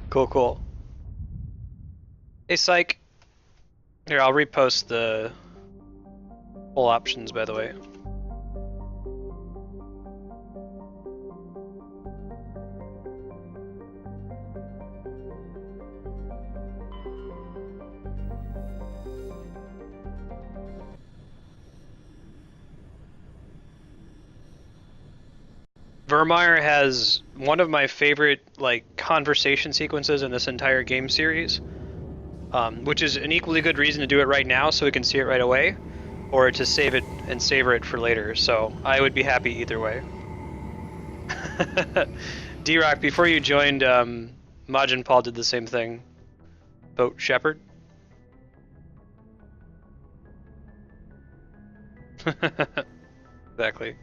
Cool, cool. Hey, Psych. Here, I'll repost the full options, by the way. Virmire has one of my favorite conversation sequences in this entire game series, which is an equally good reason to do it right now so we can see it right away, or to save it and savor it for later. So I would be happy either way. D-Rock, before you joined, Majin Paul did the same thing. Vote Shepherd. Exactly.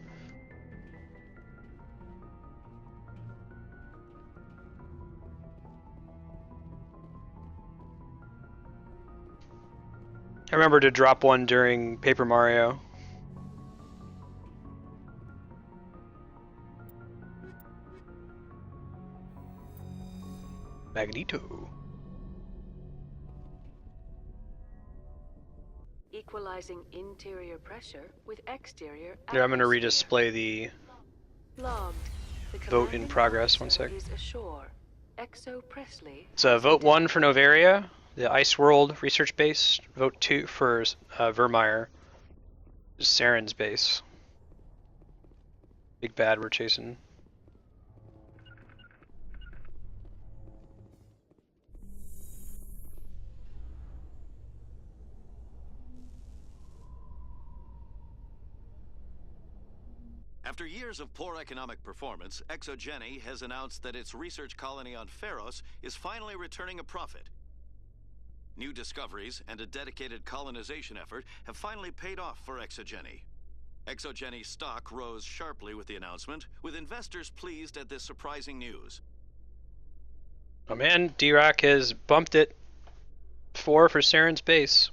I remember to drop one during Paper Mario. Magneto. Equalizing interior pressure with exterior Here, I'm going to atmosphere. redisplay the Logged. The vote in progress. One officer sec. is ashore. Exo Presley It's vote 1 for Novaria, the Ice World research base. Vote 2 for Vermire, Saren's base. Big bad we're chasing. After years of poor economic performance, ExoGeni has announced that its research colony on Pharos is finally returning a profit. New discoveries and a dedicated colonization effort have finally paid off for ExoGeni. ExoGeni's stock rose sharply with the announcement, with investors pleased at this surprising news. Oh man, D-Rock has bumped it. 4 for Saren's base.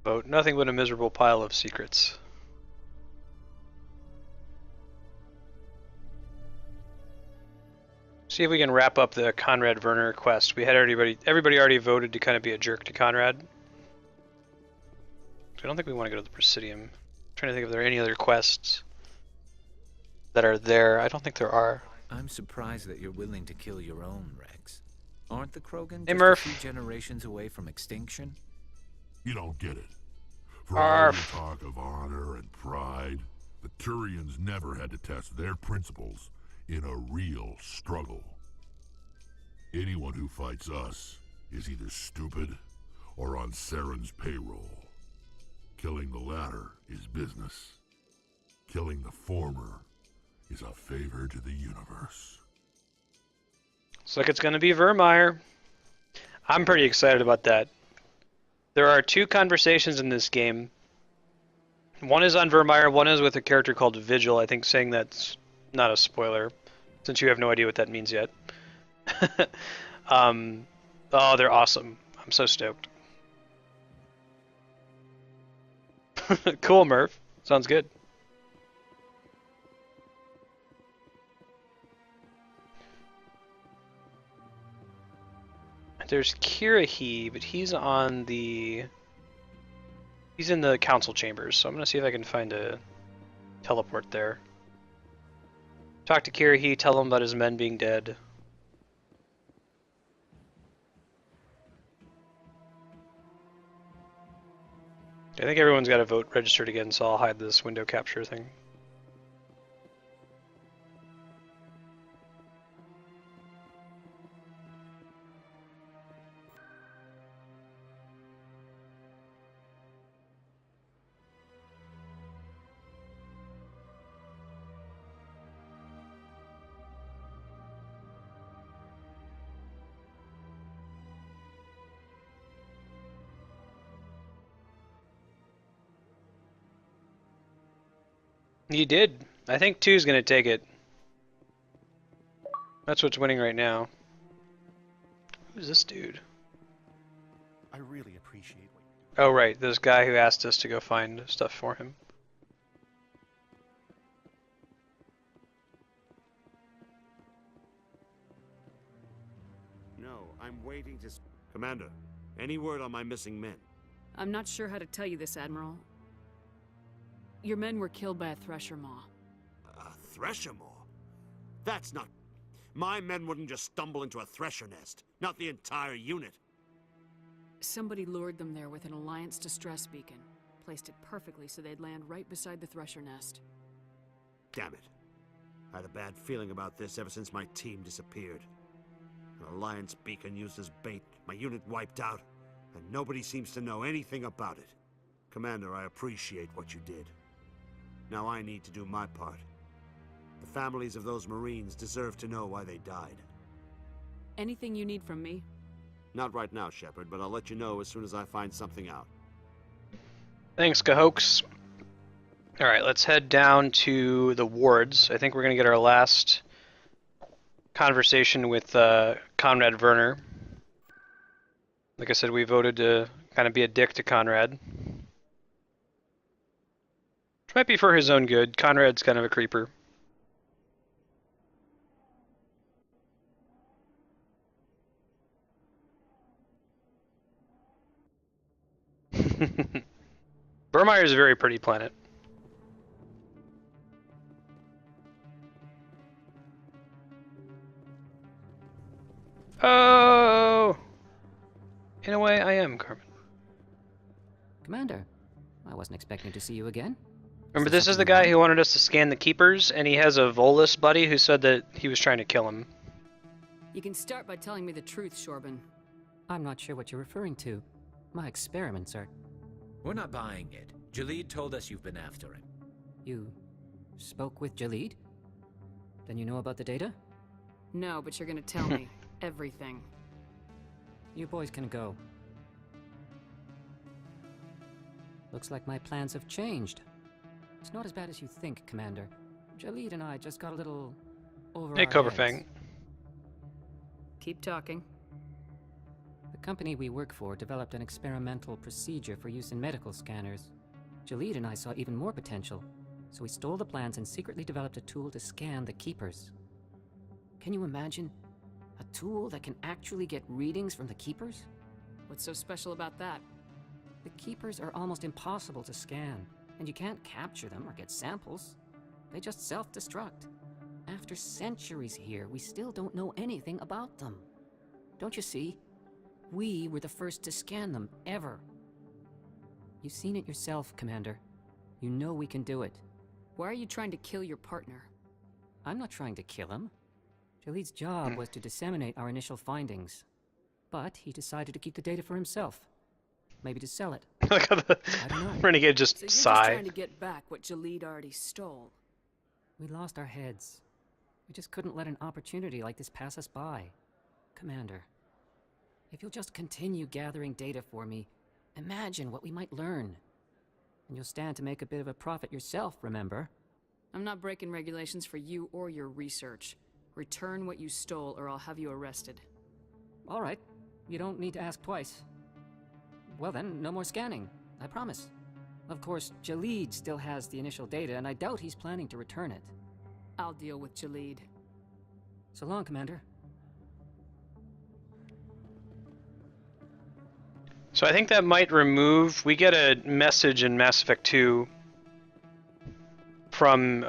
Vote nothing but a miserable pile of secrets. See if we can wrap up the Conrad Verner quest. We had everybody already voted to kind of be a jerk to Conrad. I don't think we want to go to the Presidium. I'm trying to think if there are any other quests that are there. I don't think there are. I'm surprised that you're willing to kill your own, Rex. Aren't the Krogan Hey, just Murph. a few generations away from extinction? You don't get it. For all your talk of honor and pride, the Turians never had to test their principles in a real struggle. Anyone who fights us is either stupid or on Saren's payroll. Killing the latter is business. Killing the former is a favor to the universe. Looks like it's going to be Virmire. I'm pretty excited about that. There are 2 conversations in this game. One is on Virmire, one is with a character called Vigil. I think saying that's not a spoiler, since you have no idea what that means yet. Oh, they're awesome. I'm so stoked. Cool, Murph. Sounds good. There's Kirahi, but he's in the council chambers, so I'm gonna see if I can find a teleport there. Talk to Kirahi, tell him about his men being dead. I think everyone's got a vote registered again, so I'll hide this window capture thing. You did. I think 2's gonna take it. That's what's winning right now. Who's this dude? I really appreciate what you Oh, right, this guy who asked us to go find stuff for him. No, I'm waiting to... Commander, any word on my missing men? I'm not sure how to tell you this, Admiral. Your men were killed by a thresher maw. A thresher maw? That's not... My men wouldn't just stumble into a thresher nest. Not the entire unit. Somebody lured them there with an Alliance distress beacon. Placed it perfectly so they'd land right beside the thresher nest. Damn it. I had a bad feeling about this ever since my team disappeared. An Alliance beacon used as bait, my unit wiped out, and nobody seems to know anything about it. Commander, I appreciate what you did. Now I need to do my part. The families of those Marines deserve to know why they died. Anything you need from me? Not right now, Shepard, but I'll let you know as soon as I find something out. Thanks, Cahoax. Alright, let's head down to the wards. I think we're going to get our last conversation with Conrad Verner. Like I said, we voted to kind of be a dick to Conrad. Which might be for his own good. Conrad's kind of a creeper. Virmire is a very pretty planet. Oh! In a way, I am, Carmen. Commander, I wasn't expecting to see you again. Remember, this is the guy who wanted us to scan the Keepers, and he has a Volus buddy who said that he was trying to kill him. You can start by telling me the truth, Shorban. I'm not sure what you're referring to. My experiments are... We're not buying it. Jalid told us you've been after him. You spoke with Jalid? Then you know about the data? No, but you're gonna tell me everything. You boys can go. Looks like my plans have changed. It's not as bad as you think, Commander. Jalid and I just got a little over Hey, our Coverfang. heads. Keep talking. The company we work for developed an experimental procedure for use in medical scanners. Jalid and I saw even more potential, so we stole the plans and secretly developed a tool to scan the Keepers. Can you imagine? A tool that can actually get readings from the Keepers? What's so special about that? The Keepers are almost impossible to scan, and you can't capture them or get samples. They just self-destruct. After centuries here, we still don't know anything about them. Don't you see? We were the first to scan them, ever. You've seen it yourself, Commander. You know we can do it. Why are you trying to kill your partner? I'm not trying to kill him. Jalid's job was to disseminate our initial findings. But he decided to keep the data for himself. Maybe to sell it. Look how the I don't know. renegade just So you're just sigh. trying to get back what Jalid already stole. We lost our heads. We just couldn't let an opportunity like this pass us by. Commander, if you'll just continue gathering data for me, imagine what we might learn. And you'll stand to make a bit of a profit yourself, remember? I'm not breaking regulations for you or your research. Return what you stole or I'll have you arrested. All right. You don't need to ask twice. Well then, no more scanning. I promise. Of course, Jalid still has the initial data, and I doubt he's planning to return it. I'll deal with Jalid. So long, Commander. So I think that might remove... We get a message in Mass Effect 2 from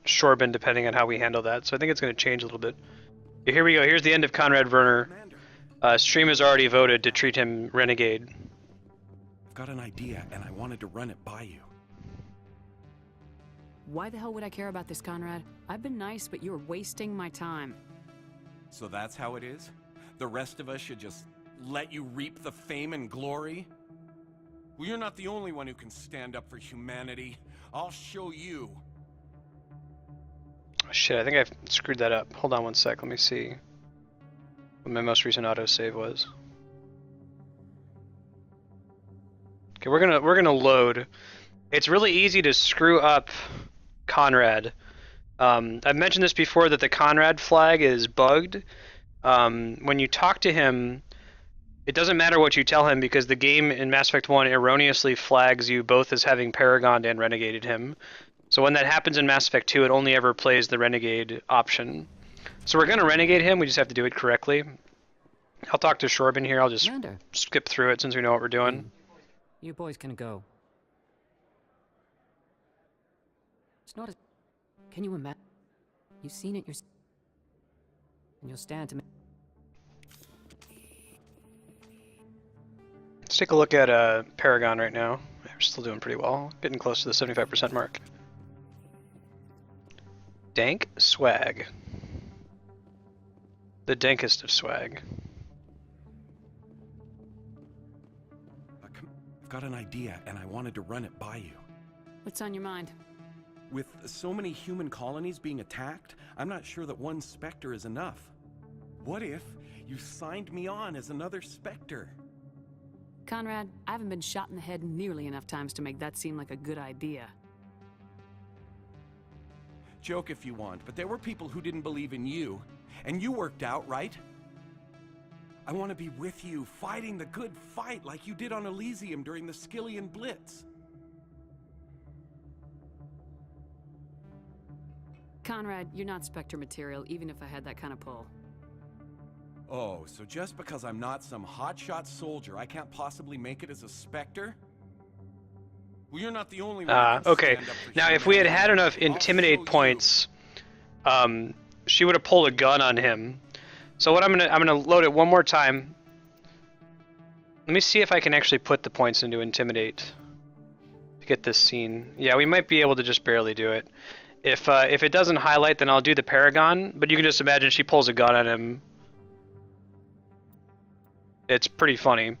Shorban, depending on how we handle that. So I think it's going to change a little bit. Here we go. Here's the end of Conrad Verner. Stream has already voted to treat him renegade. I've got an idea, and I wanted to run it by you. Why the hell would I care about this, Conrad? I've been nice, but you're wasting my time. So that's how it is? The rest of us should just let you reap the fame and glory? Well, you're not the only one who can stand up for humanity. I'll show you. Oh, shit, I think I screwed that up. Hold on one sec. Let me see what my most recent autosave was. Okay, we're gonna load. It's really easy to screw up Conrad. I've mentioned this before that the Conrad flag is bugged. When you talk to him, It doesn't matter what you tell him because the game in Mass Effect 1 erroneously flags you both as having Paragoned and Renegaded him. So when that happens in Mass Effect 2, it only ever plays the Renegade option. So we're going to Renegade him, we just have to do it correctly. I'll talk to Shorben here, I'll just Commander. skip through it since we know what we're doing. You boys can go. It's not a... Can you imagine? You've seen it yourself. And you'll stand to... Let's take a look at Paragon right now. We're still doing pretty well, getting close to the 75% mark. Dank swag. The dankest of swag. I've got an idea, and I wanted to run it by you. What's on your mind? With so many human colonies being attacked, I'm not sure that one Spectre is enough. What if you signed me on as another Spectre? Conrad, I haven't been shot in the head nearly enough times to make that seem like a good idea. Joke if you want, but there were people who didn't believe in you, and you worked out, right? I want to be with you, fighting the good fight like you did on Elysium during the Skillian Blitz. Conrad, you're not Spectre material, even if I had that kind of pull. Oh, so just because I'm not some hotshot soldier, I can't possibly make it as a Spectre? Well, you're not the only one. Okay. Now, if we had had enough intimidate points, she would have pulled a gun on him. So what I'm gonna load it one more time. Let me see if I can actually put the points into intimidate to get this scene. Yeah, we might be able to just barely do it. If it doesn't highlight, then I'll do the Paragon. But you can just imagine she pulls a gun on him. It's pretty funny,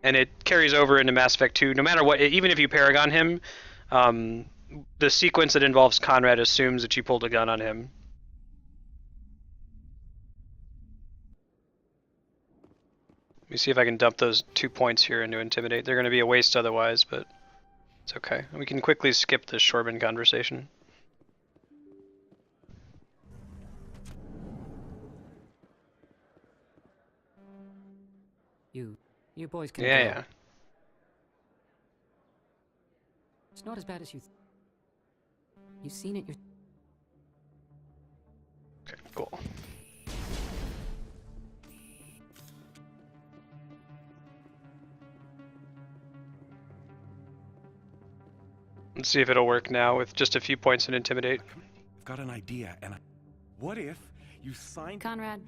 and it carries over into Mass Effect 2. No matter what, even if you Paragon him, the sequence that involves Conrad assumes that you pulled a gun on him. Let me see if I can dump those 2 points here into Intimidate. They're going to be a waste otherwise, but it's okay. We can quickly skip this Shorben conversation. You boys can Yeah, go. yeah. It's not as bad as you... You've seen it Okay, cool. Let's see if it'll work now with just a few points in Intimidate. I've got an idea, and what if you signed... Conrad?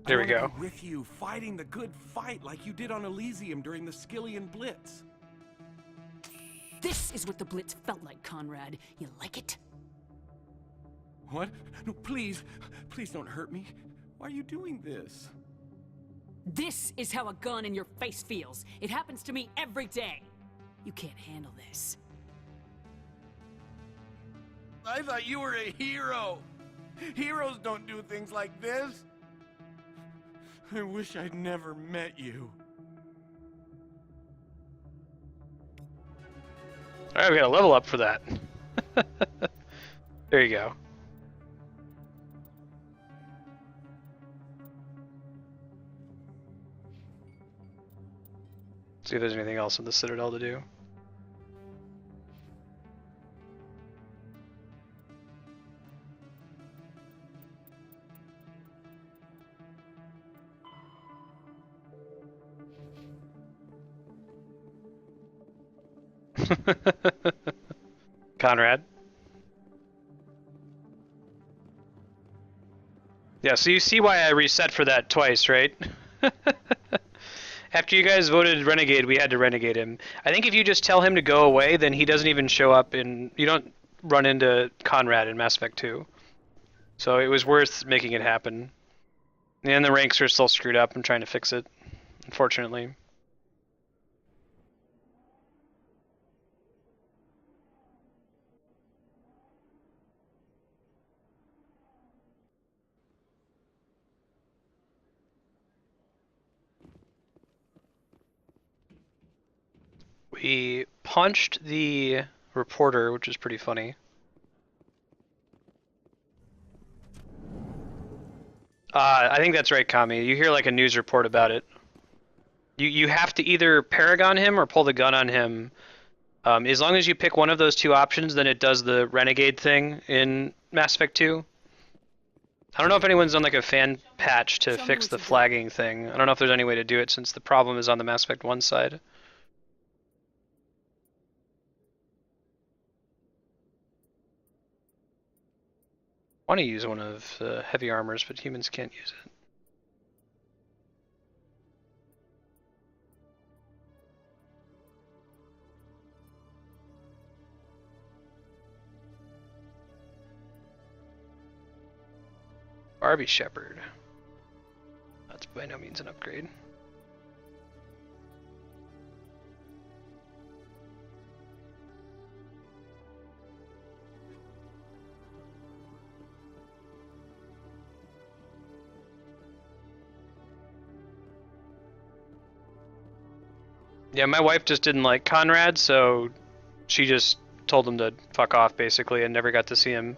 There we go. Be with you, fighting the good fight like you did on Elysium during the Skillian Blitz. This is what the Blitz felt like, Conrad. You like it? What? No, please. Please don't hurt me. Why are you doing this? This is how a gun in your face feels. It happens to me every day. You can't handle this. I thought you were a hero. Heroes don't do things like this. I wish I'd never met you. Alright, we got a level up for that. There you go. See if there's anything else in the Citadel to do. Conrad. Yeah, so you see why I reset for that twice, right? After you guys voted Renegade, we had to Renegade him. I think if you just tell him to go away, then he doesn't even show up in... You don't run into Conrad in Mass Effect 2. So it was worth making it happen. And the ranks are still screwed up. I'm trying to fix it, unfortunately. We punched the reporter, which is pretty funny. I think that's right, Kami. You hear like a news report about it. You have to either Paragon him or pull the gun on him. As long as you pick one of those two options, then it does the Renegade thing in Mass Effect 2. I don't know if anyone's done like a fan patch to fix the flagging thing. I don't know if there's any way to do it since the problem is on the Mass Effect 1 side. I want to use one of the heavy armors, but humans can't use it. Barbie Shepherd. That's by no means an upgrade. Yeah, my wife just didn't like Conrad, so she just told him to fuck off, basically, and never got to see him.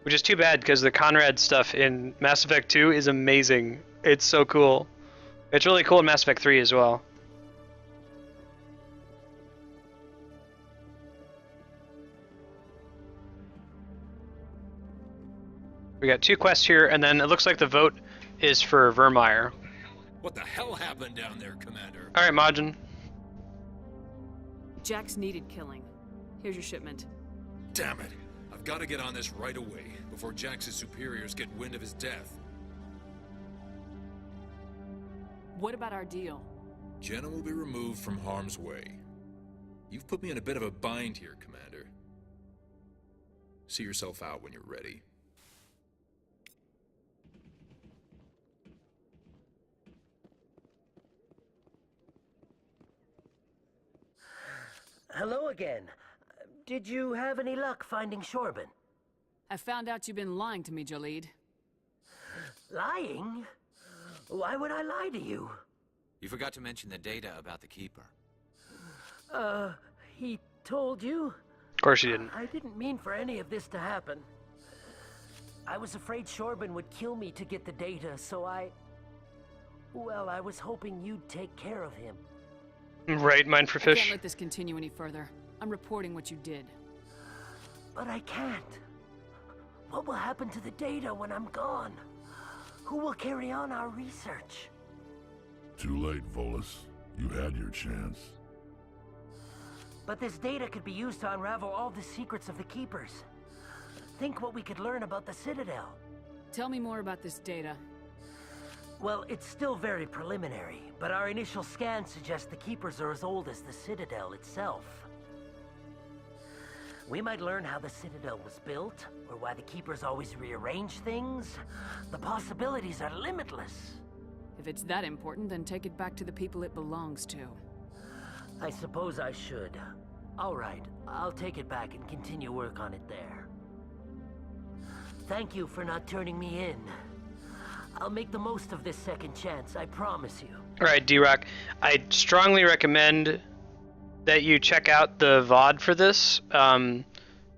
Which is too bad, because the Conrad stuff in Mass Effect 2 is amazing. It's so cool. It's really cool in Mass Effect 3 as well. We got 2 quests here, and then it looks like the vote is for Virmire. What the hell happened down there, Commander? Alright, Majin. Jax needed killing. Here's your shipment. Damn it. I've got to get on this right away, before Jax's superiors get wind of his death. What about our deal? Jenna will be removed from harm's way. You've put me in a bit of a bind here, Commander. See yourself out when you're ready. Hello again. Did you have any luck finding Shorban? I found out you've been lying to me, Jaleed. Lying? Why would I lie to you? You forgot to mention the data about the Keeper. He told you? Of course you didn't. I didn't mean for any of this to happen. I was afraid Shorban would kill me to get the data, so well, I was hoping you'd take care of him. Right, mine for I can't fish. let this continue any further. I'm reporting what you did. But I can't. What will happen to the data when I'm gone? Who will carry on our research? Too late, Volus. You had your chance. But this data could be used to unravel all the secrets of the Keepers. Think what we could learn about the Citadel. Tell me more about this data. Well, it's still very preliminary, but our initial scans suggest the Keepers are as old as the Citadel itself. We might learn how the Citadel was built, or why the Keepers always rearrange things. The possibilities are limitless. If it's that important, then take it back to the people it belongs to. I suppose I should. All right, I'll take it back and continue work on it there. Thank you for not turning me in. I'll make the most of this second chance, I promise you. Alright, D-Rock. I strongly recommend that you check out the VOD for this,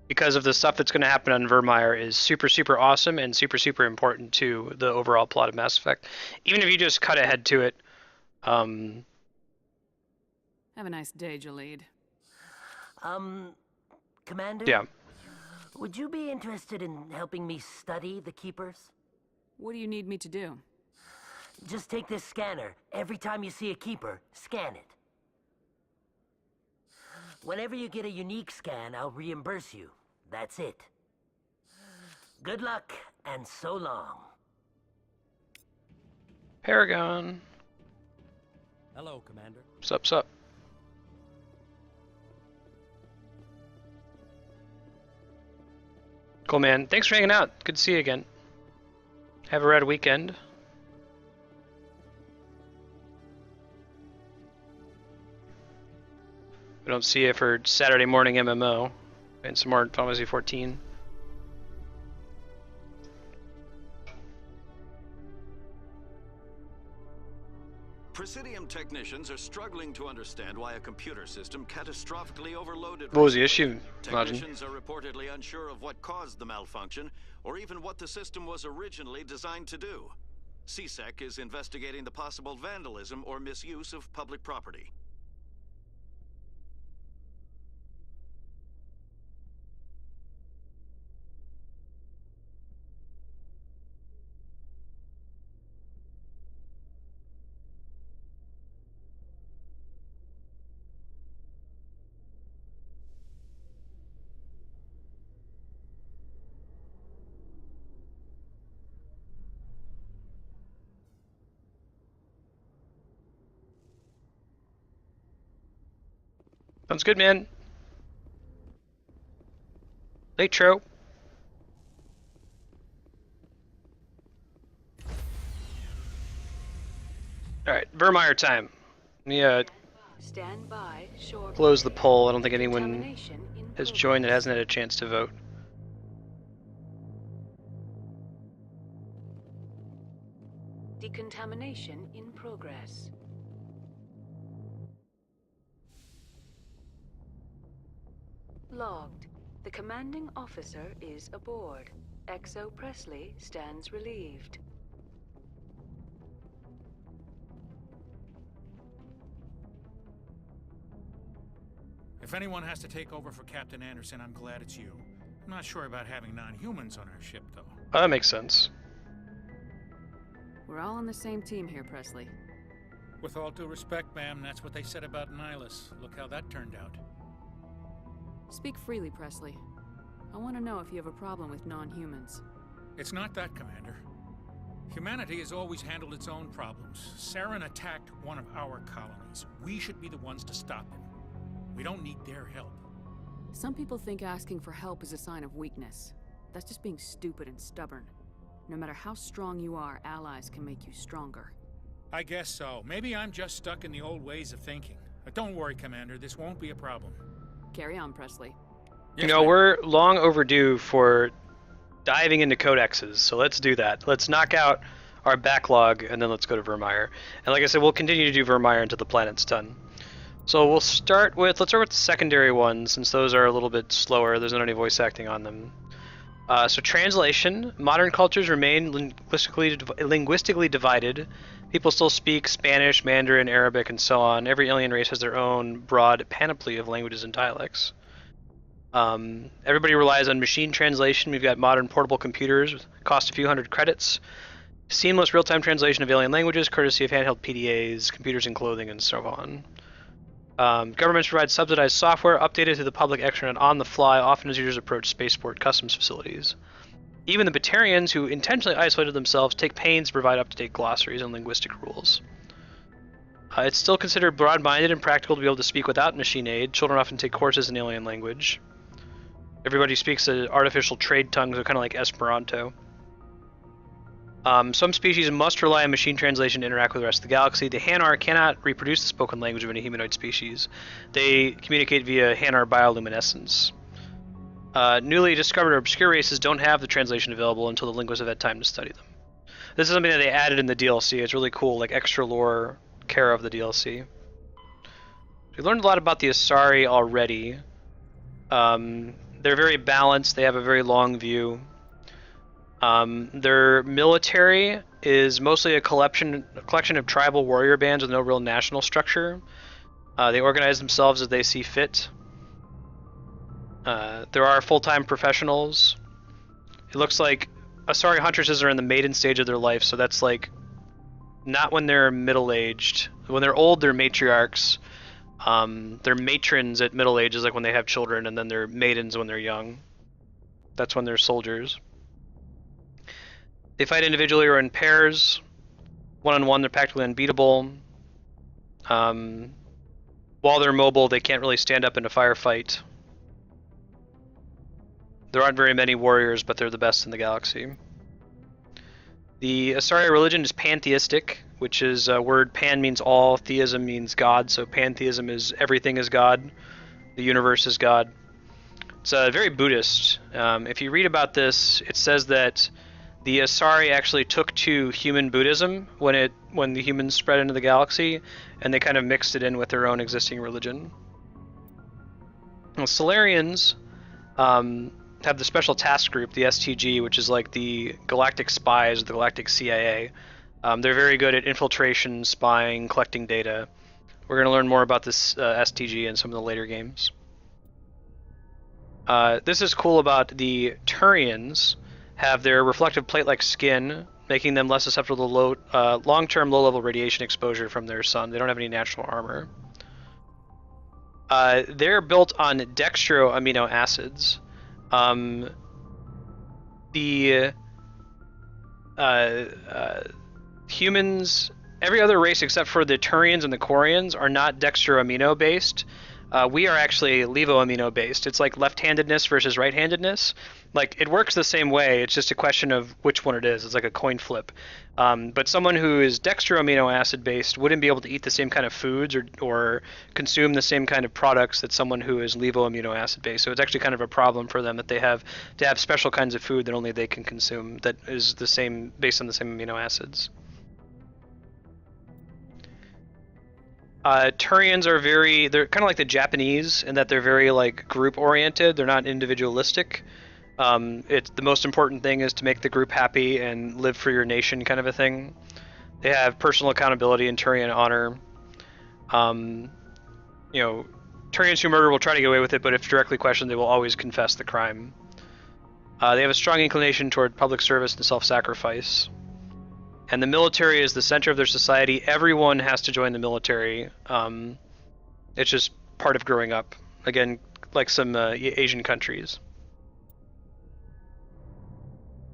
because of the stuff that's going to happen on Virmire is super, super awesome and super, super important to the overall plot of Mass Effect. Even if you just cut ahead to it. Have a nice day, Jaleed. Commander? Yeah. Would you be interested in helping me study the Keepers? What do you need me to do? Just take this scanner. Every time you see a Keeper, scan it. Whenever you get a unique scan, I'll reimburse you. That's it. Good luck, and so long. Paragon. Hello, Commander. Sup. Cool, man. Thanks for hanging out. Good to see you again. Have a rad weekend. We don't see you for Saturday morning MMO and some more Final Fantasy 14. Presidium technicians are struggling to understand why a computer system catastrophically overloaded. What was the issue, Majin? Technicians are reportedly unsure of what caused the malfunction, or even what the system was originally designed to do. CSEC is investigating the possible vandalism or misuse of public property. Sounds good, man. Latro. Alright, Virmire time. Let me Stand by, Shorbin. close the poll. I don't think anyone Contamination in has progress. joined that hasn't had a chance to vote. Decontamination in progress. Logged. The commanding officer is aboard. XO Presley stands relieved. If anyone has to take over for Captain Anderson, I'm glad it's you. I'm not sure about having non-humans on our ship, though. Oh, that makes sense. We're all on the same team here, Presley. With all due respect, ma'am, that's what they said about Nihilus. Look how that turned out. Speak freely, Presley. I want to know if you have a problem with non-humans. It's not that, Commander. Humanity has always handled its own problems. Saren attacked one of our colonies. We should be the ones to stop him. We don't need their help. Some people think asking for help is a sign of weakness. That's just being stupid and stubborn. No matter how strong you are, allies can make you stronger. I guess so. Maybe I'm just stuck in the old ways of thinking. But don't worry, Commander. This won't be a problem. Carry on, Presley. You know, we're long overdue for diving into codexes, so let's do that. Let's knock out our backlog, and then let's go to Virmire. And like I said, we'll continue to do Virmire until the planet's done. So let's start with the secondary ones, since those are a little bit slower. There's not any voice acting on them. So translation. Modern cultures remain linguistically divided. People still speak Spanish, Mandarin, Arabic, and so on. Every alien race has their own broad panoply of languages and dialects. Everybody relies on machine translation. We've got modern portable computers, cost a few hundred credits. Seamless real-time translation of alien languages, courtesy of handheld PDAs, computers and clothing, and so on. Governments provide subsidized software, updated to the public extranet on the fly, often as users approach spaceport customs facilities. Even the Batarians, who intentionally isolated themselves, take pains to provide up-to-date glossaries and linguistic rules. It's still considered broad-minded and practical to be able to speak without machine aid. Children often take courses in alien language. Everybody speaks an artificial trade tongue, so kind of like Esperanto. Some species must rely on machine translation to interact with the rest of the galaxy. The Hanar cannot reproduce the spoken language of any humanoid species. They communicate via Hanar bioluminescence. Newly discovered or obscure races don't have the translation available until the linguists have had time to study them. This is something that they added in the DLC. It's really cool, like extra lore care of the DLC. We learned a lot about the Asari already. They're very balanced. They have a very long view. Their military is mostly a collection of tribal warrior bands with no real national structure. They organize themselves as they see fit. There are full-time professionals. It looks like Asari huntresses are in the maiden stage of their life, so that's like not when they're middle-aged. When they're old, they're matriarchs. They're matrons at middle age, is like when they have children, and then they're maidens when they're young. That's when they're soldiers. They fight individually or in pairs. One-on-one, they're practically unbeatable. While they're mobile, they can't really stand up in a firefight. There aren't very many warriors, but they're the best in the galaxy. The Asari religion is pantheistic, which is a word pan means all, theism means God, so pantheism is everything is God, the universe is God. It's very Buddhist. If you read about this, it says that the Asari actually took to human Buddhism when the humans spread into the galaxy, and they kind of mixed it in with their own existing religion. Well, Solarians have the Special Task Group, the STG, which is like the Galactic Spies, the Galactic CIA. They're very good at infiltration, spying, collecting data. We're going to learn more about this STG in some of the later games. This is cool about the Turians. Have their reflective plate-like skin, making them less susceptible to long-term low-level radiation exposure from their sun. They don't have any natural armor. They're built on dextro amino acids. Humans, every other race except for the Turians and the Quarians are not dextroamino based. We are actually levoamino based. It's like left-handedness versus right-handedness. Like, it works the same way. It's just a question of which one it is. It's like a coin flip. But someone who is dextroamino acid based wouldn't be able to eat the same kind of foods or consume the same kind of products that someone who is levoamino acid based. So it's actually kind of a problem for them that they have to have special kinds of food that only they can consume that is the same, based on the same amino acids. Turians are they're kind of like the Japanese in that they're very like group oriented. They're not individualistic. It's the most important thing is to make the group happy and live for your nation kind of a thing. They have personal accountability and Turian honor. You know, Turians who murder will try to get away with it, but if directly questioned, they will always confess the crime. They have a strong inclination toward public service and self-sacrifice. And the military is the center of their society. Everyone has to join the military. It's just part of growing up. Again, like some Asian countries.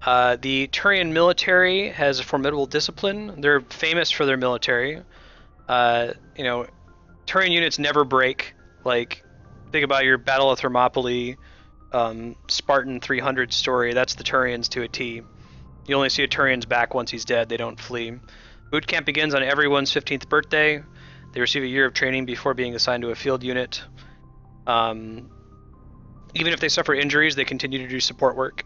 The Turian military has a formidable discipline. They're famous for their military. You know, Turian units never break. Like, think about your Battle of Thermopylae, Spartan 300 story. That's the Turians to a T. You only see a Turian's back once he's dead. They don't flee. Boot camp begins on everyone's 15th birthday. They receive a year of training before being assigned to a field unit. Even if they suffer injuries, they continue to do support work.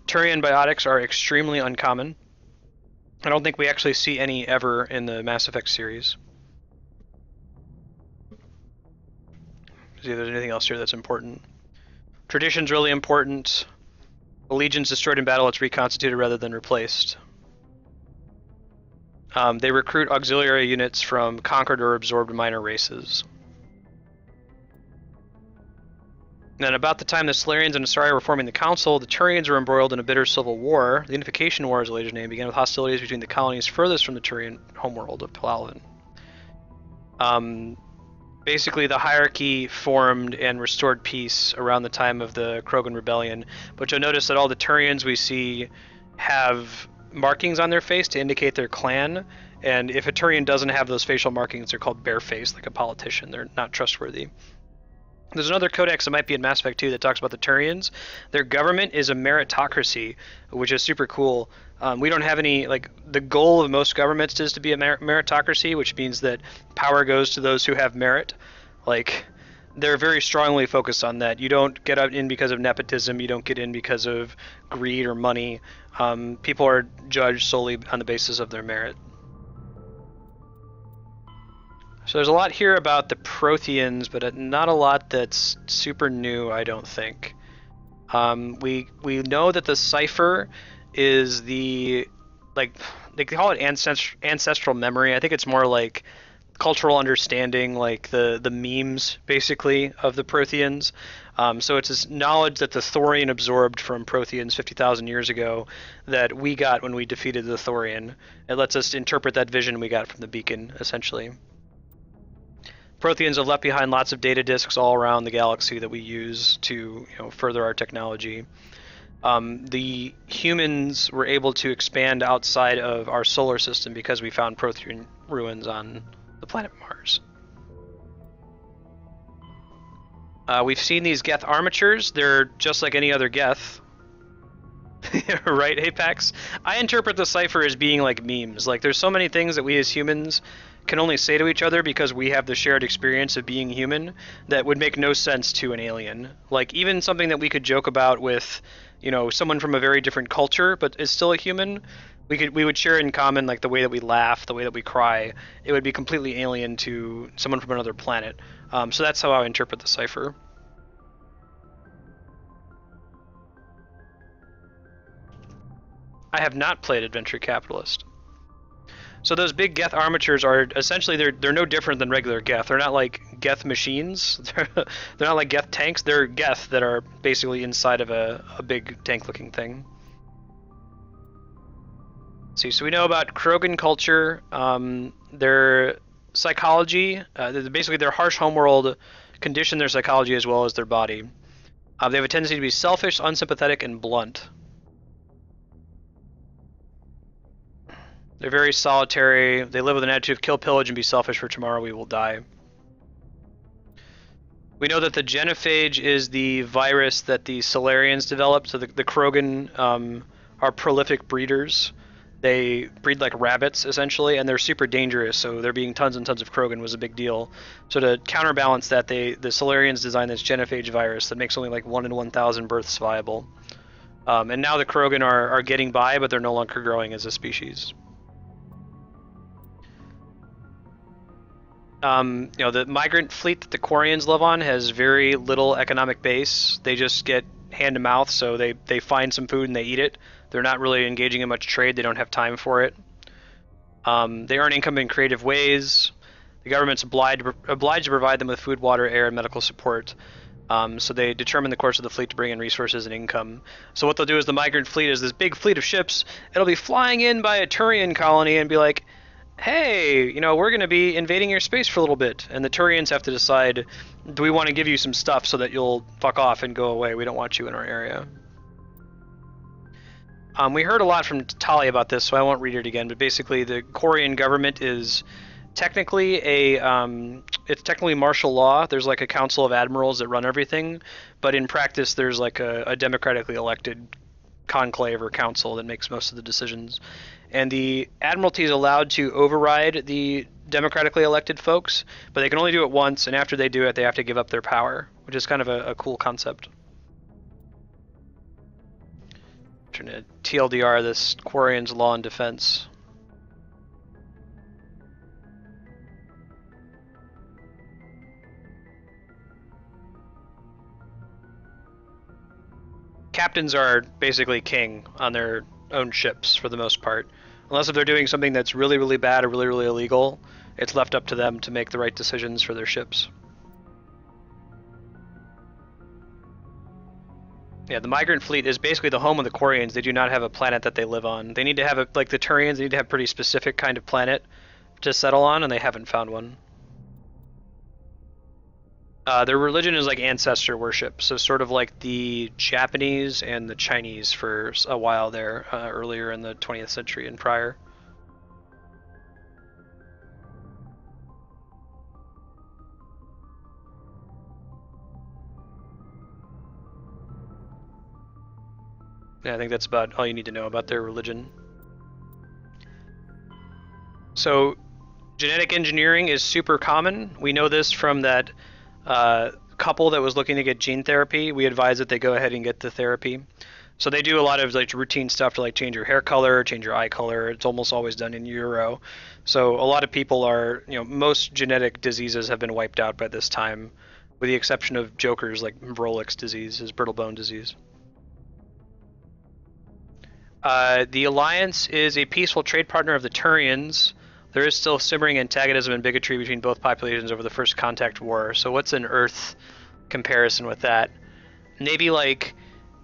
Turian biotics are extremely uncommon. I don't think we actually see any ever in the Mass Effect series. See if there's anything else here that's important. Tradition's really important. A legion's destroyed in battle, it's reconstituted rather than replaced. They recruit auxiliary units from conquered or absorbed minor races. And then about the time the Solarians and Asari were forming the Council, the Turians were embroiled in a bitter civil war. The Unification War, as the later name, began with hostilities between the colonies furthest from the Turian homeworld of Palaven. Basically, the hierarchy formed and restored peace around the time of the Krogan Rebellion. But you'll notice that all the Turians we see have markings on their face to indicate their clan. And if a Turian doesn't have those facial markings, they're called barefaced, like a politician. They're not trustworthy. There's another codex that might be in Mass Effect 2 that talks about the Turians. Their government is a meritocracy, which is super cool. We don't have any, like, the goal of most governments is to be a meritocracy, which means that power goes to those who have merit. Like, they're very strongly focused on that. You don't get in because of nepotism. You don't get in because of greed or money. People are judged solely on the basis of their merit. So there's a lot here about the Protheans, but not a lot that's super new, I don't think. We know that the cipher is the, like, they call it ancestral memory. I think it's more like cultural understanding, like the memes, basically, of the Protheans. So it's this knowledge that the Thorian absorbed from Protheans 50,000 years ago that we got when we defeated the Thorian. It lets us interpret that vision we got from the beacon, essentially. Protheans have left behind lots of data disks all around the galaxy that we use to, further our technology. The humans were able to expand outside of our solar system because we found Prothean ruins on the planet Mars. We've seen these Geth armatures. They're just like any other Geth. Right, Apex? I interpret the cipher as being like memes. Like, there's so many things that we as humans can only say to each other because we have the shared experience of being human that would make no sense to an alien. Like, even something that we could joke about with, someone from a very different culture but is still a human, we would share in common, like, the way that we laugh, the way that we cry. It would be completely alien to someone from another planet. So that's how I interpret the cipher. I have not played Adventure Capitalist. So those big Geth armatures are essentially they're no different than regular Geth. They're not like Geth machines. They're not like Geth tanks. They're Geth that are basically inside of a big tank-looking thing. Let's see, so we know about Krogan culture. Their psychology, basically their harsh homeworld condition their psychology as well as their body. They have a tendency to be selfish, unsympathetic, and blunt. They're very solitary. They live with an attitude of kill, pillage, and be selfish, for tomorrow we will die. We know that the genophage is the virus that the Solarians developed. So the Krogan are prolific breeders. They breed like rabbits, essentially, and they're super dangerous, so there being tons and tons of Krogan was a big deal. So to counterbalance that, the Solarians designed this genophage virus that makes only like 1 in 1,000 births viable. And now the Krogan are getting by, but they're no longer growing as a species. You know, the migrant fleet that the Quarians live on has very little economic base. They just get hand to mouth, so they find some food and they eat it. They're not really engaging in much trade. They don't have time for it. They earn income in creative ways. The government's obliged to provide them with food, water, air, and medical support. So they determine the course of the fleet to bring in resources and income. So what they'll do is the migrant fleet is this big fleet of ships. It'll be flying in by a Turian colony and be like, hey, you know, we're going to be invading your space for a little bit. And the Turians have to decide, do we want to give you some stuff so that you'll fuck off and go away? We don't want you in our area. We heard a lot from Tali about this, so I won't read it again. But basically, the Quarian government is technically it's technically martial law. There's like a council of admirals that run everything, but in practice, there's like a democratically elected conclave or council that makes most of the decisions. And the Admiralty is allowed to override the democratically elected folks, but they can only do it once, and after they do it, they have to give up their power, which is kind of a cool concept. Trying to TLDR this Quarian's Law and Defense. Captains are basically king on their own ships for the most part. Unless if they're doing something that's really, really bad or really, really illegal, it's left up to them to make the right decisions for their ships. Yeah, the migrant fleet is basically the home of the Quarians. They do not have a planet that they live on. They need to have like the Turians, they need to have a pretty specific kind of planet to settle on, and they haven't found one. Their religion is like ancestor worship, so sort of like the Japanese and the Chinese for a while there, earlier in the 20th century and prior. Yeah, I think that's about all you need to know about their religion. So, genetic engineering is super common. We know this from that couple that was looking to get gene therapy. We advise that they go ahead and get the therapy. So they do a lot of like routine stuff to like change your hair color, change your eye color. It's almost always done in utero. So a lot of people are, you know, most genetic diseases have been wiped out by this time, with the exception of jokers like Vrolik's disease, his brittle bone disease. The Alliance is a peaceful trade partner of the Turians. There is still simmering antagonism and bigotry between both populations over the First Contact War. So what's an Earth comparison with that? Maybe like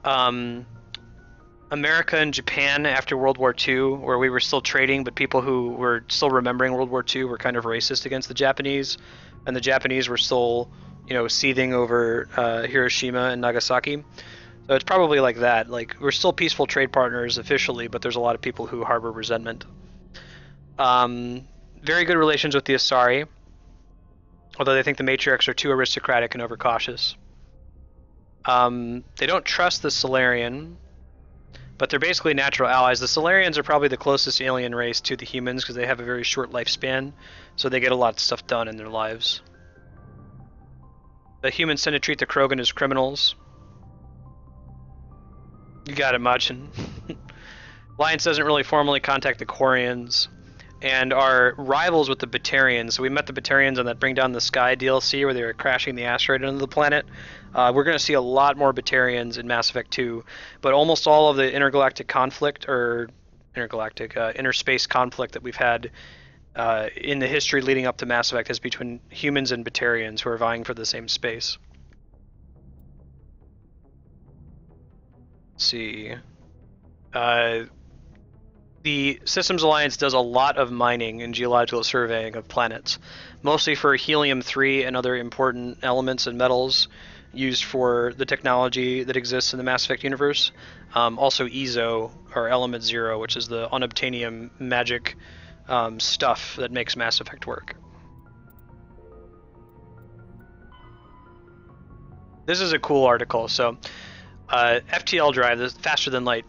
America and Japan after World War II, where we were still trading, but people who were still remembering World War II were kind of racist against the Japanese, and the Japanese were still, you know, seething over Hiroshima and Nagasaki. So it's probably like that. Like, we're still peaceful trade partners officially, but there's a lot of people who harbor resentment. Very good relations with the Asari, although they think the matriarchs are too aristocratic and overcautious. They don't trust the Solarian, but they're basically natural allies. The Solarians are probably the closest alien race to the humans because they have a very short lifespan, so they get a lot of stuff done in their lives. The humans tend to treat the Krogan as criminals. You got it, Machin. Alliance doesn't really formally contact the Quarians, and are rivals with the Batarians. So we met the Batarians on that Bring Down the Sky DLC where they were crashing the asteroid into the planet. We're going to see a lot more Batarians in Mass Effect 2, but almost all of the intergalactic conflict, or interspace conflict that we've had in the history leading up to Mass Effect is between humans and Batarians who are vying for the same space. Let's see. The Systems Alliance does a lot of mining and geological surveying of planets, mostly for helium-3 and other important elements and metals used for the technology that exists in the Mass Effect universe. Also EZO, or Element Zero, which is the unobtainium magic stuff that makes Mass Effect work. This is a cool article. So, FTL drive, the faster than light.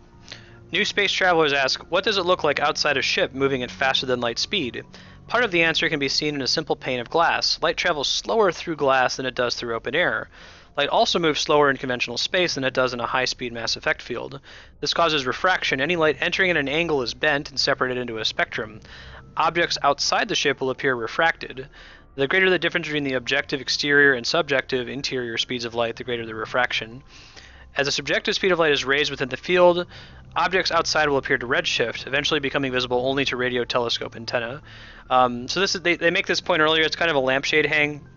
New space travelers ask, what does it look like outside a ship moving at faster than light speed? Part of the answer can be seen in a simple pane of glass. Light travels slower through glass than it does through open air. Light also moves slower in conventional space than it does in a high-speed Mass Effect field. This causes refraction. Any light entering at an angle is bent and separated into a spectrum. Objects outside the ship will appear refracted. The greater the difference between the objective exterior and subjective interior speeds of light, the greater the refraction. As the subjective speed of light is raised within the field, objects outside will appear to redshift, eventually becoming visible only to radio telescope antenna. So this is, they make this point earlier, it's kind of a lampshade hang.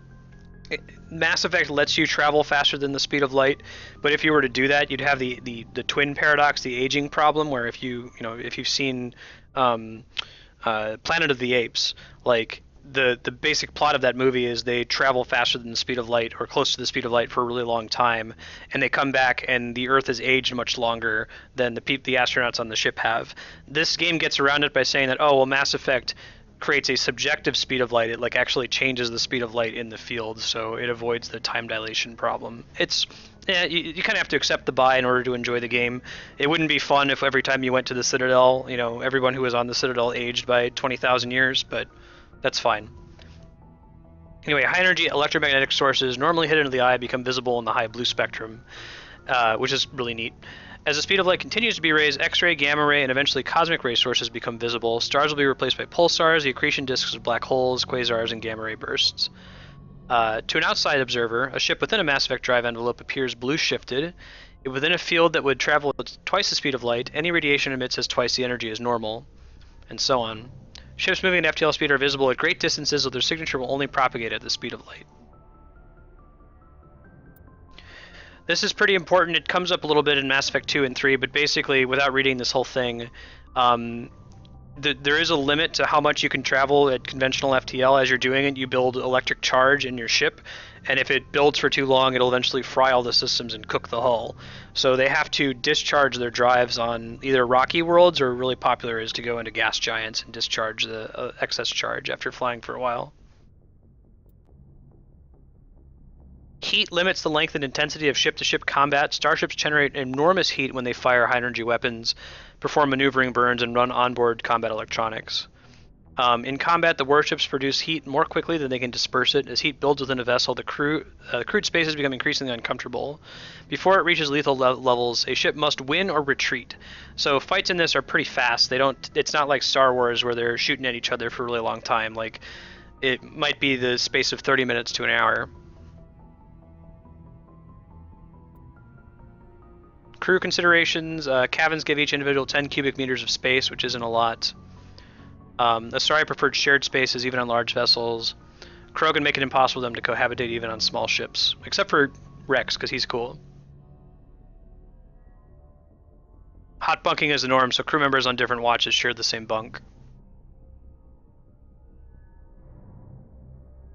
Mass Effect lets you travel faster than the speed of light, but if you were to do that, you'd have the twin paradox, the aging problem, where if you've seen Planet of the Apes, like the basic plot of that movie is they travel faster than the speed of light, or close to the speed of light, for a really long time, and they come back and the Earth has aged much longer than the astronauts on the ship have. This game gets around it by saying that, oh well, Mass Effect creates a subjective speed of light. It like actually changes the speed of light in the field, so it avoids the time dilation problem. It's you kind of have to accept the buy in order to enjoy the game. It wouldn't be fun if every time you went to the Citadel, everyone who was on the Citadel aged by 20,000 years, but that's fine. Anyway, high energy electromagnetic sources normally hidden into the eye become visible in the high blue spectrum, which is really neat. As the speed of light continues to be raised, X-ray, gamma ray, and eventually cosmic ray sources become visible. Stars will be replaced by pulsars, the accretion disks of black holes, quasars, and gamma ray bursts. To an outside observer, a ship within a Mass Effect drive envelope appears blue shifted. Within a field that would travel at twice the speed of light, any radiation emits as twice the energy as normal, and so on. Ships moving at FTL speed are visible at great distances, though their signature will only propagate at the speed of light. This is pretty important. It comes up a little bit in Mass Effect 2 and 3, but basically, without reading this whole thing, there is a limit to how much you can travel at conventional FTL. As you're doing it, you build electric charge in your ship, and if it builds for too long, it'll eventually fry all the systems and cook the hull. So they have to discharge their drives on either rocky worlds, or really popular is to go into gas giants and discharge the excess charge after flying for a while. Heat limits the length and intensity of ship-to-ship combat. Starships generate enormous heat when they fire high-energy weapons, perform maneuvering burns, and run onboard combat electronics. In combat, the warships produce heat more quickly than they can disperse it. As heat builds within a vessel, the crewed spaces become increasingly uncomfortable. Before it reaches lethal levels, a ship must win or retreat. So fights in this are pretty fast. It's not like Star Wars where they're shooting at each other for a really long time. Like, it might be the space of 30 minutes to an hour. Crew considerations, cabins give each individual 10 cubic meters of space, which isn't a lot. Asari preferred shared spaces even on large vessels. Krogan make it impossible for them to cohabitate even on small ships, except for Rex, because he's cool. Hot bunking is the norm, so crew members on different watches share the same bunk.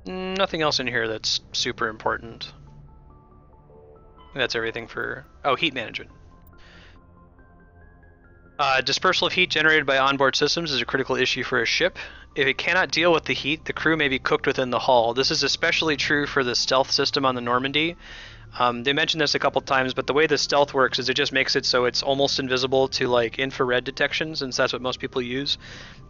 Nothing else in here that's super important. That's everything for... Oh, heat management. Dispersal of heat generated by onboard systems is a critical issue for a ship. If it cannot deal with the heat, the crew may be cooked within the hull. This is especially true for the stealth system on the Normandy. They mentioned this a couple times, but the way the stealth works is it just makes it so it's almost invisible to like infrared detection, since that's what most people use.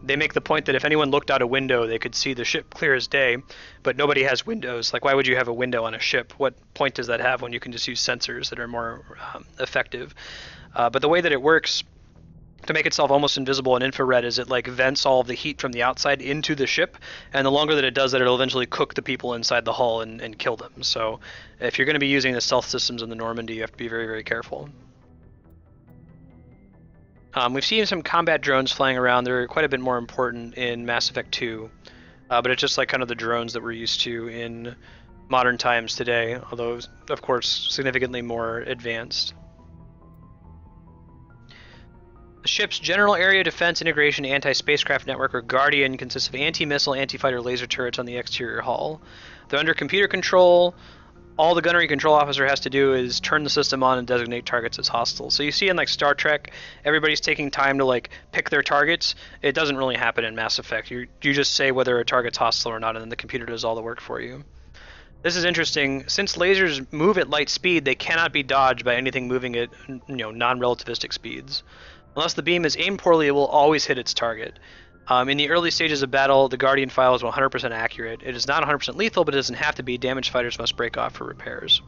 They make the point that if anyone looked out a window, they could see the ship clear as day, but nobody has windows. Like, why would you have a window on a ship? What point does that have when you can just use sensors that are more effective? But the way that it works to make itself almost invisible in infrared is it like vents all of the heat from the outside into the ship, and the longer that it does that, it'll eventually cook the people inside the hull and kill them. So if you're going to be using the stealth systems in the Normandy, you have to be very, very careful. We've seen some combat drones flying around. They're quite a bit more important in Mass Effect 2, but it's just like kind of the drones that we're used to in modern times today, although, of course, significantly more advanced. The ship's General Area Defense Integration Anti-Spacecraft Network, or Guardian, consists of anti-missile, anti-fighter laser turrets on the exterior hull. They're under computer control. All the gunnery control officer has to do is turn the system on and designate targets as hostile. So you see in like Star Trek, everybody's taking time to like pick their targets. It doesn't really happen in Mass Effect. You just say whether a target's hostile or not, and then the computer does all the work for you. This is interesting. Since lasers move at light speed, they cannot be dodged by anything moving at non-relativistic speeds. Unless the beam is aimed poorly, it will always hit its target. In the early stages of battle, the Guardian file is 100% accurate. It is not 100% lethal, but it doesn't have to be. Damaged fighters must break off for repairs.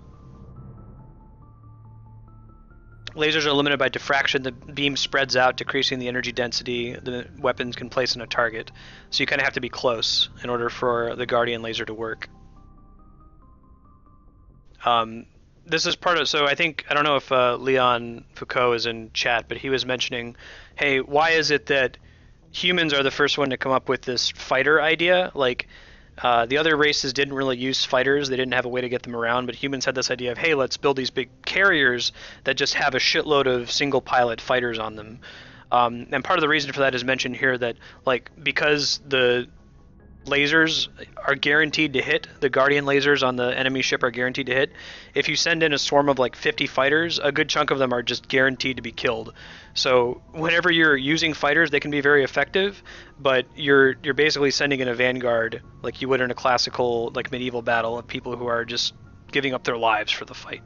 Lasers are limited by diffraction. The beam spreads out, decreasing the energy density the weapons can place on a target. So you kind of have to be close in order for the Guardian laser to work. This is part of, so I don't know if Leon Foucault is in chat, but he was mentioning, hey, why is it that humans are the first one to come up with this fighter idea? Like, the other races didn't really use fighters. They didn't have a way to get them around, but humans had this idea of, hey, let's build these big carriers that just have a shitload of single pilot fighters on them. And part of the reason for that is mentioned here that, like, because the lasers are guaranteed to hit, the Guardian lasers on the enemy ship are guaranteed to hit. If you send in a swarm of like 50 fighters, a good chunk of them are just guaranteed to be killed. So whenever you're using fighters, they can be very effective, but you're basically sending in a vanguard like you would in a classical like medieval battle of people who are just giving up their lives for the fight.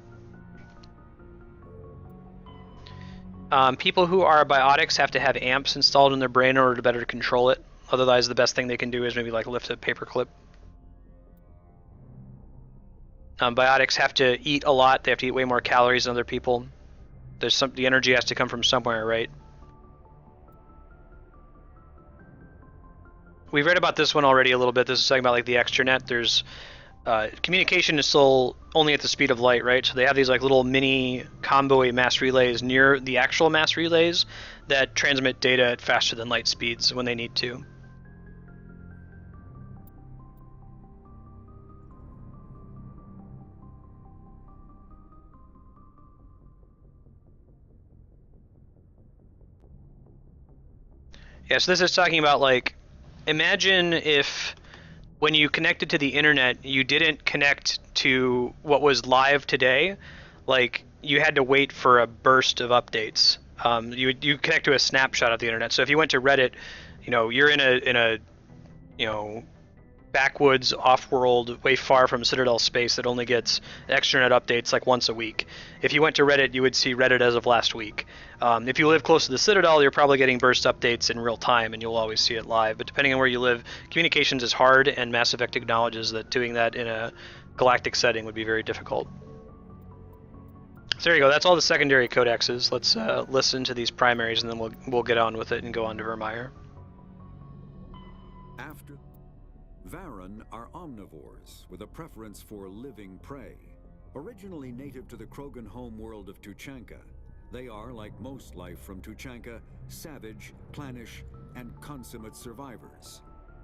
People who are biotics have to have amps installed in their brain in order to better control it. Otherwise, the best thing they can do is maybe like lift a paperclip. Biotics have to eat a lot. They have to eat way more calories than other people. The energy has to come from somewhere, right? We've read about this one already a little bit. This is talking about like the extranet. There's communication is still only at the speed of light, right? So they have these like little mini convoy mass relays near the actual mass relays that transmit data at faster than light speeds when they need to. Yeah, so this is talking about like, imagine if when you connected to the internet, you didn't connect to what was live today, like you had to wait for a burst of updates. You connect to a snapshot of the internet. So if you went to Reddit, you're in a backwoods, off-world, way far from Citadel space that only gets extranet updates like once a week. If you went to Reddit, you would see Reddit as of last week. If you live close to the Citadel, you're probably getting burst updates in real time, and you'll always see it live. But depending on where you live, communications is hard, and Mass Effect acknowledges that doing that in a galactic setting would be very difficult. So there you go. That's all the secondary codexes. Let's listen to these primaries, and then we'll get on with it and go on to Virmire. After Varen are omnivores with a preference for living prey. Originally native to the Krogan homeworld of Tuchanka, they are, like most life from Tuchanka, savage, clannish, and consummate survivors.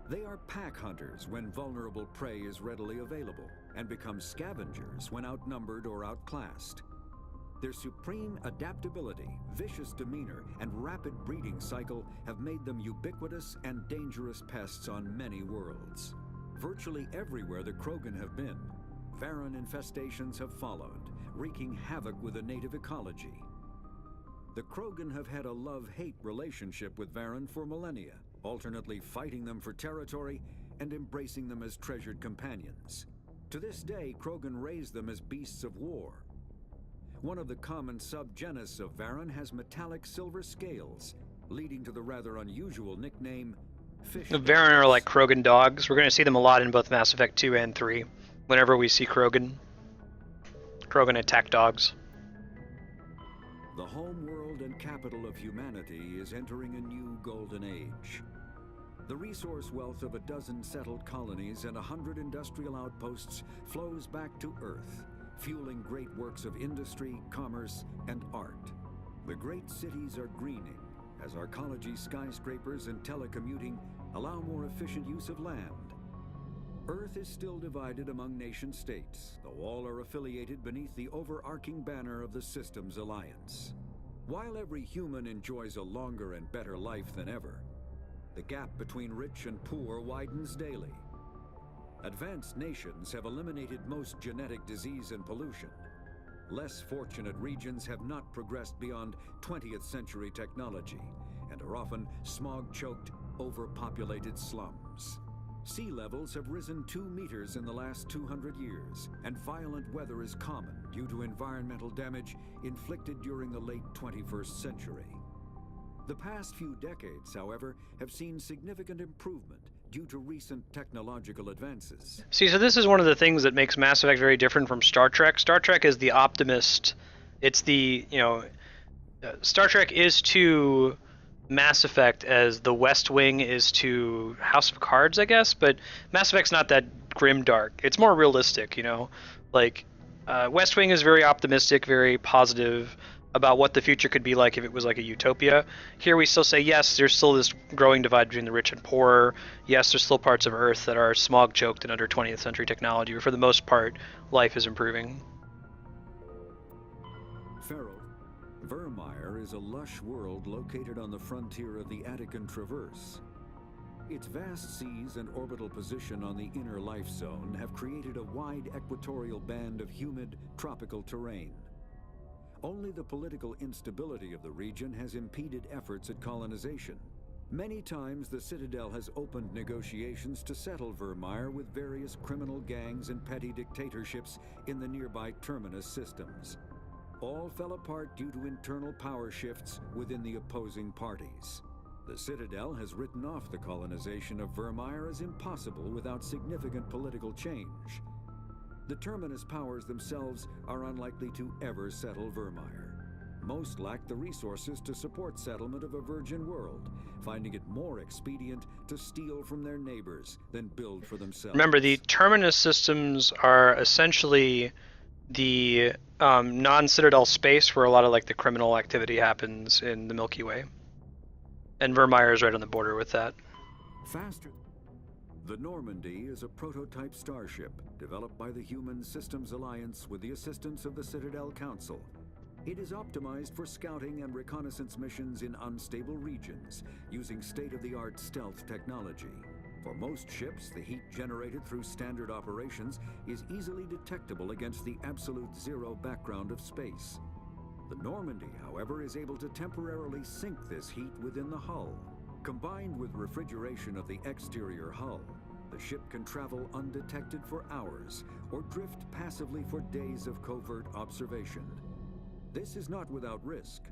They are pack hunters when vulnerable prey is readily available, and become scavengers when outnumbered or outclassed. Their supreme adaptability, vicious demeanor, and rapid breeding cycle have made them ubiquitous and dangerous pests on many worlds. Virtually everywhere the Krogan have been, Varen infestations have followed, wreaking havoc with the native ecology. The Krogan have had a love-hate relationship with Varen for millennia, alternately fighting them for territory and embracing them as treasured companions. To this day, Krogan raise them as beasts of war. One of the common subgenus of Varen has metallic silver scales, leading to the rather unusual nickname Fish. The Varen are like Krogan dogs. We're going to see them a lot in both Mass Effect 2 and 3. Whenever we see Krogan attack dogs. The home world and capital of humanity is entering a new golden age. The resource wealth of a dozen settled colonies and 100 industrial outposts flows back to Earth, fueling great works of industry, commerce, and art. The great cities are greening, as arcology, skyscrapers, and telecommuting allow more efficient use of land. Earth is still divided among nation-states, though all are affiliated beneath the overarching banner of the Systems Alliance. While every human enjoys a longer and better life than ever, the gap between rich and poor widens daily. Advanced nations have eliminated most genetic disease and pollution. Less fortunate regions have not progressed beyond 20th century technology and are often smog-choked, overpopulated slums. Sea levels have risen 2 meters in the last 200 years, and violent weather is common due to environmental damage inflicted during the late 21st century. The past few decades, however, have seen significant improvement due to recent technological advances. See, so this is one of the things that makes Mass Effect very different from Star Trek. Star Trek is the optimist. It's the, Star Trek is to Mass Effect as the West Wing is to House of Cards, I guess, but Mass Effect's not that grim dark. It's more realistic, Like, West Wing is very optimistic, very positive about what the future could be like if it was like a utopia. Here we still say, yes, there's still this growing divide between the rich and poor. Yes, there's still parts of Earth that are smog-choked and under 20th century technology, but for the most part, life is improving. Virmire is a lush world located on the frontier of the Attican Traverse. Its vast seas and orbital position on the inner life zone have created a wide equatorial band of humid, tropical terrain. Only the political instability of the region has impeded efforts at colonization. Many times the Citadel has opened negotiations to settle Virmire with various criminal gangs and petty dictatorships in the nearby Terminus systems. All fell apart due to internal power shifts within the opposing parties. The Citadel has written off the colonization of Virmire as impossible without significant political change. The Terminus powers themselves are unlikely to ever settle Virmire. Most lack the resources to support settlement of a virgin world, finding it more expedient to steal from their neighbors than build for themselves. Remember, the Terminus systems are essentially the non-Citadel space where a lot of like the criminal activity happens in the Milky Way. And Virmire is right on the border with that. Faster. The Normandy is a prototype starship developed by the Human Systems Alliance with the assistance of the Citadel Council. It is optimized for scouting and reconnaissance missions in unstable regions using state-of-the-art stealth technology. For most ships, the heat generated through standard operations is easily detectable against the absolute zero background of space. The Normandy, however, is able to temporarily sink this heat within the hull. Combined with refrigeration of the exterior hull, the ship can travel undetected for hours or drift passively for days of covert observation. This is not without risk.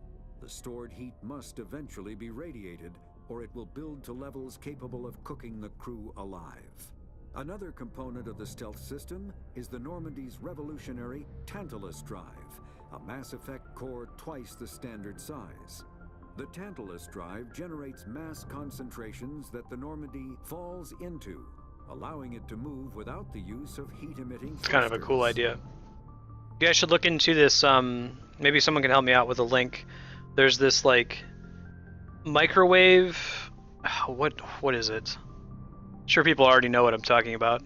The stored heat must eventually be radiated, or it will build to levels capable of cooking the crew alive. Another component of the stealth system is the Normandy's revolutionary Tantalus drive, a Mass Effect core twice the standard size. The Tantalus drive generates mass concentrations that the Normandy falls into, allowing it to move without the use of heat-emitting thrusters. It's kind of a cool idea. You guys should look into this. Maybe someone can help me out with a link. There's this like microwave. What is it? Sure, people already know what I'm talking about.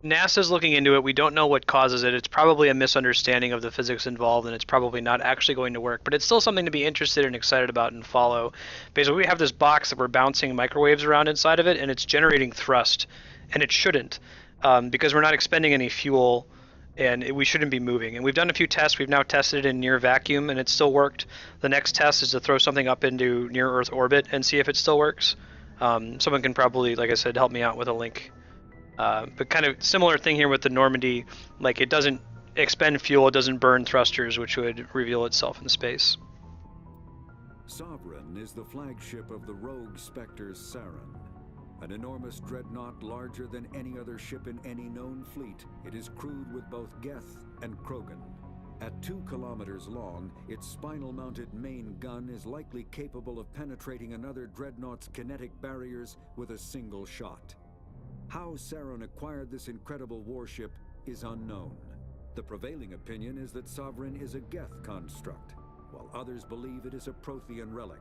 NASA's looking into it. We don't know what causes it. It's probably a misunderstanding of the physics involved, and it's probably not actually going to work. But it's still something to be interested and excited about and follow. Basically, we have this box that we're bouncing microwaves around inside of it, and it's generating thrust, and it shouldn't, because we're not expending any fuel, and we shouldn't be moving. And we've done a few tests. We've now tested it in near vacuum, and it still worked. The next test is to throw something up into near Earth orbit and see if it still works. Someone can probably, like I said, help me out with a link. But kind of similar thing here with the Normandy, like it doesn't expend fuel, it doesn't burn thrusters, which would reveal itself in space. Sovereign is the flagship of the rogue Spectre's Saren. An enormous dreadnought larger than any other ship in any known fleet, it is crewed with both Geth and Krogan. At 2 kilometers long, its spinal-mounted main gun is likely capable of penetrating another dreadnought's kinetic barriers with a single shot. How Saren acquired this incredible warship is unknown. The prevailing opinion is that Sovereign is a Geth construct, while others believe it is a Prothean relic.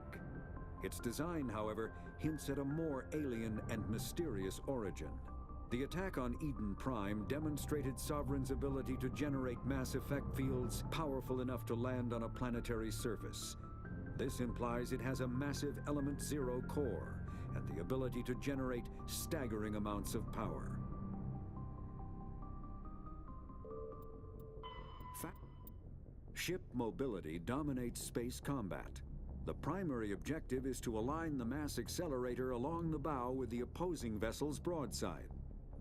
Its design, however, hints at a more alien and mysterious origin. The attack on Eden Prime demonstrated Sovereign's ability to generate mass effect fields powerful enough to land on a planetary surface. This implies it has a massive Element Zero core and the ability to generate staggering amounts of power. Ship mobility dominates space combat. The primary objective is to align the mass accelerator along the bow with the opposing vessel's broadside.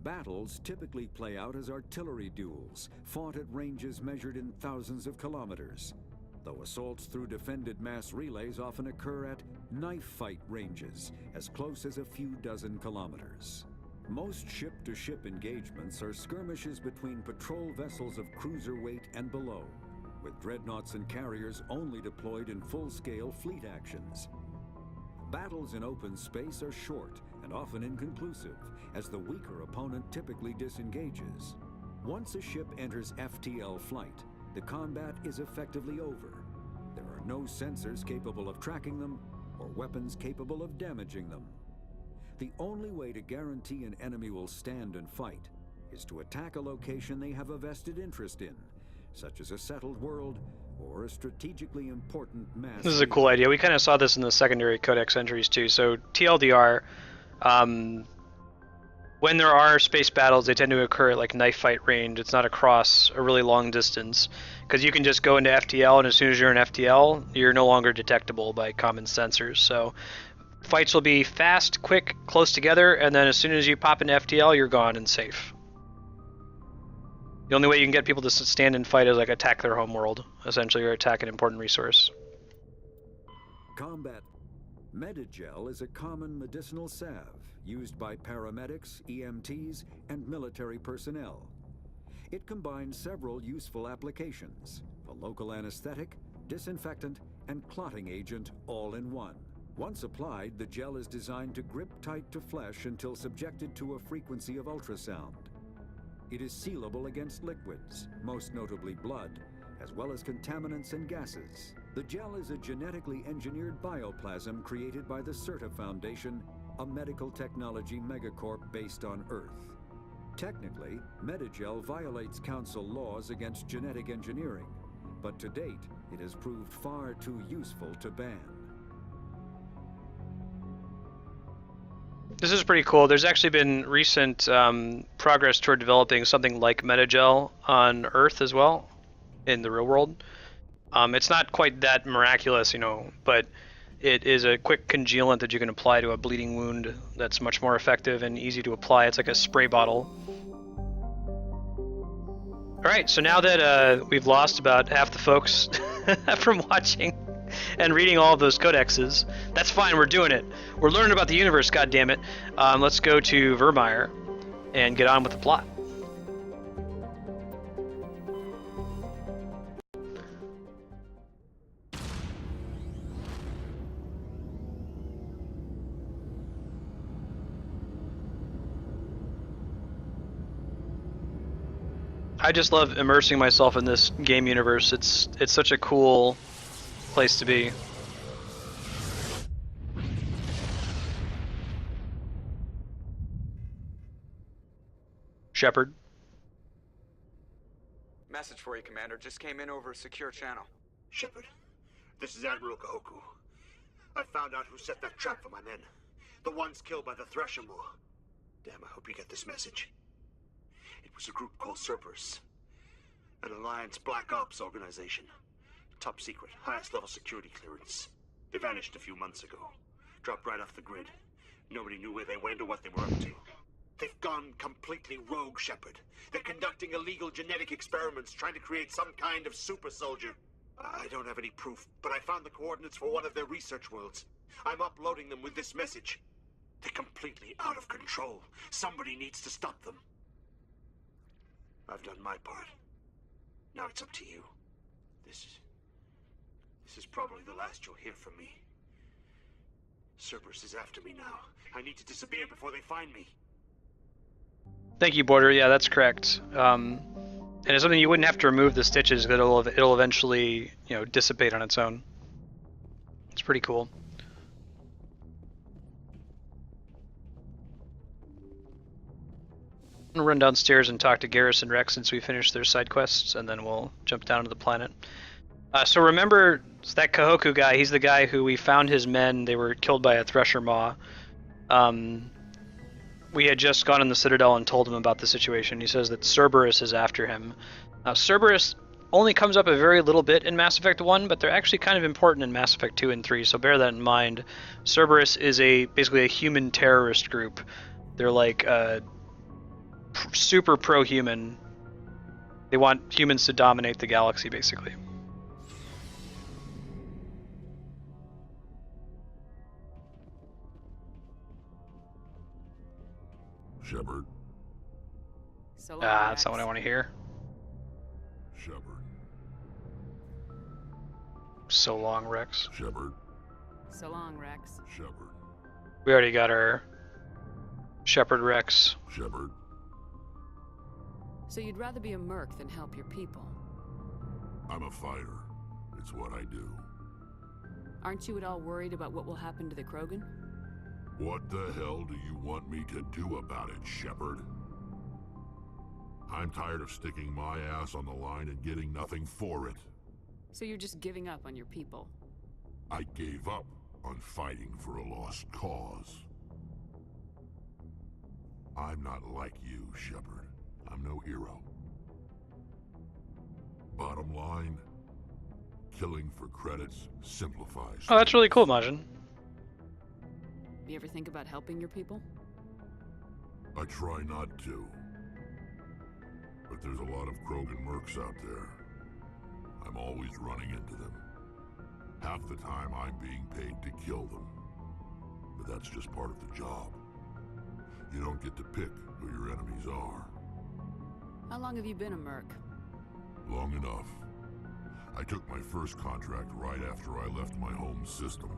Battles typically play out as artillery duels, fought at ranges measured in thousands of kilometers, though assaults through defended mass relays often occur at knife fight ranges, as close as a few dozen kilometers. Most ship-to-ship engagements are skirmishes between patrol vessels of cruiser weight and below, with dreadnoughts and carriers only deployed in full-scale fleet actions. Battles in open space are short and often inconclusive, as the weaker opponent typically disengages. Once a ship enters FTL flight, the combat is effectively over. There are no sensors capable of tracking them or weapons capable of damaging them. The only way to guarantee an enemy will stand and fight is to attack a location they have a vested interest in, such as a settled world or a strategically important mass. This is a cool idea. We kind of saw this in the secondary codex entries too. So TLDR, when there are space battles, they tend to occur at like knife fight range. It's not across a really long distance, because you can just go into FTL, and as soon as you're in FTL, you're no longer detectable by common sensors. So fights will be fast, quick, close together, and then as soon as you pop into FTL, you're gone and safe. The only way you can get people to stand and fight is like attack their home world, essentially, or attack an important resource. Combat Medigel is a common medicinal salve used by paramedics, EMTs, and military personnel. It combines several useful applications: a local anesthetic, disinfectant, and clotting agent all in one. Once applied, the gel is designed to grip tight to flesh until subjected to a frequency of ultrasound. It is sealable against liquids, most notably blood, as well as contaminants and gases. The gel is a genetically engineered bioplasm created by the CERTA Foundation, a medical technology megacorp based on Earth. Technically, Medigel violates Council laws against genetic engineering, but to date, it has proved far too useful to ban. This is pretty cool. There's actually been recent progress toward developing something like Medigel on Earth as well, in the real world. It's not quite that miraculous, you know, but it is a quick congealant that you can apply to a bleeding wound that's much more effective and easy to apply. It's like a spray bottle. Alright, so now that we've lost about half the folks from watching and reading all of those codexes, that's fine, we're doing it. We're learning about the universe, goddammit. Let's go to Virmire and get on with the plot. I just love immersing myself in this game universe. It's such a cool place to be. Shepard. Message for you, Commander. Just came in over a secure channel. Shepard, this is Admiral Kahoku. I found out who set that trap for my men. The ones killed by the Thresher Moor. Damn, I hope you get this message. It was a group called Cerberus. An Alliance Black Ops organization. Top secret, highest level security clearance. They vanished a few months ago. Dropped right off the grid. Nobody knew where they went or what they were up to. They've gone completely rogue, Shepard. They're conducting illegal genetic experiments, trying to create some kind of super soldier. I don't have any proof, but I found the coordinates for one of their research worlds. I'm uploading them with this message. They're completely out of control. Somebody needs to stop them. I've done my part. Now it's up to you. This is probably the last you'll hear from me. Cerberus is after me now. I need to disappear before they find me. Thank you, Border. Yeah, that's correct. And it's something you wouldn't have to remove the stitches, that it'll eventually, you know, dissipate on its own. It's pretty cool. I'm gonna run downstairs and talk to Garrison Rex since we finished their side quests, and then we'll jump down to the planet. So remember that Kahoku guy, he's the guy who we found his men, they were killed by a thresher maw. We had just gone in the Citadel and told him about the situation. He says that Cerberus is after him. Cerberus only comes up a very little bit in Mass Effect 1, but they're actually kind of important in Mass Effect 2 and 3, so bear that in mind. Cerberus is basically a human terrorist group. They're like super pro-human. They want humans to dominate the galaxy, basically. Shepard. So That's not what I want to hear. Shepard. So long, Rex. Shepard. So long, Rex. Shepard. We already got our Shepard Rex. Shepard. So you'd rather be a merc than help your people? I'm a fighter. It's what I do. Aren't you at all worried about what will happen to the Krogan? What the hell do you want me to do about it, Shepard? I'm tired of sticking my ass on the line and getting nothing for it. So you're just giving up on your people? I gave up on fighting for a lost cause. I'm not like you, Shepard. I'm no hero. Bottom line, killing for credits simplifies. Oh, that's really cool, Majin. You ever think about helping your people? I try not to. But there's a lot of Krogan mercs out there. I'm always running into them. Half the time I'm being paid to kill them. But that's just part of the job. You don't get to pick who your enemies are. How long have you been a merc? Long enough. I took my first contract right after I left my home system.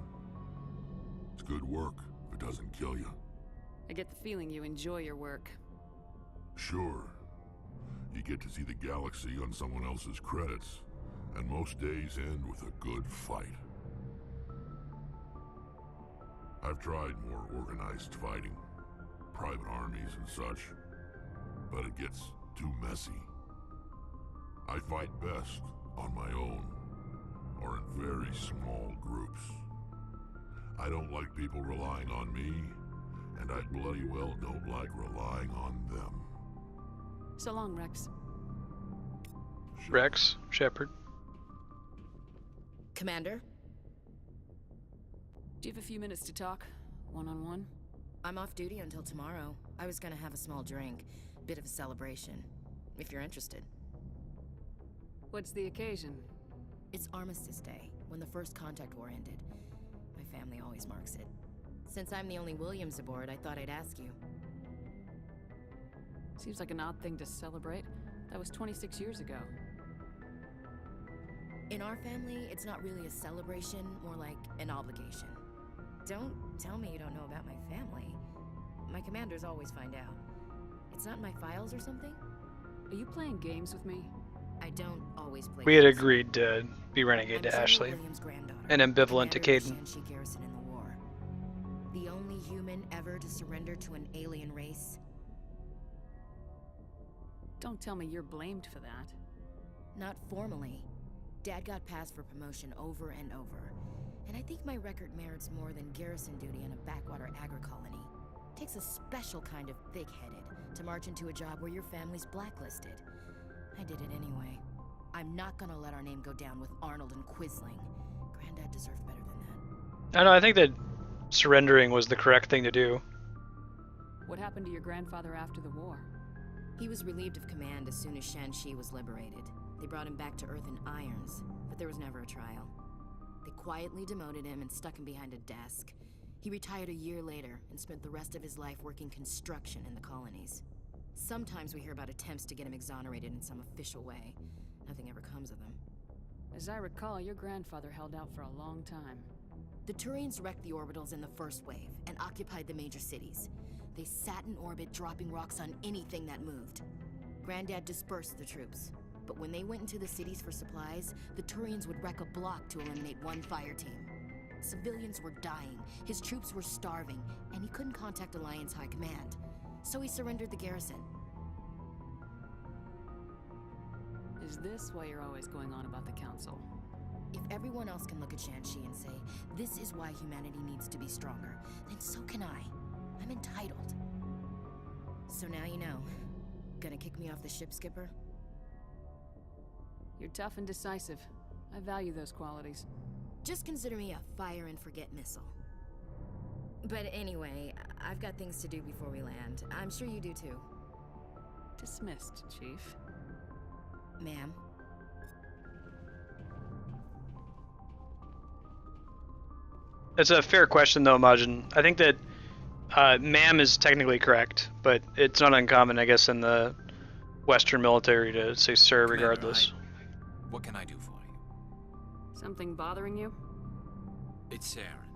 It's good work if it doesn't kill you. I get the feeling you enjoy your work. Sure. You get to see the galaxy on someone else's credits, and most days end with a good fight. I've tried more organized fighting, private armies and such, but it gets too messy. I fight best on my own, or in very small groups. I don't like people relying on me, and I bloody well don't like relying on them. So long, Rex. Rex, Shepard. Commander? Do you have a few minutes to talk? One-on-one? I'm off duty until tomorrow. I was gonna have a small drink. Bit of a celebration. If you're interested. What's the occasion? It's Armistice Day, when the First Contact War ended. My family always marks it. Since I'm the only Williams aboard, I thought I'd ask you. Seems like an odd thing to celebrate. That was 26 years ago. In our family, it's not really a celebration, more like an obligation. Don't tell me you don't know about my family. My commanders always find out. It's not in my files or something? Are you playing games with me? I don't always play We had games. agreed to be renegade to I'm Ashley, Williams' granddaughter, and ambivalent to commander of Caden. the Shanxi garrison in the war. The only human ever to surrender to an alien race. Don't tell me you're blamed for that. Not formally. Dad got passed for promotion over and over. And I think my record merits more than garrison duty in a backwater agri-colony. Takes a special kind of thick-headed to march into a job where your family's blacklisted. I did it anyway. I'm not gonna let our name go down with Arnold and Quisling. Granddad deserved better than that. I know, I think that surrendering was the correct thing to do. What happened to your grandfather after the war? He was relieved of command as soon as Shanxi was liberated. They brought him back to Earth in irons, but there was never a trial. They quietly demoted him and stuck him behind a desk. He retired a year later and spent the rest of his life working construction in the colonies. Sometimes we hear about attempts to get him exonerated in some official way. Nothing ever comes of them. As I recall, your grandfather held out for a long time. The Turians wrecked the orbitals in the first wave and occupied the major cities. They sat in orbit, dropping rocks on anything that moved. Granddad dispersed the troops. But when they went into the cities for supplies, the Turians would wreck a block to eliminate one fire team. Civilians were dying, his troops were starving, and he couldn't contact Alliance High Command. So he surrendered the garrison. Is this why you're always going on about the Council? If everyone else can look at Shanxi and say, this is why humanity needs to be stronger, then so can I. I'm entitled. So now you know. Gonna kick me off the ship, Skipper? You're tough and decisive. I value those qualities. Just consider me a fire-and-forget missile. But anyway, I've got things to do before we land. I'm sure you do too. Dismissed, Chief. Ma'am? It's a fair question, though, Majin. I think that ma'am is technically correct, but it's not uncommon, I guess, in the Western military to say sir regardless. What can I do for you? Something bothering you? It's Saren.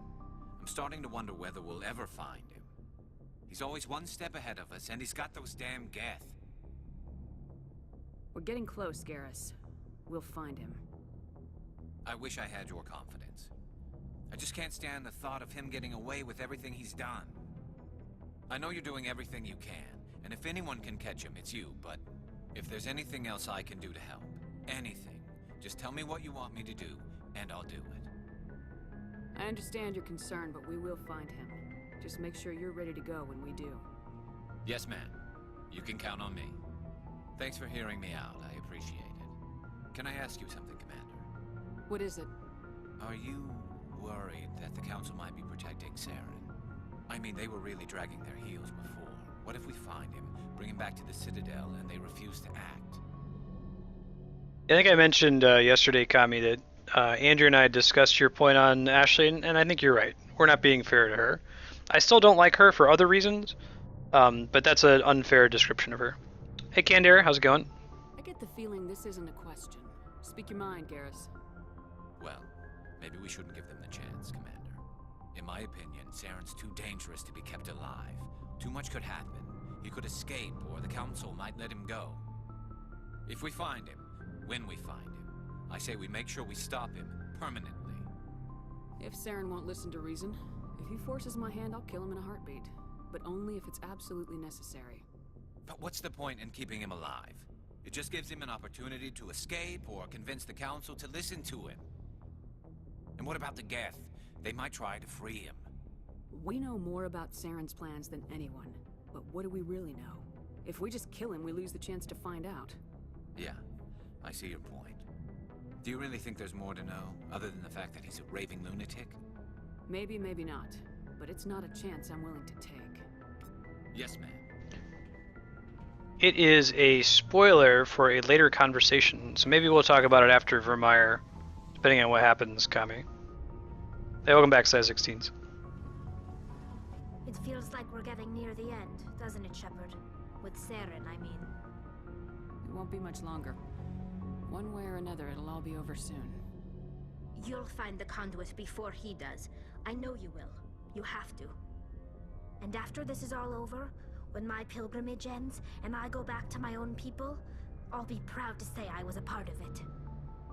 I'm starting to wonder whether we'll ever find him. He's always one step ahead of us, and he's got those damn Geth. We're getting close, Garrus. We'll find him. I wish I had your confidence. I just can't stand the thought of him getting away with everything he's done. I know you're doing everything you can, and if anyone can catch him, it's you, but if there's anything else I can do to help, anything, just tell me what you want me to do, and I'll do it. I understand your concern, but we will find him. Just make sure you're ready to go when we do. Yes, ma'am. You can count on me. Thanks for hearing me out. I appreciate it. Can I ask you something, Commander? What is it? Are you worried that the Council might be protecting Saren? I mean, they were really dragging their heels before. What if we find him, bring him back to the Citadel, and they refuse to act? I think I mentioned yesterday, Kami, that Andrew and I discussed your point on Ashley, and I think you're right. We're not being fair to her. I still don't like her for other reasons, but that's an unfair description of her. Hey, Kandera, how's it going? I get the feeling this isn't a question. Speak your mind, Garrus. Well, maybe we shouldn't give them the chance, Commander. In my opinion, Saren's too dangerous to be kept alive. Too much could happen. He could escape, or the Council might let him go. If we find him, when we find him, I say we make sure we stop him permanently. If Saren won't listen to reason, if he forces my hand, I'll kill him in a heartbeat. But only if it's absolutely necessary. But what's the point in keeping him alive? It just gives him an opportunity to escape or convince the Council to listen to him. And what about the Geth? They might try to free him. We know more about Saren's plans than anyone. But what do we really know? If we just kill him, we lose the chance to find out. Yeah, I see your point. Do you really think there's more to know, other than the fact that he's a raving lunatic? Maybe, maybe not. But it's not a chance I'm willing to take. Yes, ma'am. It is a spoiler for a later conversation, so maybe we'll talk about it after Virmire, depending on what happens, Kami. Hey, welcome back, Size 16s. It feels like we're getting near the end, doesn't it, Shepard? With Saren, I mean. It won't be much longer. One way or another, it'll all be over soon. You'll find the conduit before he does. I know you will. You have to. And after this is all over, when my pilgrimage ends and I go back to my own people, I'll be proud to say I was a part of it.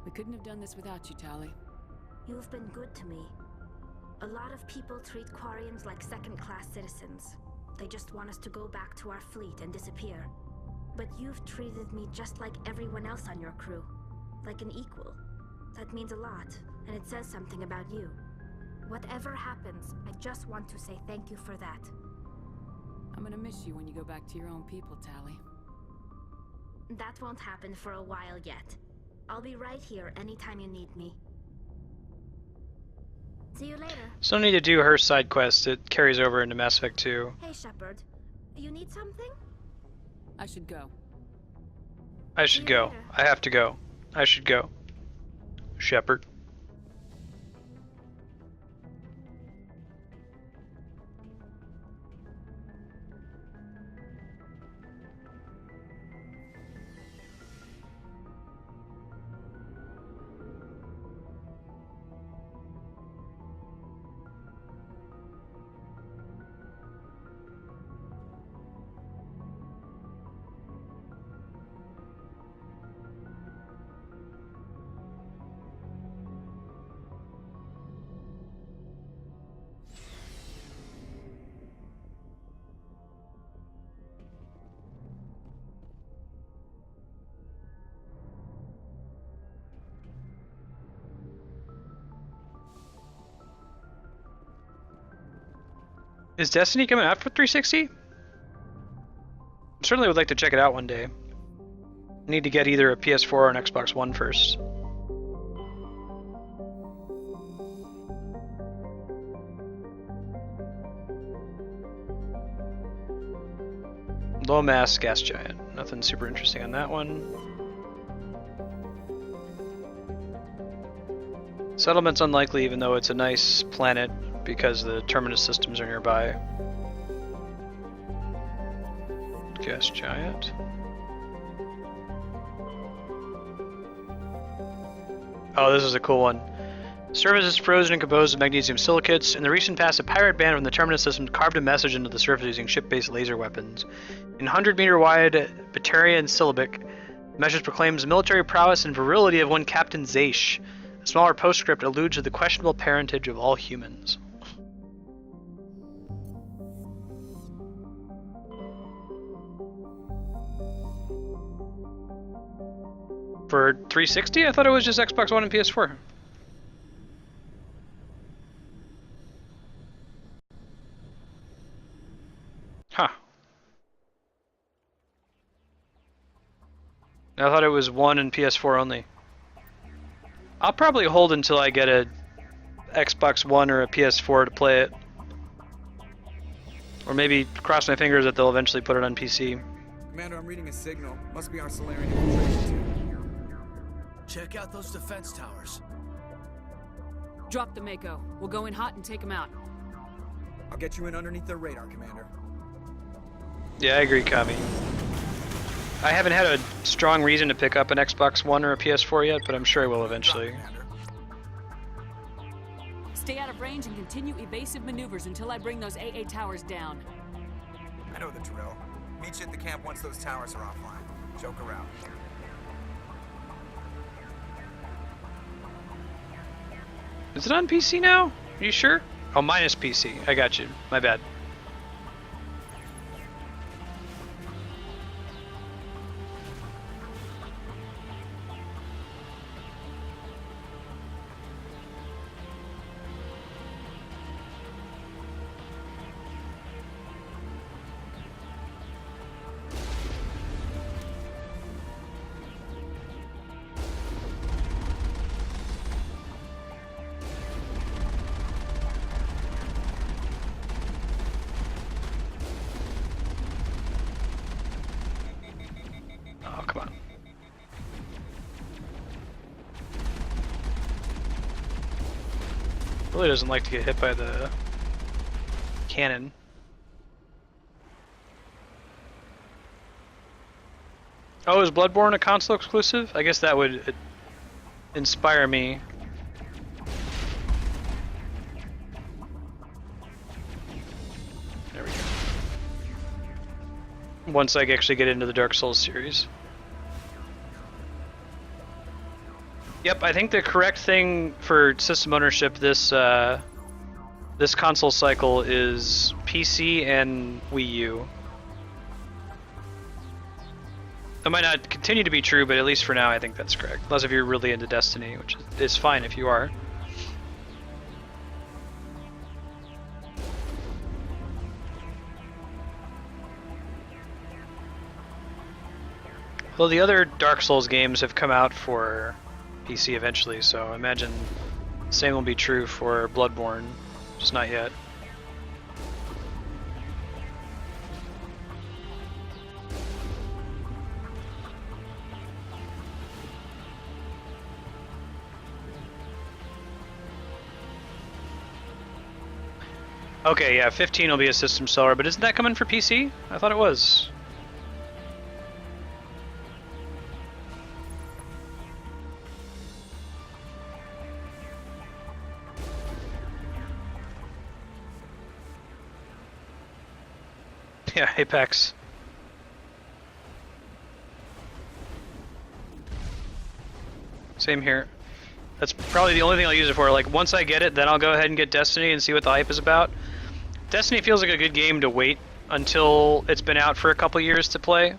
We couldn't have done this without you, Tali. You've been good to me. A lot of people treat Quarians like second-class citizens. They just want us to go back to our fleet and disappear. But you've treated me just like everyone else on your crew. Like an equal. That means a lot, and it says something about you. Whatever happens, I just want to say thank you for that. I'm gonna miss you when you go back to your own people, Tali. That won't happen for a while yet. I'll be right here anytime you need me. See you later. Still need to do her side quest. It carries over into Mass Effect 2. Hey, Shepard. You need something? I should go. I should go. I have to go. I should go. Shepard. Is Destiny coming out for 360? Certainly would like to check it out one day. I need to get either a PS4 or an Xbox One first. Low mass gas giant. Nothing super interesting on that one. Settlement's unlikely, even though it's a nice planet because the terminus systems are nearby. Gas giant. Oh, this is a cool one. Surface is frozen and composed of magnesium silicates. In the recent past, a pirate band from the terminus system carved a message into the surface using ship-based laser weapons. In 100-meter-wide Batarian syllabic, the message proclaims military prowess and virility of one Captain Zaish. A smaller postscript alludes to the questionable parentage of all humans. For 360, I thought it was just Xbox One and PS4. Huh. I thought it was one and PS4 only. I'll probably hold until I get a Xbox One or a PS4 to play it. Or maybe cross my fingers that they'll eventually put it on PC. Commander, I'm reading a signal. Must be our Solarian infiltration. Check out those defense towers. Drop the Mako. We'll go in hot and take them out. I'll get you in underneath their radar, Commander. Yeah, I agree, Kami. I haven't had a strong reason to pick up an Xbox One or a PS4 yet, but I'm sure I will eventually. Stay out of range and continue evasive maneuvers until I bring those AA towers down. I know the drill. Meet you at the camp once those towers are offline. Joke around. Is it on PC now? Are you sure? Oh, minus PC. I got you. My bad. Really doesn't like to get hit by the cannon. Oh, is Bloodborne a console exclusive? I guess that would inspire me. There we go. Once I actually get into the Dark Souls series. Yep, I think the correct thing for system ownership this this console cycle is PC and Wii U. That might not continue to be true, but at least for now I think that's correct. Unless if you're really into Destiny, which is fine if you are. Well, the other Dark Souls games have come out for PC eventually, so I imagine the same will be true for Bloodborne, just not yet. Okay, yeah, 15 will be a system seller, but isn't that coming for PC? I thought it was. Yeah, Apex. Same here. That's probably the only thing I'll use it for. Like, once I get it, then I'll go ahead and get Destiny and see what the hype is about. Destiny feels like a good game to wait until it's been out for a couple years to play.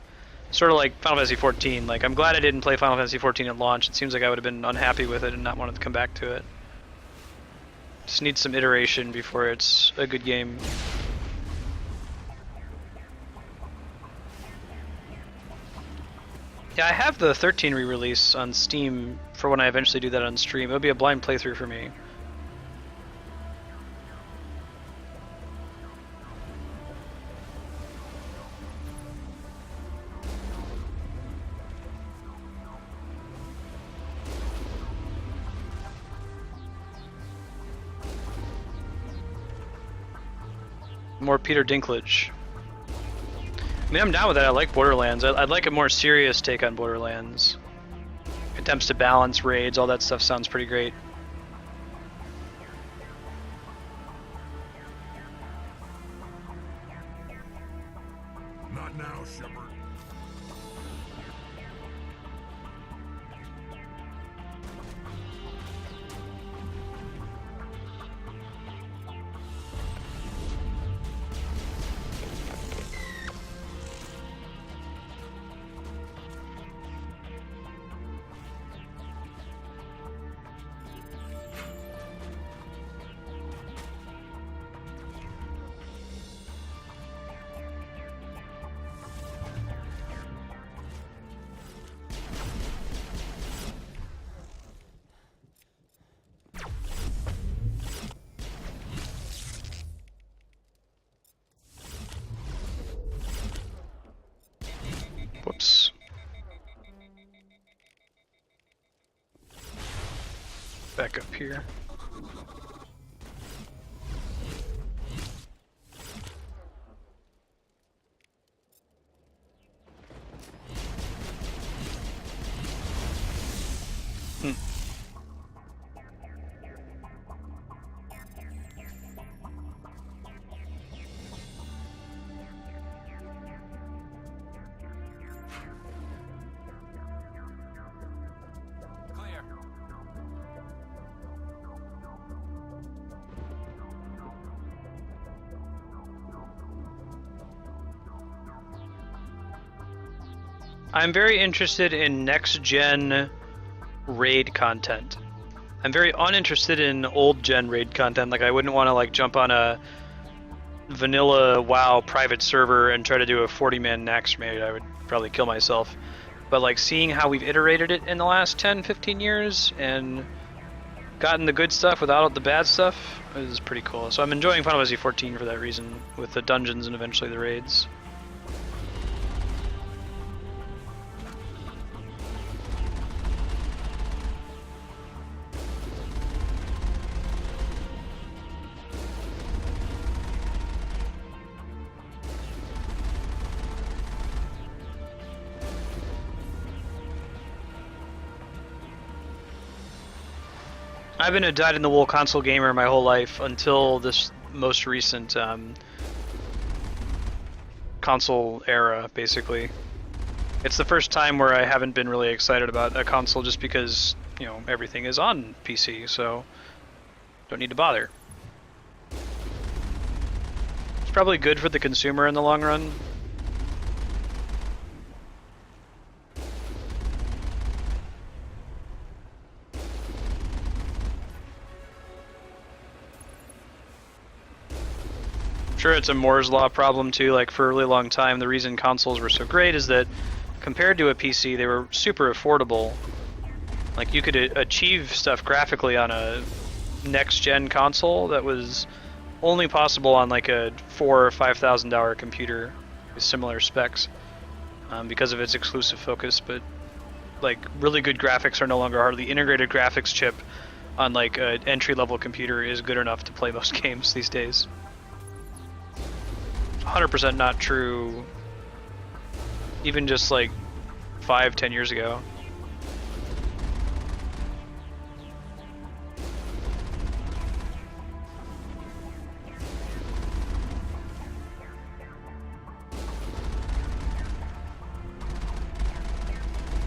Sort of like Final Fantasy XIV. Like, I'm glad I didn't play Final Fantasy XIV at launch. It seems like I would have been unhappy with it and not wanted to come back to it. Just needs some iteration before it's a good game. Yeah, I have the 13 re-release on Steam for when I eventually do that on stream. It'll be a blind playthrough for me. More Peter Dinklage. I mean, I'm down with that. I like Borderlands. I'd like a more serious take on Borderlands. Attempts to balance raids, all that stuff sounds pretty great. Not now, Shepard. Whoops. Back up here. I'm very interested in next-gen raid content. I'm very uninterested in old-gen raid content. Like, I wouldn't want to like jump on a vanilla WoW private server and try to do a 40-man Nax raid. I would probably kill myself. But like seeing how we've iterated it in the last 10, 15 years and gotten the good stuff without the bad stuff is pretty cool. So I'm enjoying Final Fantasy 14 for that reason, with the dungeons and eventually the raids. I've been a dyed-in-the-wool console gamer my whole life until this most recent console era, basically. It's the first time where I haven't been really excited about a console just because, you know, everything is on PC, so don't need to bother. It's probably good for the consumer in the long run. Sure, it's a Moore's Law problem too. Like, for a really long time, the reason consoles were so great is that compared to a PC, they were super affordable. Like, you could achieve stuff graphically on a next-gen console that was only possible on like a $4,000 or $5,000 computer with similar specs because of its exclusive focus. But like, really good graphics are no longer hard. The integrated graphics chip on like an entry-level computer is good enough to play most games these days. 100% not true even just like 5-10 years ago.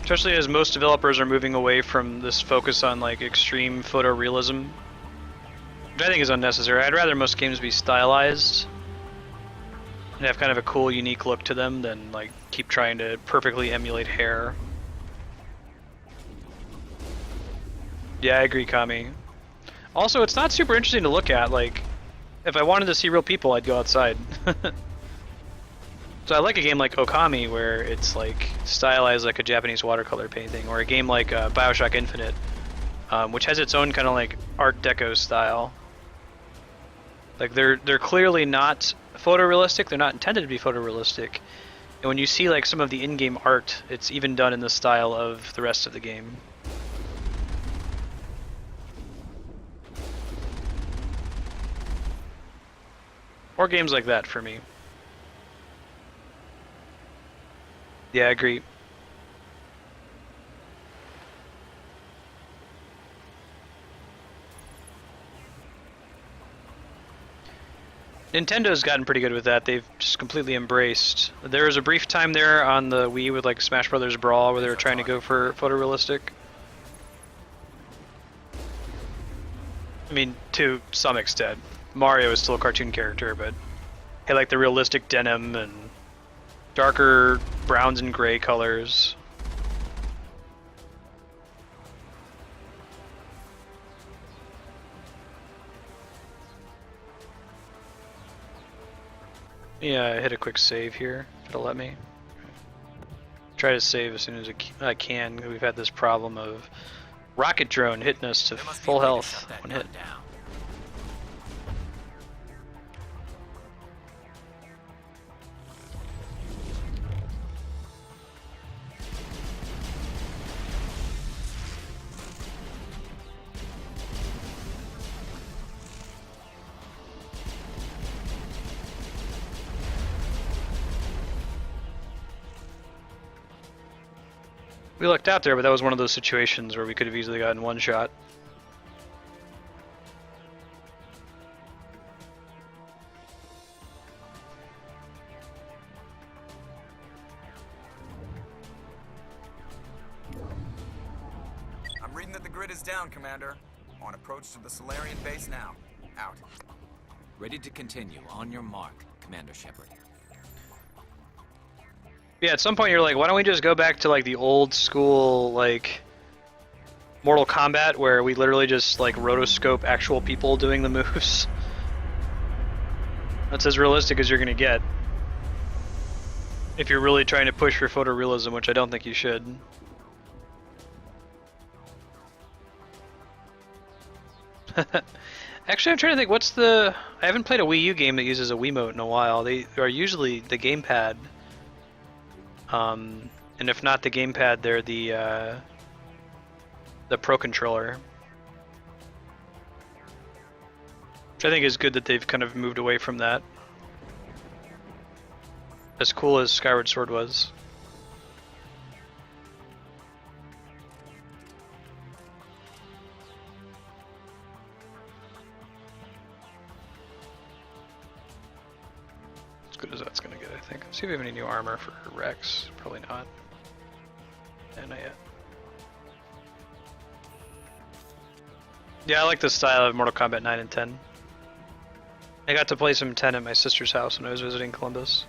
Especially as most developers are moving away from this focus on like extreme photorealism, which I think is unnecessary. I'd rather most games be stylized and have kind of a cool, unique look to them than like keep trying to perfectly emulate hair. Yeah, I agree, Kami. Also, it's not super interesting to look at. Like, if I wanted to see real people, I'd go outside. So I like a game like Okami where it's like stylized like a Japanese watercolor painting, or a game like Bioshock Infinite, which has its own kind of like Art Deco style. Like they're clearly not photorealistic. They're not intended to be photorealistic. And when you see like some of the in-game art, it's even done in the style of the rest of the game. Or games like that for me. Yeah, I agree. Nintendo's gotten pretty good with that. They've just completely embraced. There was a brief time there on the Wii with like Smash Brothers Brawl where they were trying to go for photorealistic. I mean, to some extent. Mario is still a cartoon character, but hey, like the realistic denim and darker browns and gray colors. Yeah, I hit a quick save here. It'll let me. Try to save as soon as I can. We've had this problem of rocket drone hitting us to full health when hit. We lucked out there, but that was one of those situations where we could have easily gotten one shot. I'm reading that the grid is down, Commander. On approach to the Solarian base now. Out. Ready to continue. On your mark, Commander Shepard. Yeah, at some point you're like, why don't we just go back to like the old school like Mortal Kombat where we literally just like rotoscope actual people doing the moves. That's as realistic as you're gonna get. If you're really trying to push for photorealism, which I don't think you should. Actually, I'm trying to think, what's the... I haven't played a Wii U game that uses a Wiimote in a while. They are usually the gamepad. And if not the gamepad, they're the Pro Controller. Which I think is good that they've kind of moved away from that. As cool as Skyward Sword was. As good as that's gonna get, I think. Let's see if we have any new armor for Rex. Probably not. Yeah, not yet. Yeah, I like the style of Mortal Kombat 9 and 10. I got to play some 10 at my sister's house when I was visiting Columbus.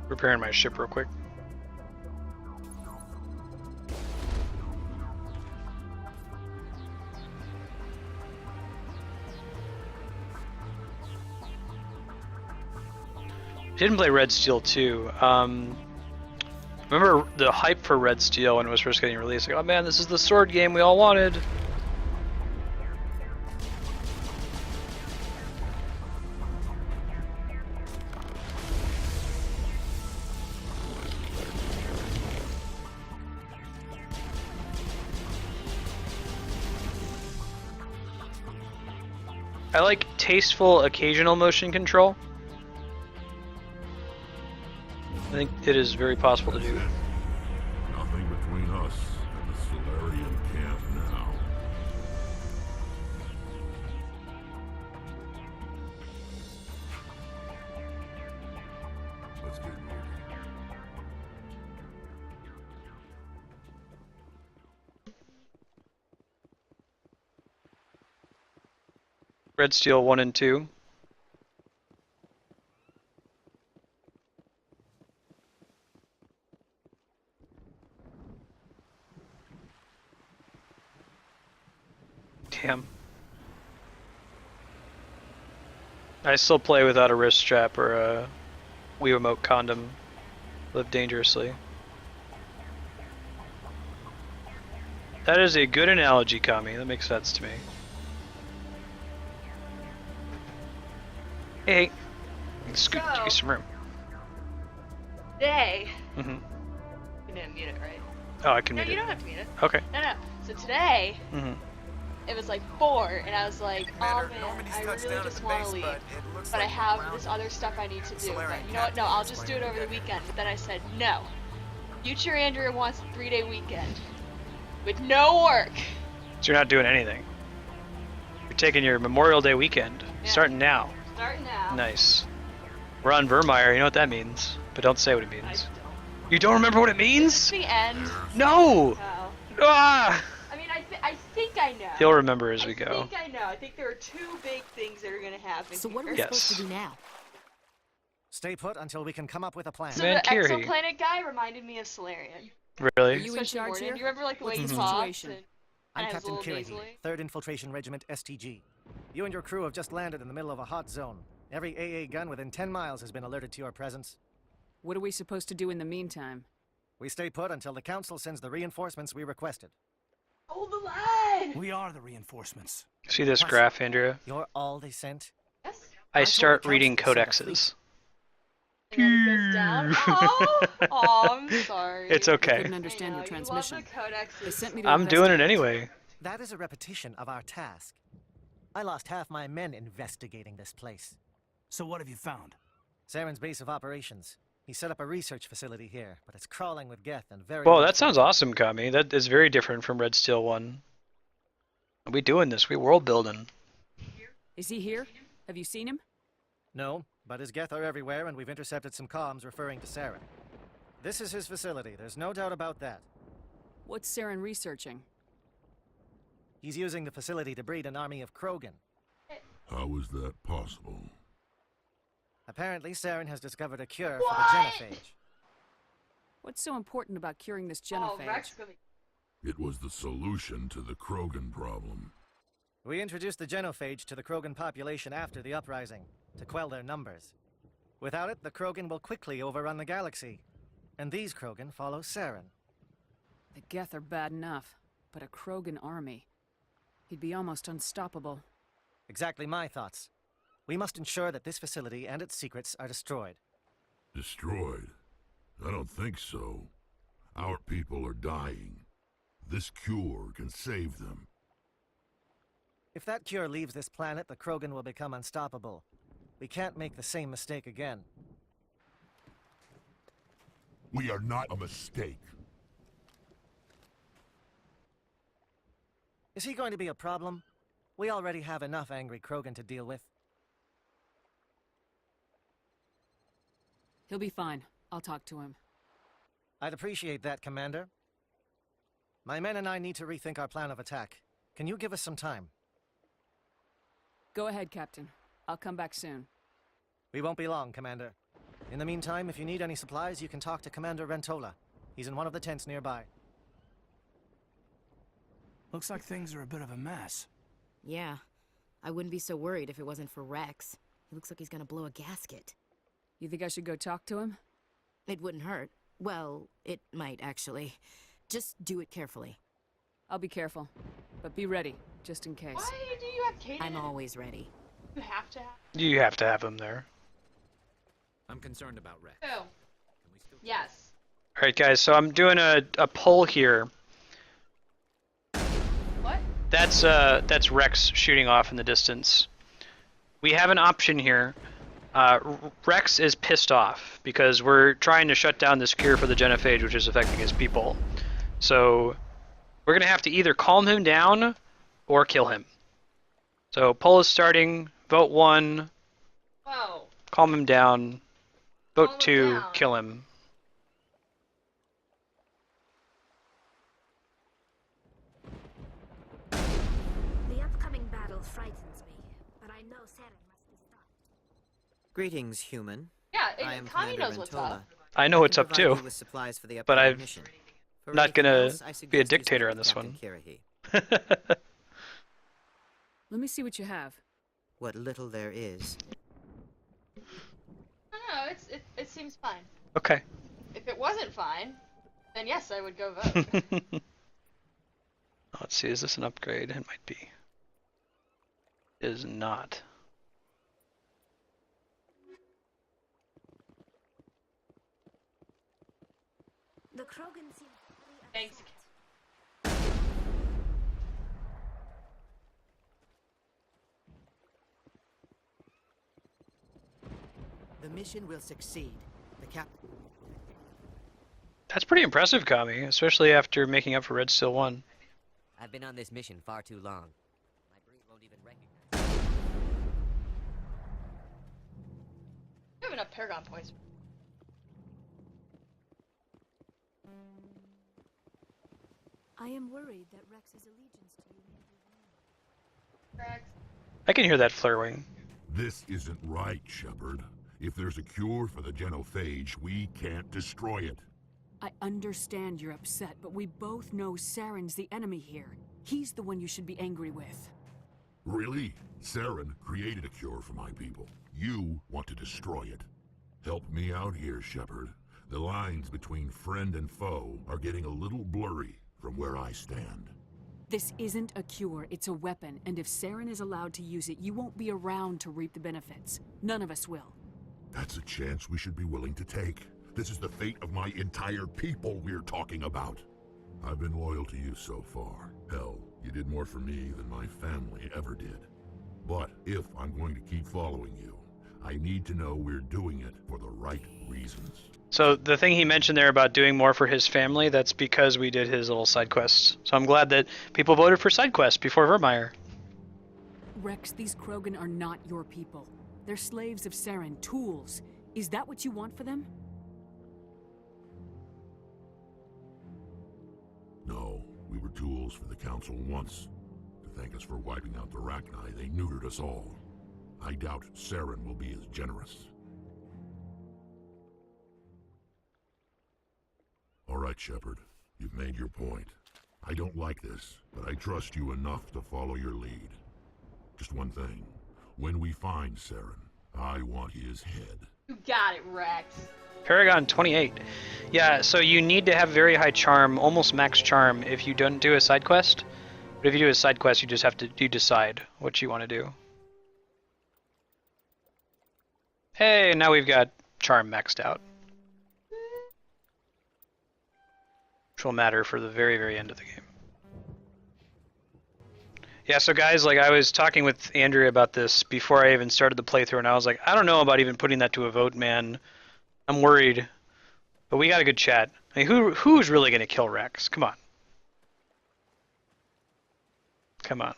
Repairing my ship real quick. Didn't play Red Steel 2. Remember the hype for Red Steel when it was first getting released? Like, oh man, this is the sword game we all wanted. I like tasteful occasional motion control. I think it is very possible to do. Nothing between us and the Solarian camp now. Let's get moving. Red Steel 1 and 2. Damn. I still play without a wrist strap or a Wii Remote condom. Live dangerously. That is a good analogy, Kami. That makes sense to me. Hey, scoot, give you some room. Today. Mm-hmm. You didn't mute it, right? Oh, I can No, mute it. you don't have to mute it. Okay. No. So today, Mm-hmm. it was like 4, and I was like, oh man, Normandy's I touched really down at just the want base, to leave. but it looks But like I have we're this other stuff I need to do. Solarian But you know what? No, captain I'll is just do it explaining over the it. weekend. But then I said, no. Future Andrea wants a 3-day weekend. With no work. So you're not doing anything. You're taking your Memorial Day weekend. Yeah. Starting now. Starting now. Nice. We're on Virmire, you know what that means. But don't say what it means. You don't remember what it means? The end. No! Oh. Ah! I mean, I think I know. You'll remember as we go. I think I know. I think there are 2 big things that are going to happen. So what are we Yes. supposed to do now? Stay put until we can come up with a plan. So Man, the Kiri. exoplanet guy reminded me of Solarian. Really? Are you in Especially charge Morden. here? Do you remember like the way What's he the talks? situation? And I'm has a Captain little Kiri, nasally? 3rd Infiltration Regiment STG. You and your crew have just landed in the middle of a hot zone. Every AA gun within 10 miles has been alerted to your presence. What are we supposed to do in the meantime? We stay put until the Council sends the reinforcements we requested. Hold the line! We are the reinforcements. See this What? graph, Andrea? You're all they sent? Yes. I told start the reading council to send a codexes. And then it goes down. Oh, I'm sorry. It's I okay. couldn't understand your transmission. You love the codexes. They sent me to I'm doing it investigate. anyway. That is a repetition of our task. I lost half my men investigating this place. So what have you found? Saren's base of operations. He set up a research facility here, but it's crawling with Geth and very... Whoa, that sounds awesome, Kami. That is very different from Red Steel 1. Are we doing this? We world building. Is he here? Have you seen him? No, but his Geth are everywhere, and we've intercepted some comms referring to Saren. This is his facility, there's no doubt about that. What's Saren researching? He's using the facility to breed an army of Krogan. How is that possible? Apparently, Saren has discovered a cure for the genophage. What's so important about curing this Oh, genophage? Rex really... It was the solution to the Krogan problem. We introduced the genophage to the Krogan population after the uprising, to quell their numbers. Without it, the Krogan will quickly overrun the galaxy. And these Krogan follow Saren. The Geth are bad enough, but a Krogan army. He'd be almost unstoppable. Exactly my thoughts. We must ensure that this facility and its secrets are destroyed. Destroyed? I don't think so. Our people are dying. This cure can save them. If that cure leaves this planet, the Krogan will become unstoppable. We can't make the same mistake again. We are not a mistake. Is he going to be a problem? We already have enough angry Krogan to deal with. He'll be fine. I'll talk to him. I'd appreciate that, Commander. My men and I need to rethink our plan of attack. Can you give us some time? Go ahead, Captain. I'll come back soon. We won't be long, Commander. In the meantime, if you need any supplies, you can talk to Commander Rentola. He's in one of the tents nearby. Looks like things are a bit of a mess. Yeah. I wouldn't be so worried if it wasn't for Rex. He looks like he's gonna blow a gasket. You think I should go talk to him? It wouldn't hurt. Well, it might, actually. Just do it carefully. I'll be careful. But be ready, just in case. Why do you have Kaden? I'm always ready. You have to have... You have to have him there. I'm concerned about Rex. Oh. Yes. Alright guys, so I'm doing a poll here. What? That's Rex shooting off in the distance. We have an option here. Rex is pissed off because we're trying to shut down this cure for the genophage, which is affecting his people. So we're gonna have to either calm him down or kill him. So poll is starting. Vote 1. Whoa. Calm him down. Vote Calm him 2. down. Kill him. The upcoming battle frightens me, but I I know Saren must be stopped. Greetings, human. Yeah, I am Tommy Commander knows what's Ventola. up. I know what's can up provide too. you with supplies for the But upcoming I'm mission. For not anything gonna else, I be a suggest you dictator speak on with this Captain one. Kirahi. Let me see what you have. What little there is. I don't know, it seems fine. Okay. If it wasn't fine, then yes, I would go vote. Let's see, is this an upgrade? It might be. It is not. The Krogan seem Thanks. The mission will succeed. The captain. That's pretty impressive, Kami, especially after making up for Red Steel 1. I've been on this mission far too long. My brain won't even recognize. You have enough Paragon points. I am worried that Rex's allegiance to you may be wrong. Rex. I can hear that flarewing. This isn't right, Shepard. If there's a cure for the genophage, we can't destroy it. I understand you're upset, but we both know Saren's the enemy here. He's the one you should be angry with. Really? Saren created a cure for my people. You want to destroy it. Help me out here, Shepard. The lines between friend and foe are getting a little blurry from where I stand. This isn't a cure, it's a weapon, and if Saren is allowed to use it, you won't be around to reap the benefits. None of us will. That's a chance we should be willing to take. This is the fate of my entire people we're talking about. I've been loyal to you so far. Hell, you did more for me than my family ever did. But if I'm going to keep following you, I need to know we're doing it for the right reasons. So the thing he mentioned there about doing more for his family, that's because we did his little side quests. So I'm glad that people voted for side quests before Virmire. Rex, these Krogan are not your people. They're slaves of Saren, tools. Is that what you want for them? No, we were tools for the Council once. To thank us for wiping out the Rachni, they neutered us all. I doubt Saren will be as generous. All right, Shepard. You've made your point. I don't like this, but I trust you enough to follow your lead. Just one thing. When we find Saren, I want his head. You got it, Rex. Paragon 28. Yeah, so you need to have very high charm, almost max charm, if you don't do a side quest. But if you do a side quest, you just have to decide what you want to do. Hey, now we've got charm maxed out. Which will matter for the very, very end of the game. Yeah, so guys, like I was talking with Andrea about this before I even started the playthrough, and I was like, I don't know about even putting that to a vote, man. I'm worried. But we got a good chat. I mean, who's really going to kill Rex? Come on. Come on.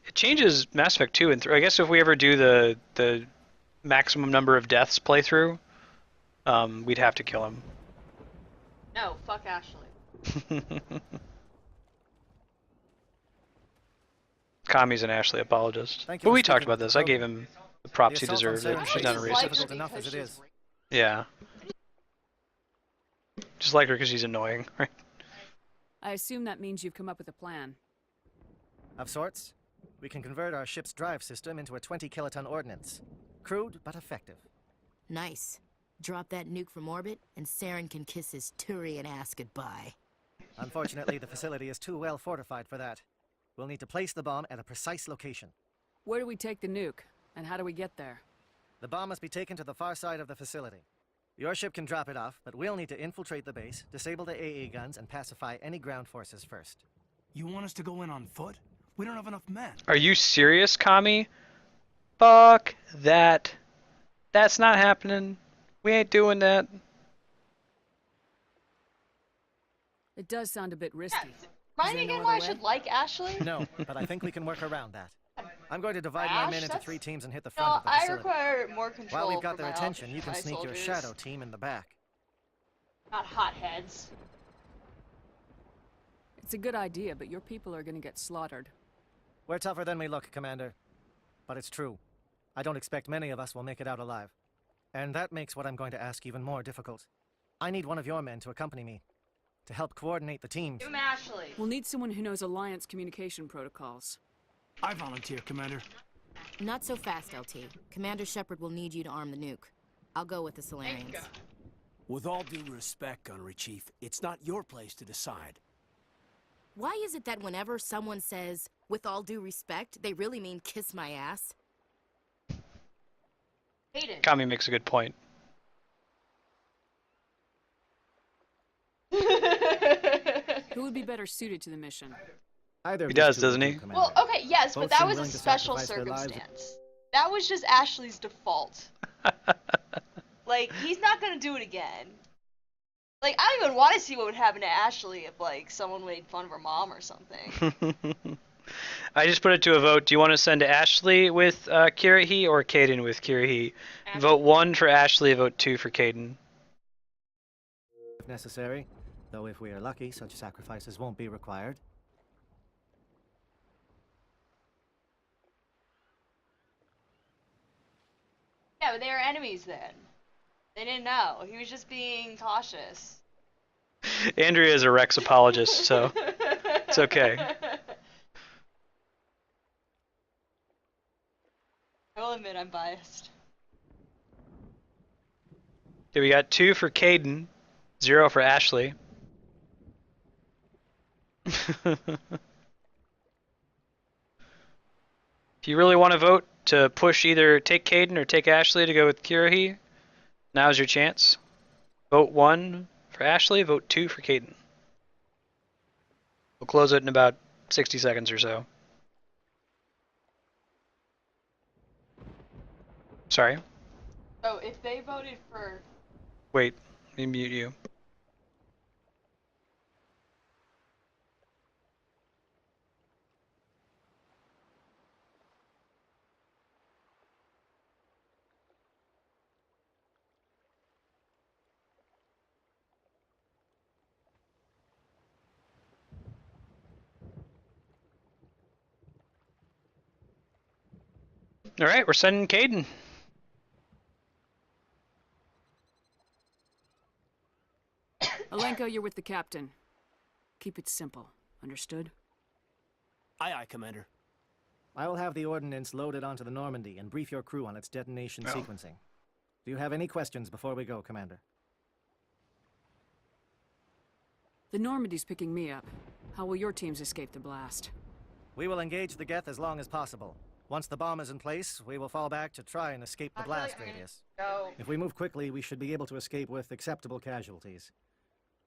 It changes Mass Effect 2 and 3. I guess if we ever do the maximum number of deaths playthrough, we'd have to kill him. No, fuck Ashley. Kami's an Ashley apologist. Thank you But for we talked speaking about with this. the I gave program. him the props he The assault on deserved. Saren She's not a is racist. difficult enough as it is. Yeah. Just like her because she's annoying, right? I assume that means you've come up with a plan. Of sorts. We can convert our ship's drive system into a 20-kiloton ordnance. Crude, but effective. Nice. Drop that nuke from orbit, and Saren can kiss his Turian ass goodbye. Unfortunately, the facility is too well fortified for that. We'll need to place the bomb at a precise location. Where do we take the nuke? And how do we get there? The bomb must be taken to the far side of the facility. Your ship can drop it off, but we'll need to infiltrate the base, disable the AA guns, and pacify any ground forces first. You want us to go in on foot? We don't have enough men. Are you serious, Kami? Fuck that. That's not happening. We ain't doing that. It does sound a bit risky. Remind me again why I should like Ashley? No, but I think we can work around that. I'm going to divide Ash, my men into that's- 3 teams and hit the front No, of the I facility. require more control. While we've got for their my attention, you can my sneak your soldiers. shadow team in the back. Not hotheads. It's a good idea, but your people are going to get slaughtered. We're tougher than we look, Commander. but it's true. I don't expect many of us will make it out alive. And that makes what I'm going to ask even more difficult. I need one of your men to accompany me, to help coordinate the teams. Give him Ashley. We'll need someone who knows Alliance communication protocols. I volunteer, Commander. Not so fast, LT. Commander Shepard will need you to arm the nuke. I'll go with the Solarians. With all due respect, Gunnery Chief, it's not your place to decide. Why is it that whenever someone says, with all due respect, they really mean kiss my ass? Kami makes a good point. Who would be better suited to the mission? Either He does, doesn't he? Well, okay, yes, but Both that seem was a willing to special sacrifice their lives. circumstance. That was just Ashley's default. Like, he's not gonna do it again. Like, I don't even want to see what would happen to Ashley if, like, someone made fun of her mom or something. I just put it to a vote. Do you want to send Ashley with Kirahi or Caden with Kirahi? Vote 1 for Ashley, vote 2 for Caden. If necessary, though if we are lucky, such sacrifices won't be required. Yeah, but they were enemies then. They didn't know. He was just being cautious. Andrea is a Rex apologist, so it's okay. I will admit I'm biased. Okay, we got 2 for Caden, 0 for Ashley. If you really want to vote to push either take Caden or take Ashley to go with Kirahi, now's your chance. Vote 1 for Ashley, vote 2 for Caden. We'll close it in about 60 seconds or so. Sorry. Oh, if they voted for... Wait, let me mute you. All right, we're sending Caden. Alenko, you're with the captain. Keep it simple. Understood? Aye, aye, Commander. I will have the ordnance loaded onto the Normandy and brief your crew on its detonation sequencing. Do you have any questions before we go, Commander? The Normandy's picking me up. How will your teams escape the blast? We will engage the Geth as long as possible. Once the bomb is in place, we will fall back to try and escape the blast radius. If we move quickly, we should be able to escape with acceptable casualties.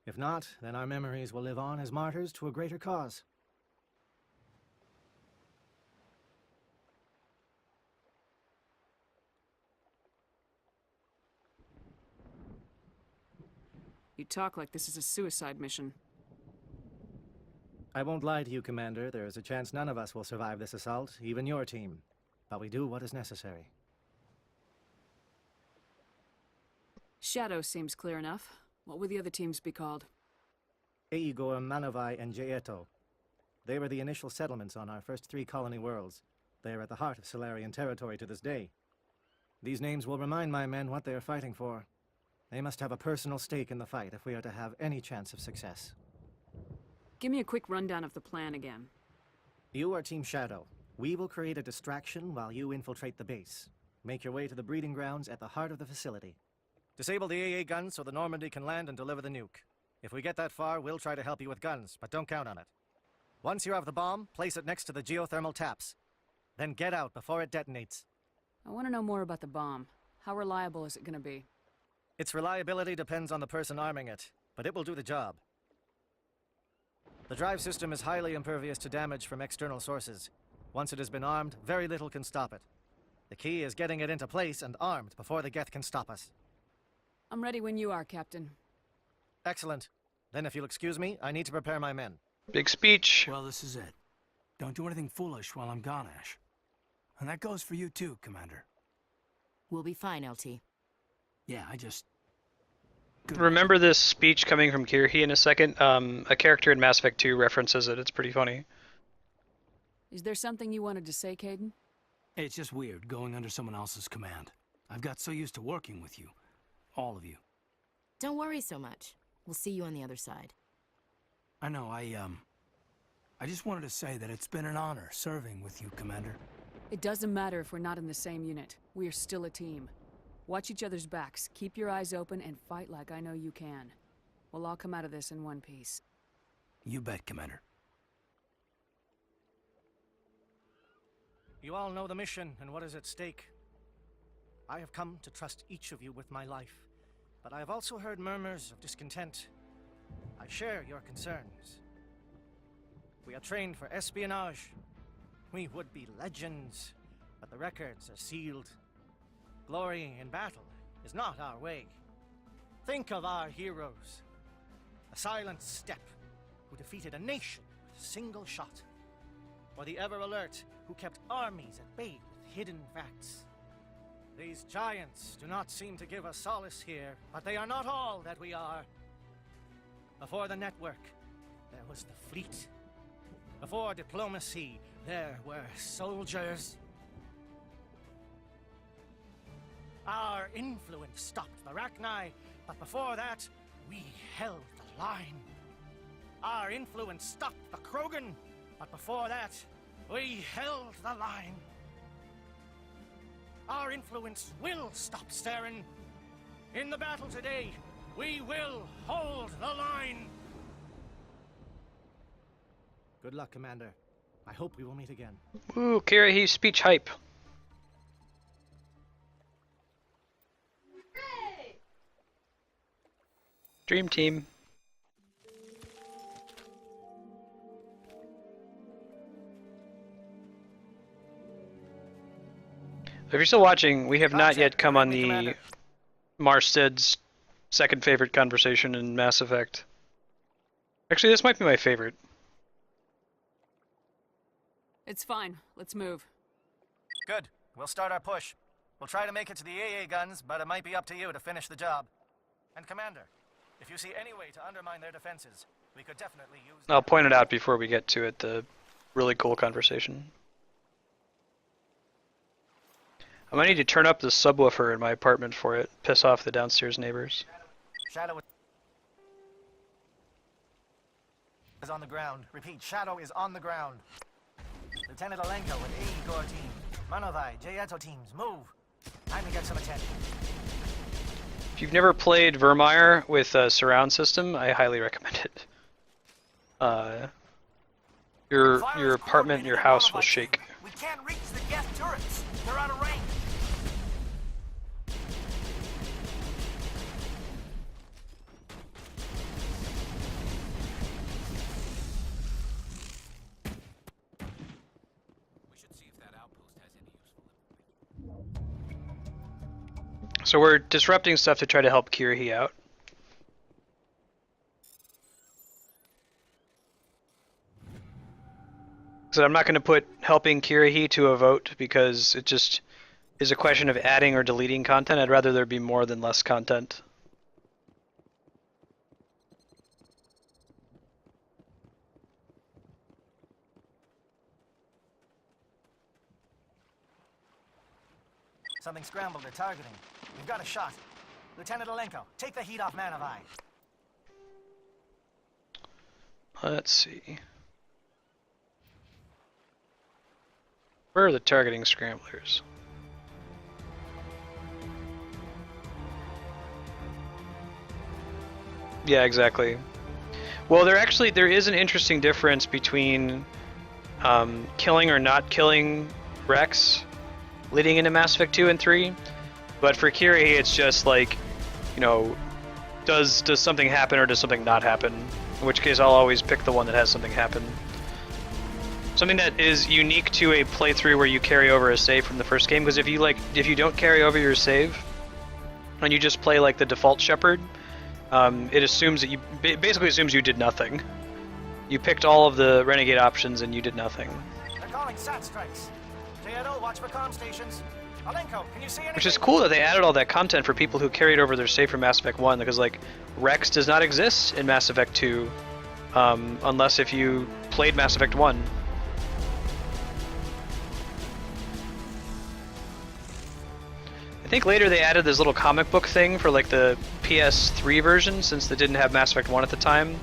If not, then our memories will live on as martyrs to a greater cause. You talk like this is a suicide mission. I won't lie to you, Commander. There is a chance none of us will survive this assault, even your team. But we do what is necessary. Shadow seems clear enough. What would the other teams be called? Igor, Manovai, and Jaeto. They were the initial settlements on our first 3 colony worlds. They are at the heart of Solarian territory to this day. These names will remind my men what they are fighting for. They must have a personal stake in the fight if we are to have any chance of success. Give me a quick rundown of the plan again. You are Team Shadow. We will create a distraction while you infiltrate the base. Make your way to the breeding grounds at the heart of the facility. Disable the AA guns so the Normandy can land and deliver the nuke. If we get that far, we'll try to help you with guns, but don't count on it. Once you have the bomb, place it next to the geothermal taps. Then get out before it detonates. I want to know more about the bomb. How reliable is it going to be? Its reliability depends on the person arming it, but it will do the job. The drive system is highly impervious to damage from external sources. Once it has been armed, very little can stop it. The key is getting it into place and armed before the Geth can stop us. I'm ready when you are, Captain. Excellent. Then if you'll excuse me, I need to prepare my men. Big speech. Well, this is it. Don't do anything foolish while I'm gone, Ash. And that goes for you too, Commander. We'll be fine, LT. Yeah, I just... Remember this speech coming from Kirahi in a second? A character in Mass Effect 2 references it. It's pretty funny. Is there something you wanted to say, Caden? It's just weird going under someone else's command. I've got so used to working with you. All of you. Don't worry so much. We'll see you on the other side. I know, I just wanted to say that it's been an honor serving with you, Commander. It doesn't matter if we're not in the same unit. We are still a team. Watch each other's backs, keep your eyes open, and fight like I know you can. We'll all come out of this in one piece. You bet, Commander. You all know the mission and what is at stake. I have come to trust each of you with my life, but I have also heard murmurs of discontent. I share your concerns. We are trained for espionage. We would be legends, but the records are sealed. Glory in battle is not our way. Think of our heroes. A silent step who defeated a nation with a single shot. Or the ever-alert who kept armies at bay with hidden facts. These giants do not seem to give us solace here, but they are not all that we are. Before the network, there was the fleet. Before diplomacy, there were soldiers. Our influence stopped the Rachni, but before that, we held the line. Our influence stopped the Krogan, but before that, we held the line. Our influence will stop Saren. In the battle today, we will hold the line. Good luck, Commander. I hope we will meet again. Ooh, Kirahi speech hype. Dream team. If you're still watching, we have not yet come on the Marstead's second favorite conversation in Mass Effect. Actually, this might be my favorite. It's fine. Let's move. Good. We'll start our push. We'll try to make it to the AA guns, but it might be up to you to finish the job. And Commander, if you see any way to undermine their defenses, we could definitely use... I'll point it out before we get to it, the really cool conversation. I might need to turn up the subwoofer in my apartment for it, piss off the downstairs neighbors. Shadow is on the ground. Repeat, Shadow is on the ground. Lieutenant Alenko with AE Core team. Manovai, Jayeto teams, move. Time to get some attention. If you've never played Virmire with a surround system, I highly recommend it. Your apartment and your house will shake. We can't reach the gas turrets. They're out of range. So we're disrupting stuff to try to help Kirahi out. So I'm not going to put helping Kirahi to a vote because it just is a question of adding or deleting content. I'd rather there be more than less content. Something scrambled. They're targeting. We've got a shot. Lieutenant Alenko, take the heat off Manovai. Let's see. Where are the targeting scramblers? Yeah, exactly. Well, there is an interesting difference between killing or not killing Rex leading into Mass Effect 2 and 3, but for Kirahi it's just like, you know, does something happen or does something not happen? In which case I'll always pick the one that has something happen. Something that is unique to a playthrough where you carry over a save from the first game, because if you don't carry over your save and you just play like the default Shepard, it assumes that basically assumes you did nothing. You picked all of the renegade options and you did nothing. They're calling SAT strikes. Jayeto, watch for comm stations. Alenko, can you see anything? Which is cool that they added all that content for people who carried over their save from Mass Effect 1, because like Rex does not exist in Mass Effect 2 unless if you played Mass Effect 1. I think later they added this little comic book thing for like the PS3 version, since they didn't have Mass Effect 1 at the time,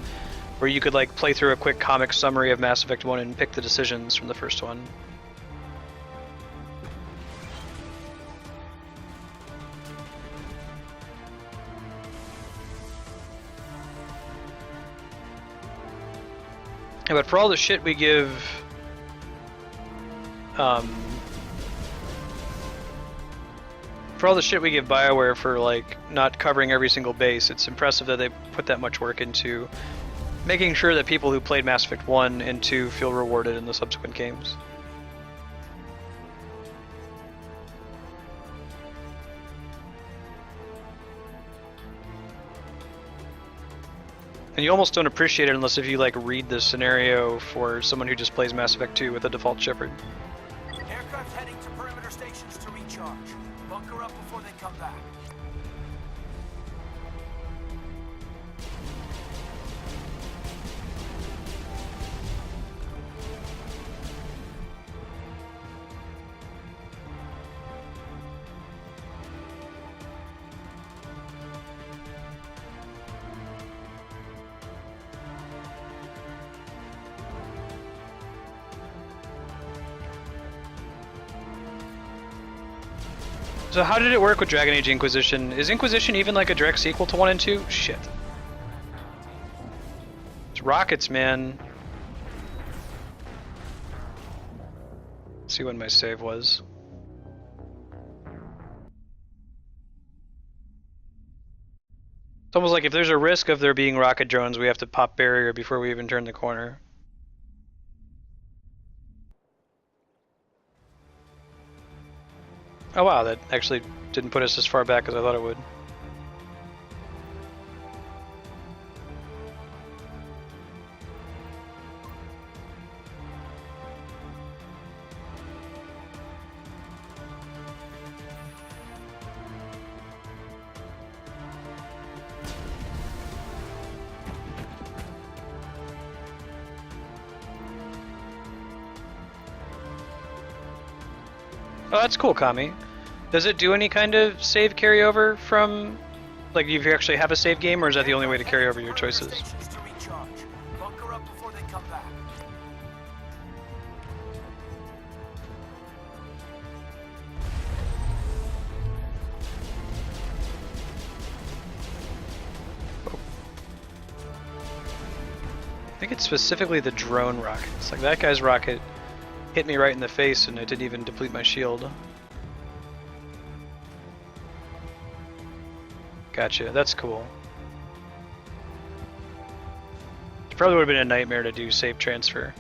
where you could like play through a quick comic summary of Mass Effect 1 and pick the decisions from the first one. Yeah, but for all the shit we give BioWare for like not covering every single base, it's impressive that they put that much work into making sure that people who played Mass Effect 1 and 2 feel rewarded in the subsequent games. And you almost don't appreciate it unless if you like read the scenario for someone who just plays Mass Effect 2 with a default Shepard. Aircraft heading to perimeter stations to recharge. Bunker up before they come back. So how did it work with Dragon Age Inquisition? Is Inquisition even like a direct sequel to 1 and 2? Shit. It's rockets, man. Let's see when my save was. It's almost like if there's a risk of there being rocket drones, we have to pop barrier before we even turn the corner. Oh wow, that actually didn't put us as far back as I thought it would. Oh, that's cool, Kami. Does it do any kind of save carryover from, like, if you actually have a save game, or is that the only way to carry over your choices? Bunker up before they come back. I think it's specifically the drone rockets. Like, that guy's rocket hit me right in the face and it didn't even deplete my shield. Gotcha, that's cool. It probably would have been a nightmare to do save transfer.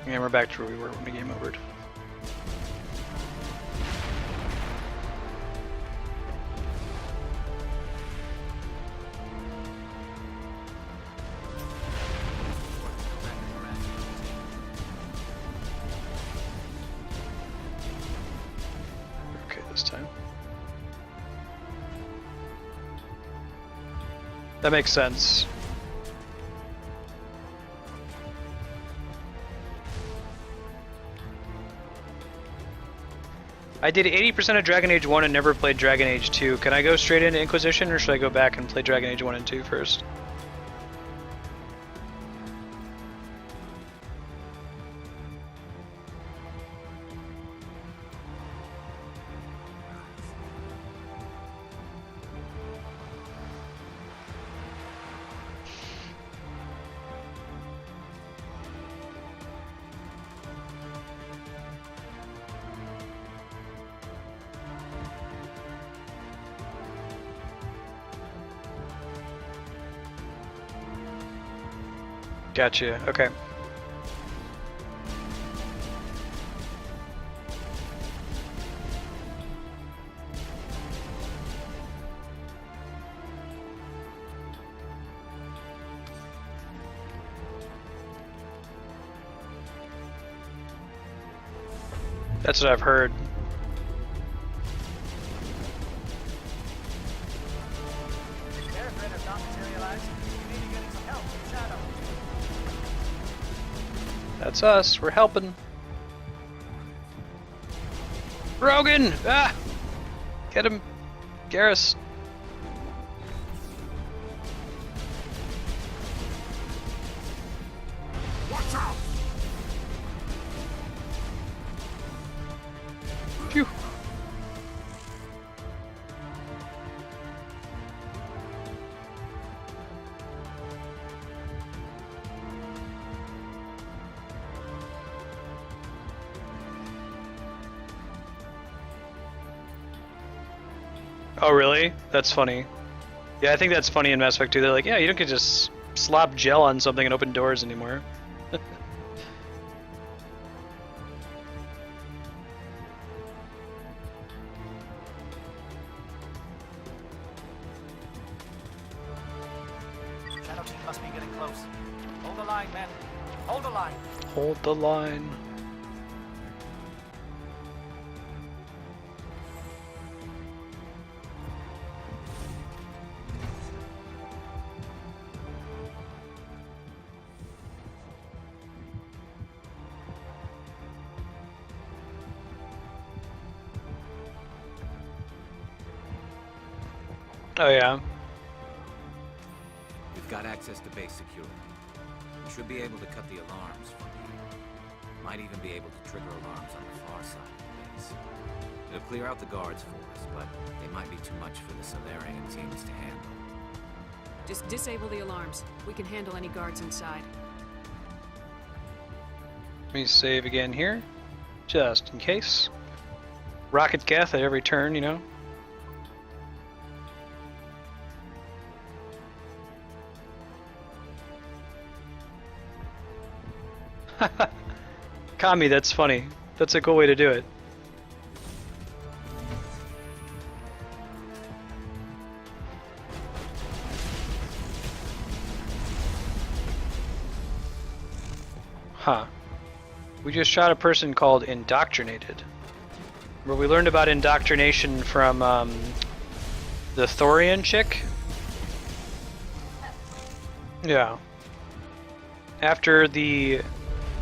And we're back to where we were when the game overed. That makes sense. I did 80% of Dragon Age 1 and never played Dragon Age 2. Can I go straight into Inquisition, or should I go back and play Dragon Age 1 and 2 first? Gotcha, okay. That's what I've heard. That's us. We're helping. Rogan! Ah! Get him, Garrus. Watch out! Phew. Oh really? That's funny. Yeah, I think that's funny in Mass Effect 2. They're like, yeah, you don't get just slop gel on something and open doors anymore. Shadow team must be getting close. Hold the line, men. Hold the line. Hold the line. Oh yeah. We've got access to base security. We should be able to cut the alarms from here. Might even be able to trigger alarms on the far side of the base. It'll clear out the guards for us, but they might be too much for the Solarian teams to handle. Just disable the alarms. We can handle any guards inside. Let me save again here, just in case. Rocket Geth at every turn, you know. Kami, that's funny. That's a cool way to do it. Huh. We just shot a person called Indoctrinated. Where we learned about indoctrination from the Thorian chick. Yeah. After the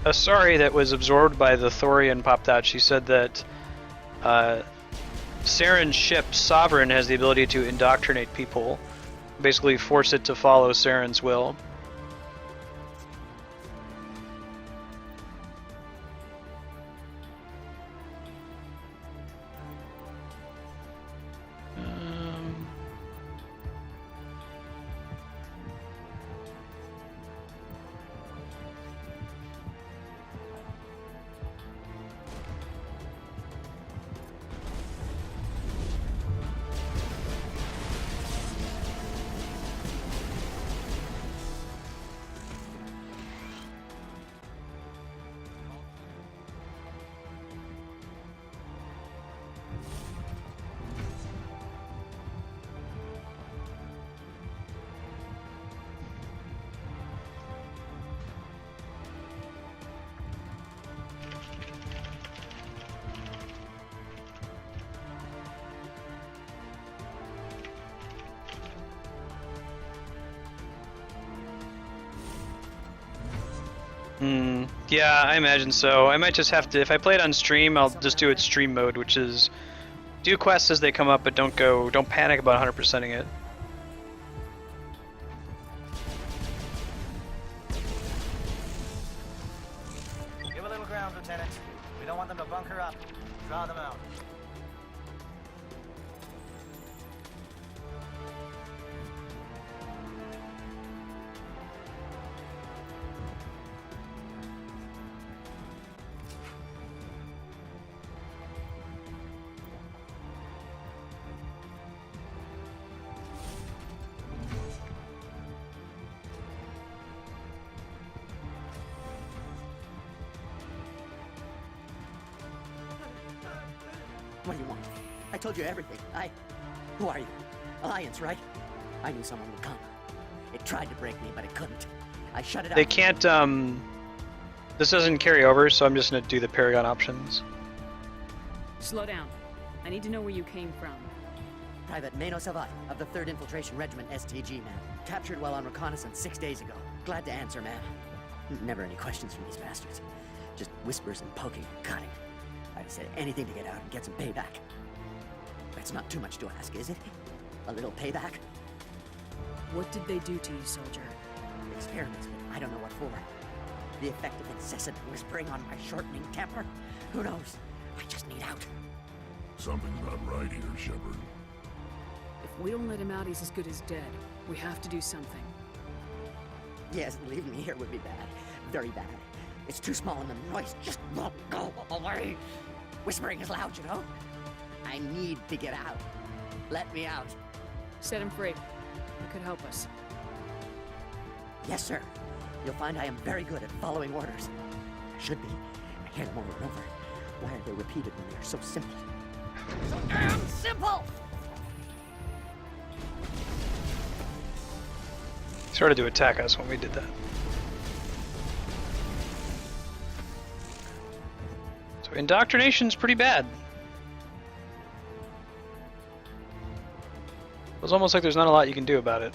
Asari that was absorbed by the Thorian popped out, she said that Saren's ship, Sovereign, has the ability to indoctrinate people. Basically force it to follow Saren's will. Yeah, I imagine so. I might just have to, if I play it on stream, I'll just do it stream mode, which is do quests as they come up, but don't panic about 100%ing it. Give a little ground, Lieutenant. We don't want them to bunker up. Draw them out. What do you want? I told you everything. Who are you? Alliance, right? I knew someone would come. It tried to break me, but it couldn't. I shut it out. They can't, this doesn't carry over, so I'm just gonna do the Paragon options. Slow down. I need to know where you came from. Private Mano Savat of the 3rd Infiltration Regiment STG, man. Captured while on reconnaissance 6 days ago. Glad to answer, man. Never any questions from these bastards. Just whispers and poking and cutting. I'd say anything to get out and get some payback. That's not too much to ask, is it? A little payback? What did they do to you, soldier? Experiments, but I don't know what for. The effect of incessant whispering on my shortening temper? Who knows? I just need out. Something's not right here, Shepard. If we don't let him out, he's as good as dead. We have to do something. Yes, leaving me here would be bad. Very bad. It's too small and the noise just won't go away. Whispering is loud, you know? I need to get out. Let me out. Set him free. You could help us. Yes, sir. You'll find I am very good at following orders. I should be. I hear them over and over. Why are they repeated when they're so simple? So damn simple! He started to attack us when we did that. So indoctrination's pretty bad. It's almost like there's not a lot you can do about it.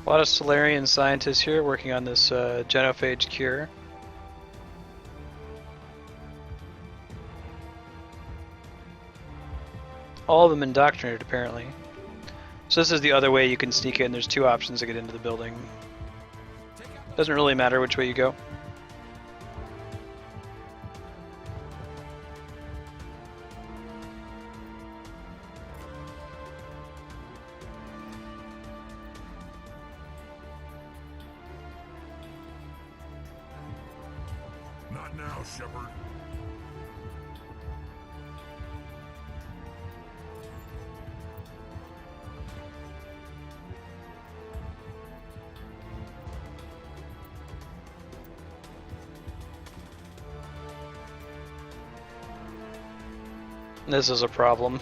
A lot of Solarian scientists here working on this genophage cure. All of them indoctrinated, apparently. So this is the other way you can sneak in. There's two options to get into the building. Doesn't really matter which way you go. Not now, Shepard. This is a problem.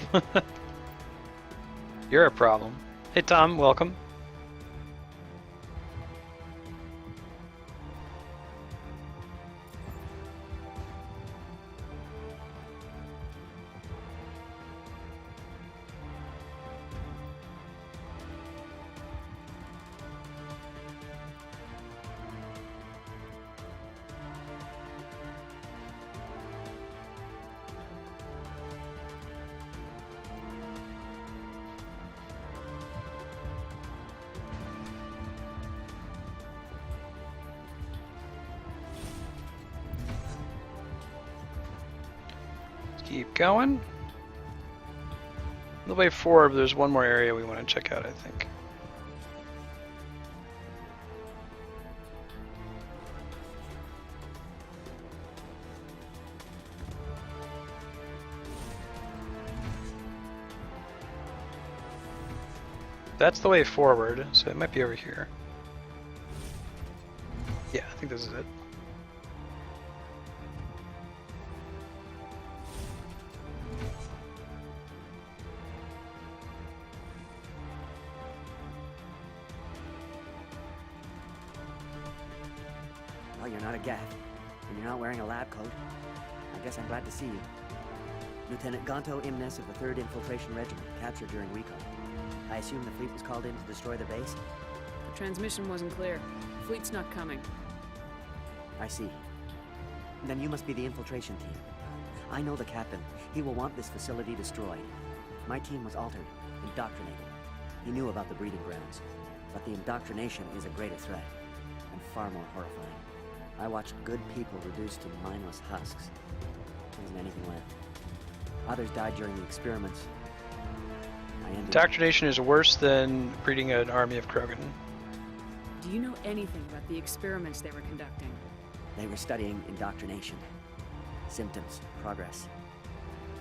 You're a problem. Hey Tom, welcome. Keep going. On the way forward, there's one more area we want to check out, I think. That's the way forward, so it might be over here. Yeah, I think this is it. Well, you're not a Gav, and you're not wearing a lab coat. I guess I'm glad to see you. Lieutenant Gonto Imnes of the 3rd Infiltration Regiment, captured during recon. I assume the fleet was called in to destroy the base? The transmission wasn't clear. Fleet's not coming. I see. Then you must be the infiltration team. I know the captain. He will want this facility destroyed. My team was altered, indoctrinated. He knew about the breeding grounds. But the indoctrination is a greater threat, and far more horrifying. I watched good people reduced to mindless husks. There isn't anything left. Others died during the experiments. Indoctrination is worse than breeding an army of Krogan. Do you know anything about the experiments they were conducting? They were studying indoctrination. Symptoms, progress.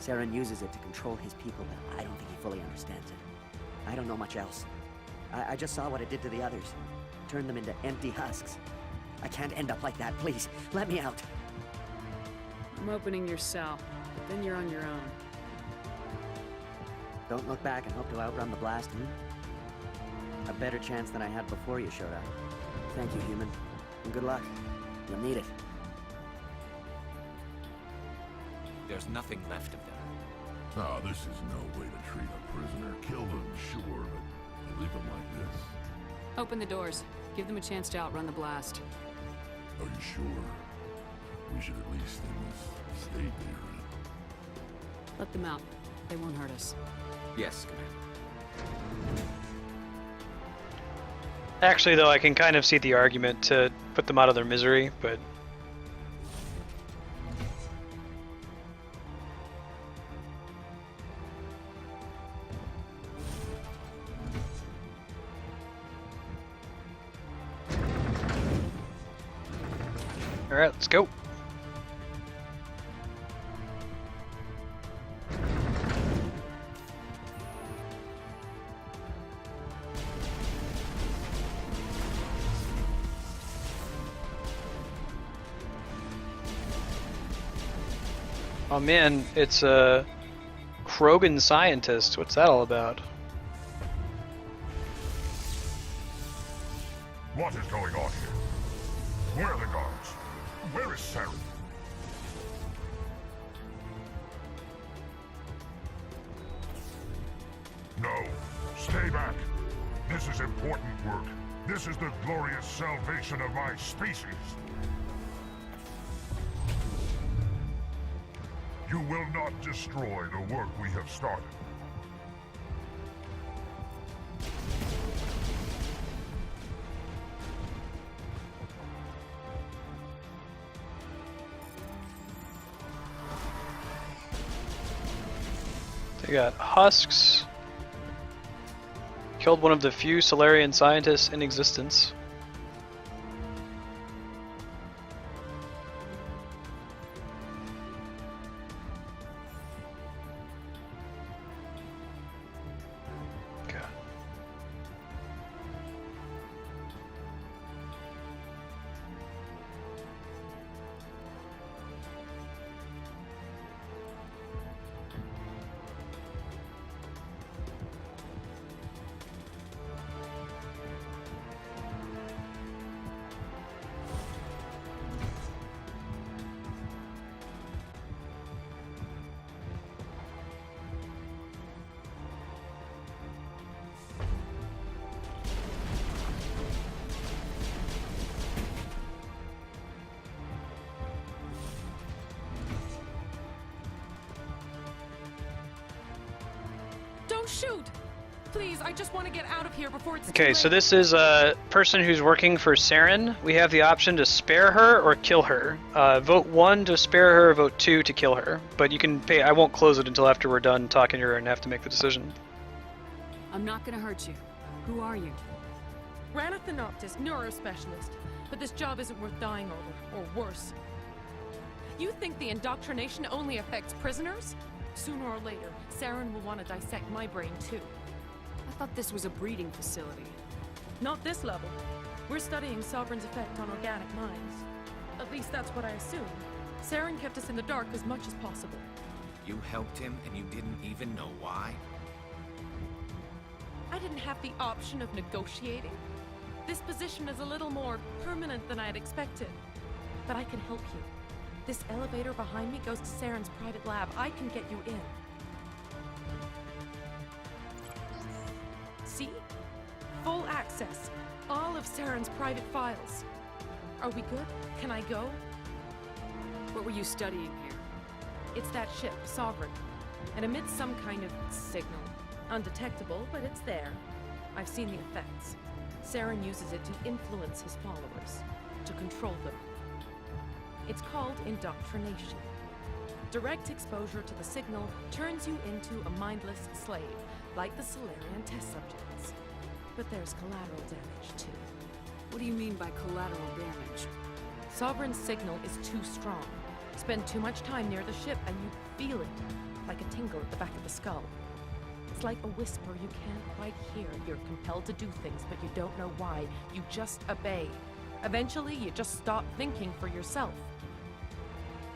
Saren uses it to control his people, but I don't think he fully understands it. I don't know much else. I just saw what it did to the others. Turned them into empty husks. I can't end up like that, please. Let me out. I'm opening your cell, but then you're on your own. Don't look back and hope to outrun the blast, hmm? A better chance than I had before you showed up. Thank you, human. And good luck. You'll need it. There's nothing left of them. Oh, this is no way to treat a prisoner. Kill them, sure, but leave them like this. Open the doors. Give them a chance to outrun the blast. Are you sure? We should at least in this state they're in. Let them out. They won't hurt us. Yes, Commander. Actually, though, I can kind of see the argument to put them out of their misery, but... Alright, let's go. Oh man, it's a Krogan scientist. What's that all about? What is going on here? Where are the guards? Where is Saren? No, stay back. This is important work. This is the glorious salvation of my species. You will not destroy the work we have started. They got husks. Killed one of the few Solarian scientists in existence. Don't shoot! Please, I just want to get out of here before it's Okay, too so late. this is a person who's working for Saren. We have the option to spare her or kill her. Vote 1 to spare her, vote 2 to kill her. But you can pay. I won't close it until after we're done talking to her and have to make the decision. I'm not gonna hurt you. Who are you? Rana Thanoptis, neurospecialist. But this job isn't worth dying over, or worse. You think the indoctrination only affects prisoners? Sooner or later, Saren will want to dissect my brain too. I thought this was a breeding facility. Not this level. We're studying Sovereign's effect on organic minds. At least that's what I assume. Saren kept us in the dark as much as possible. You helped him and you didn't even know why? I didn't have the option of negotiating. This position is a little more permanent than I had expected. But I can help you. This elevator behind me goes to Saren's private lab. I can get you in. See? Full access. All of Saren's private files. Are we good? Can I go? What were you studying here? It's that ship, Sovereign. It emits some kind of signal. Undetectable, but it's there. I've seen the effects. Saren uses it to influence his followers, to control them. It's called indoctrination. Direct exposure to the signal turns you into a mindless slave, like the Solarian test subjects. But there's collateral damage, too. What do you mean by collateral damage? Sovereign's signal is too strong. Spend too much time near the ship and you feel it, like a tingle at the back of the skull. It's like a whisper you can't quite hear. You're compelled to do things, but you don't know why. You just obey. Eventually, you just stop thinking for yourself.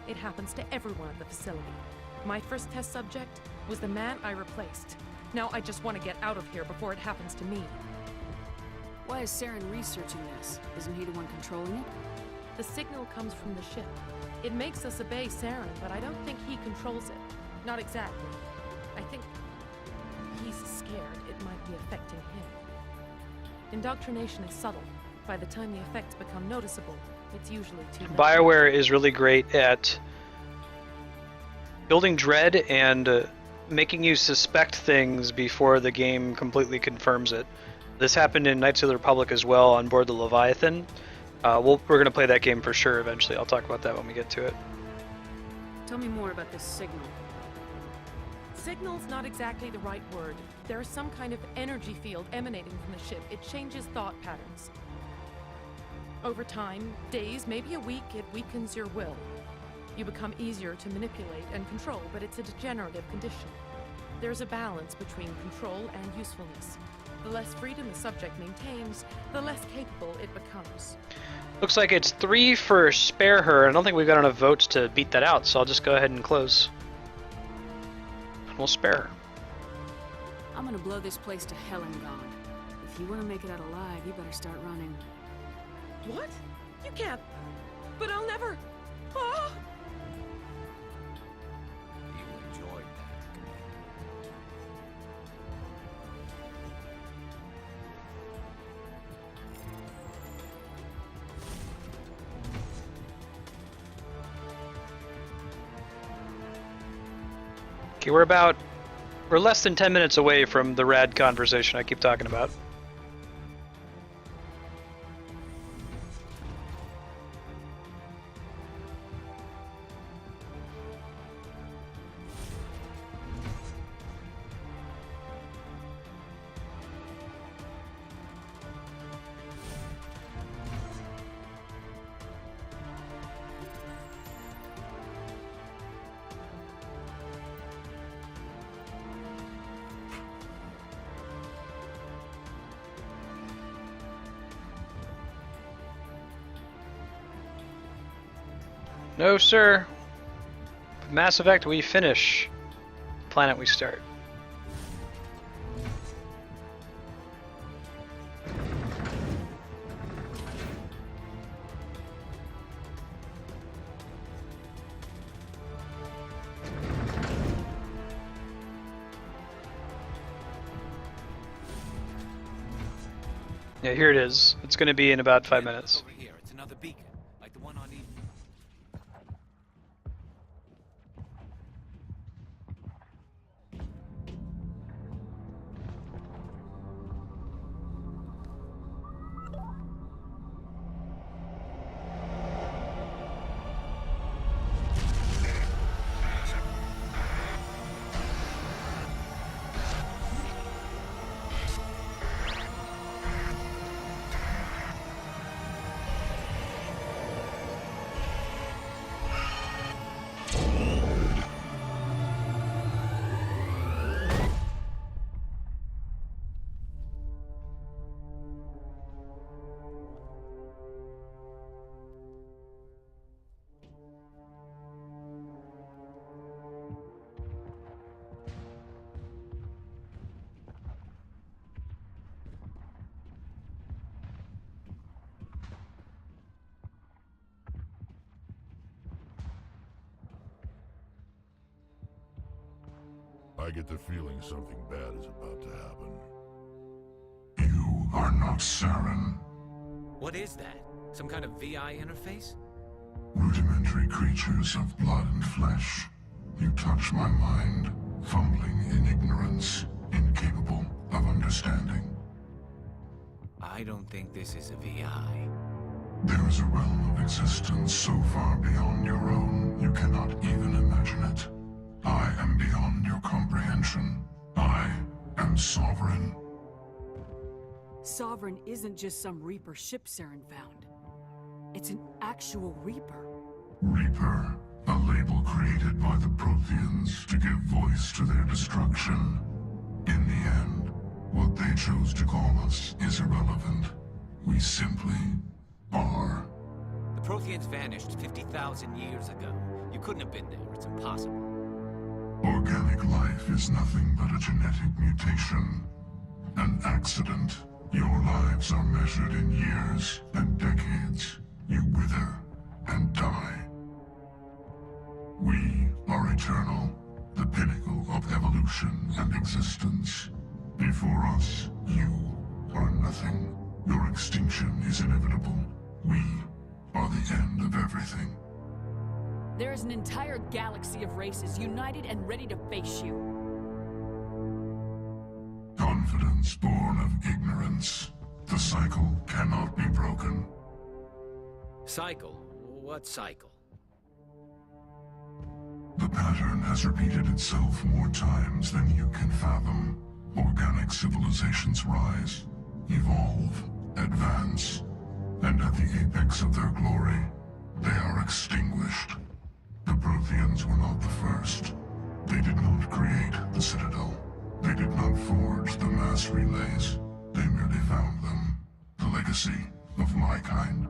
It happens to everyone at the facility. My first test subject was the man I replaced. Now I just want to get out of here before it happens to me. Why is Saren researching this? Isn't he the one controlling it? The signal comes from the ship. It makes us obey Saren, but I don't think he controls it. Not exactly. I think he's scared it might be affecting him. Indoctrination is subtle. By the time the effects become noticeable, it's usually too late. BioWare is really great at building dread and making you suspect things before the game completely confirms it. This happened in Knights of the Republic as well on board the Leviathan. We're going to play that game for sure eventually. I'll talk about that when we get to it. Tell me more about this signal. Signal's not exactly the right word. There's some kind of energy field emanating from the ship. It changes thought patterns. Over time, days, maybe a week, it weakens your will. You become easier to manipulate and control, but it's a degenerative condition. There's a balance between control and usefulness. The less freedom the subject maintains, the less capable it becomes. Looks like it's 3 for spare her. I don't think we've got enough votes to beat that out, so I'll just go ahead and close. And we'll spare her. I'm gonna blow this place to hell and gone. If you want to make it out alive, you better start running. What? You can't. But I'll never. Ah! You enjoyed that, Commander. Okay, we're less than 10 minutes away from the rad conversation I keep talking about. No, sir. Mass Effect, we finish. Planet, we start. Yeah, here it is. It's going to be in about 5 minutes. Over here, it's another beacon, like the one on Eden. I get the feeling something bad is about to happen. You are not Saren. What is that? Some kind of VI interface? Rudimentary creatures of blood and flesh. You touch my mind, fumbling in ignorance, incapable of understanding. I don't think this is a VI. There is a realm of existence so far beyond your own, you cannot even imagine it. I am beyond your comprehension. I am Sovereign. Sovereign isn't just some Reaper ship Saren found. It's an actual Reaper. Reaper, a label created by the Protheans to give voice to their destruction. In the end, what they chose to call us is irrelevant. We simply are. The Protheans vanished 50,000 years ago. You couldn't have been there. It's impossible. Organic life is nothing but a genetic mutation. An accident. Your lives are measured in years and decades. You wither are eternal, the pinnacle of evolution and existence. Before us, you are nothing. Your extinction is inevitable. We are the end of everything. There is an entire galaxy of races united and ready to face you. Confidence born of ignorance. The cycle cannot be broken. Cycle? What cycle? The pattern has repeated itself more times than you can fathom. Organic civilizations rise, evolve, advance, and at the apex of their glory, they are extinguished. The Protheans were not the first. They did not create the Citadel. They did not forge the mass relays. They merely found them. The legacy of my kind.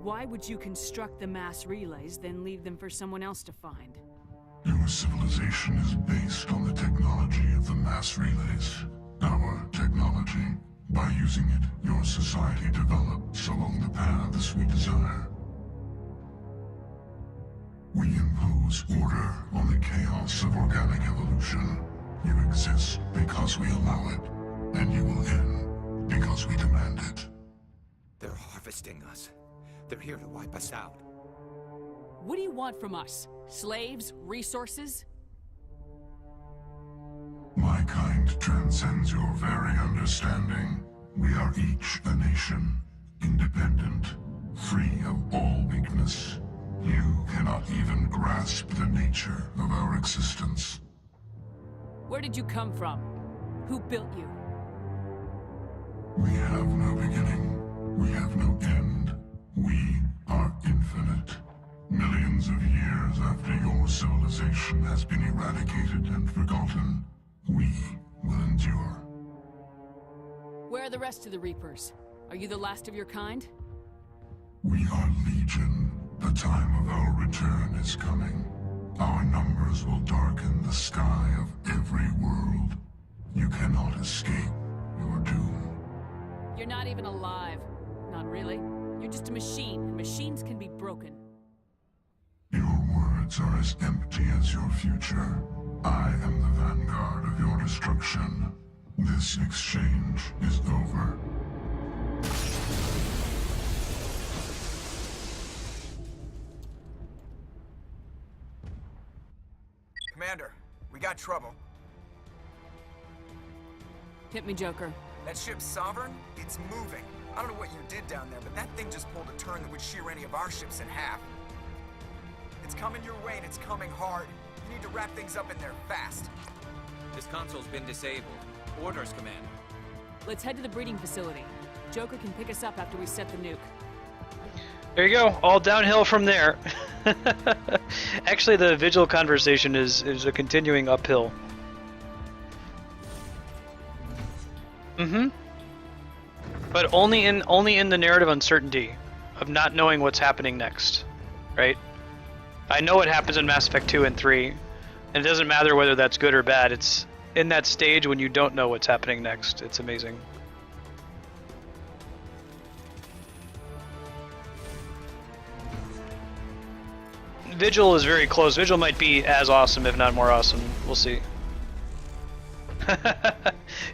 Why would you construct the mass relays, then leave them for someone else to find? Your civilization is based on the technology of the mass relays. Our technology. By using it, your society develops along the paths we desire. We impose order on the chaos of organic evolution. You exist because we allow it, and you will end because we demand it. They're harvesting us. They're here to wipe us out. What do you want from us? Slaves? Resources? My kind transcends your very understanding. We are each a nation, independent, free of all weakness. You cannot even grasp the nature of our existence. Where did you come from? Who built you? We have no beginning. We have no end. We are infinite. Millions of years after your civilization has been eradicated and forgotten, we will endure. Where are the rest of the Reapers? Are you the last of your kind? We are Legion. The time of our return is coming. Our numbers will darken the sky of every world. You cannot escape your doom. You're not even alive. Not really. You're just a machine, and machines can be broken. Your words are as empty as your future. I am the vanguard of your destruction. This exchange is over. Commander, we got trouble. Hit me, Joker. That ship Sovereign, it's moving. I don't know what you did down there, but that thing just pulled a turn that would shear any of our ships in half. It's coming your way, and it's coming hard. You need to wrap things up in there fast. This console's been disabled. Orders, Commander. Let's head to the breeding facility. Joker can pick us up after we set the nuke. There you go, all downhill from there. Actually, the Vigil conversation is a continuing uphill. But only in the narrative uncertainty of not knowing what's happening next, right? I know what happens in Mass Effect 2 and 3, and it doesn't matter whether that's good or bad. It's in that stage when you don't know what's happening next. It's amazing. Vigil is very close. Vigil might be as awesome, if not more awesome. We'll see. You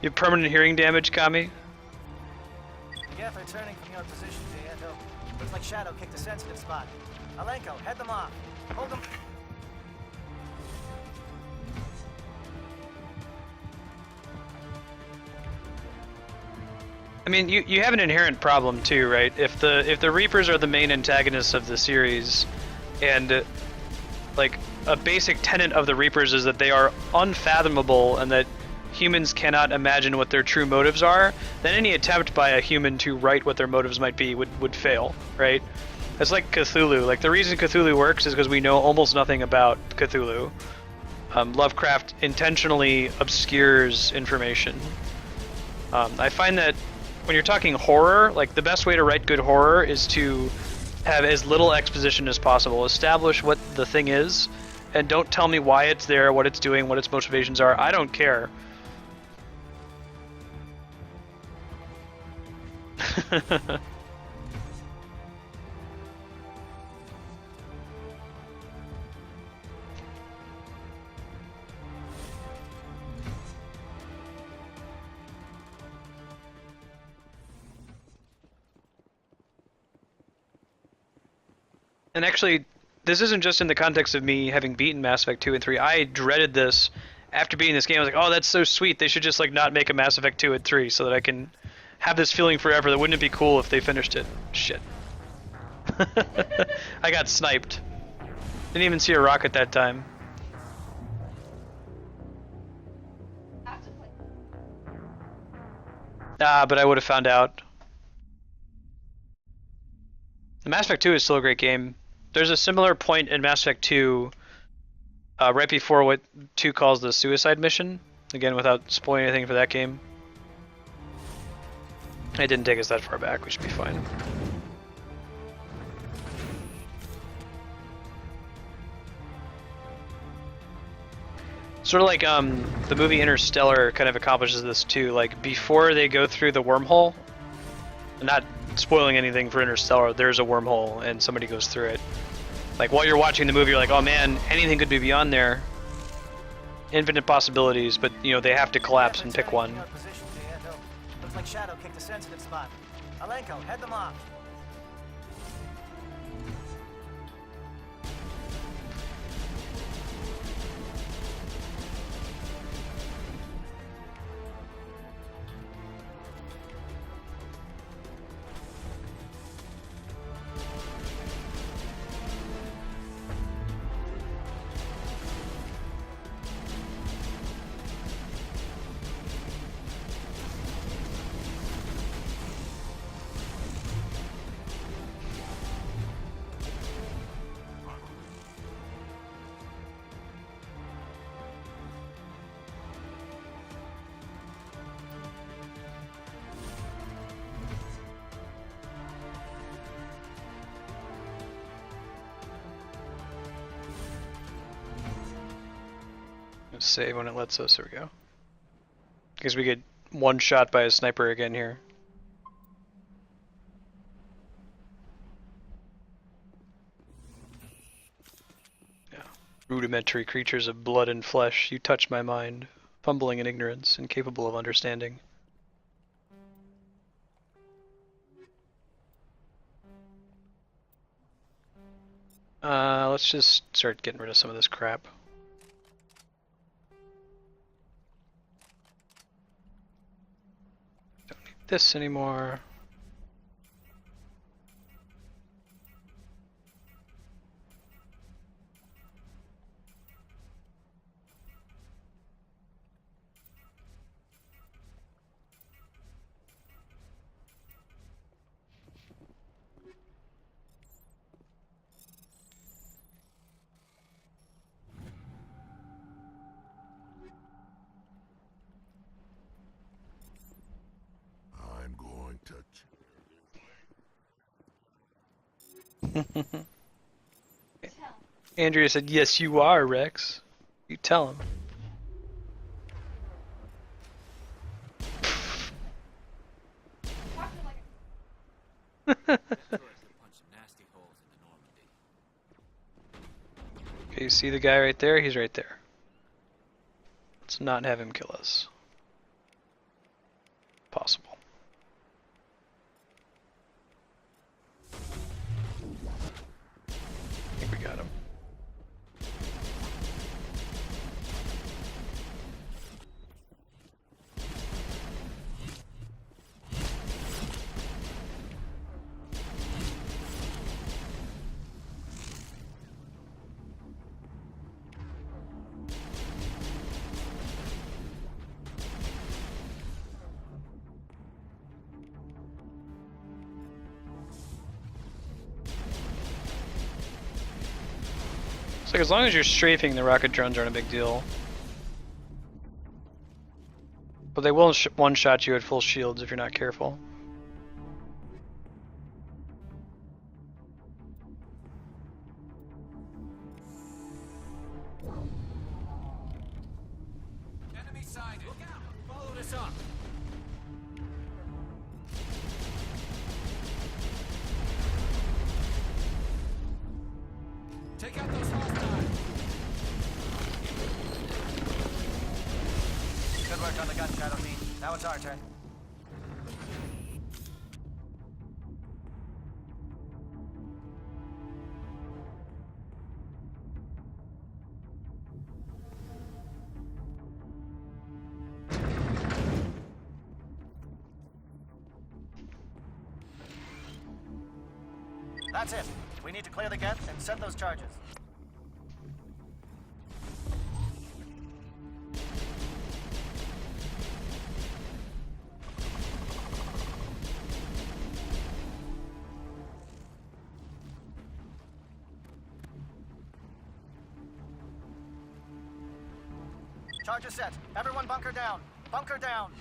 have permanent hearing damage, Kami? Geth returning from your position, Viento. Looks like Shadow kicked a sensitive spot. Alenko, head them off. Hold them. I mean, you have an inherent problem too, right? If the Reapers are the main antagonists of the series, and like a basic tenet of the Reapers is that they are unfathomable and that humans cannot imagine what their true motives are, then any attempt by a human to write what their motives might be would fail, right? It's like Cthulhu. Like, the reason Cthulhu works is because we know almost nothing about Cthulhu. Lovecraft intentionally obscures information. I find that when you're talking horror, like, the best way to write good horror is to have as little exposition as possible. Establish what the thing is, and don't tell me why it's there, what it's doing, what its motivations are. I don't care. And actually, this isn't just in the context of me having beaten Mass Effect 2 and 3. I dreaded this after beating this game. I was like, oh, that's so sweet. They should just like not make a Mass Effect 2 and 3 so that I can have this feeling forever. That wouldn't it be cool if they finished it? Shit. I got sniped. Didn't even see a rocket that time. Ah, but I would have found out. The Mass Effect 2 is still a great game. There's a similar point in Mass Effect 2, right before what 2 calls the suicide mission. Again, without spoiling anything for that game. It didn't take us that far back, we should be fine. Sort of like the movie Interstellar kind of accomplishes this too. Like before they go through the wormhole, not spoiling anything for Interstellar, there's a wormhole and somebody goes through it. Like while you're watching the movie, you're like, oh man, anything could be beyond there. Infinite possibilities, but you know they have to collapse and pick one. Looks like Shadow kicked a sensitive spot. Alenko, head them off. Save when it lets us. There we go. Because we get one shot by a sniper again here. Yeah. Rudimentary creatures of blood and flesh, you touch my mind, fumbling in ignorance, incapable of understanding. Let's just start getting rid of some of this crap. This anymore. Andrea said, yes, you are, Rex. You tell him. Okay, you see the guy right there? He's right there. Let's not have him kill us. Possible. I think we got him. Like as long as you're strafing, the rocket drones aren't a big deal. But they will one-shot you at full shields if you're not careful. Enemy sighted. Look out! Follow this up. Take out those hostiles. Good work on the gun, Shadow team. Now it's our turn. That's it. We need to clear the Geth and set those charges. Charges set. Everyone bunker down. Bunker down.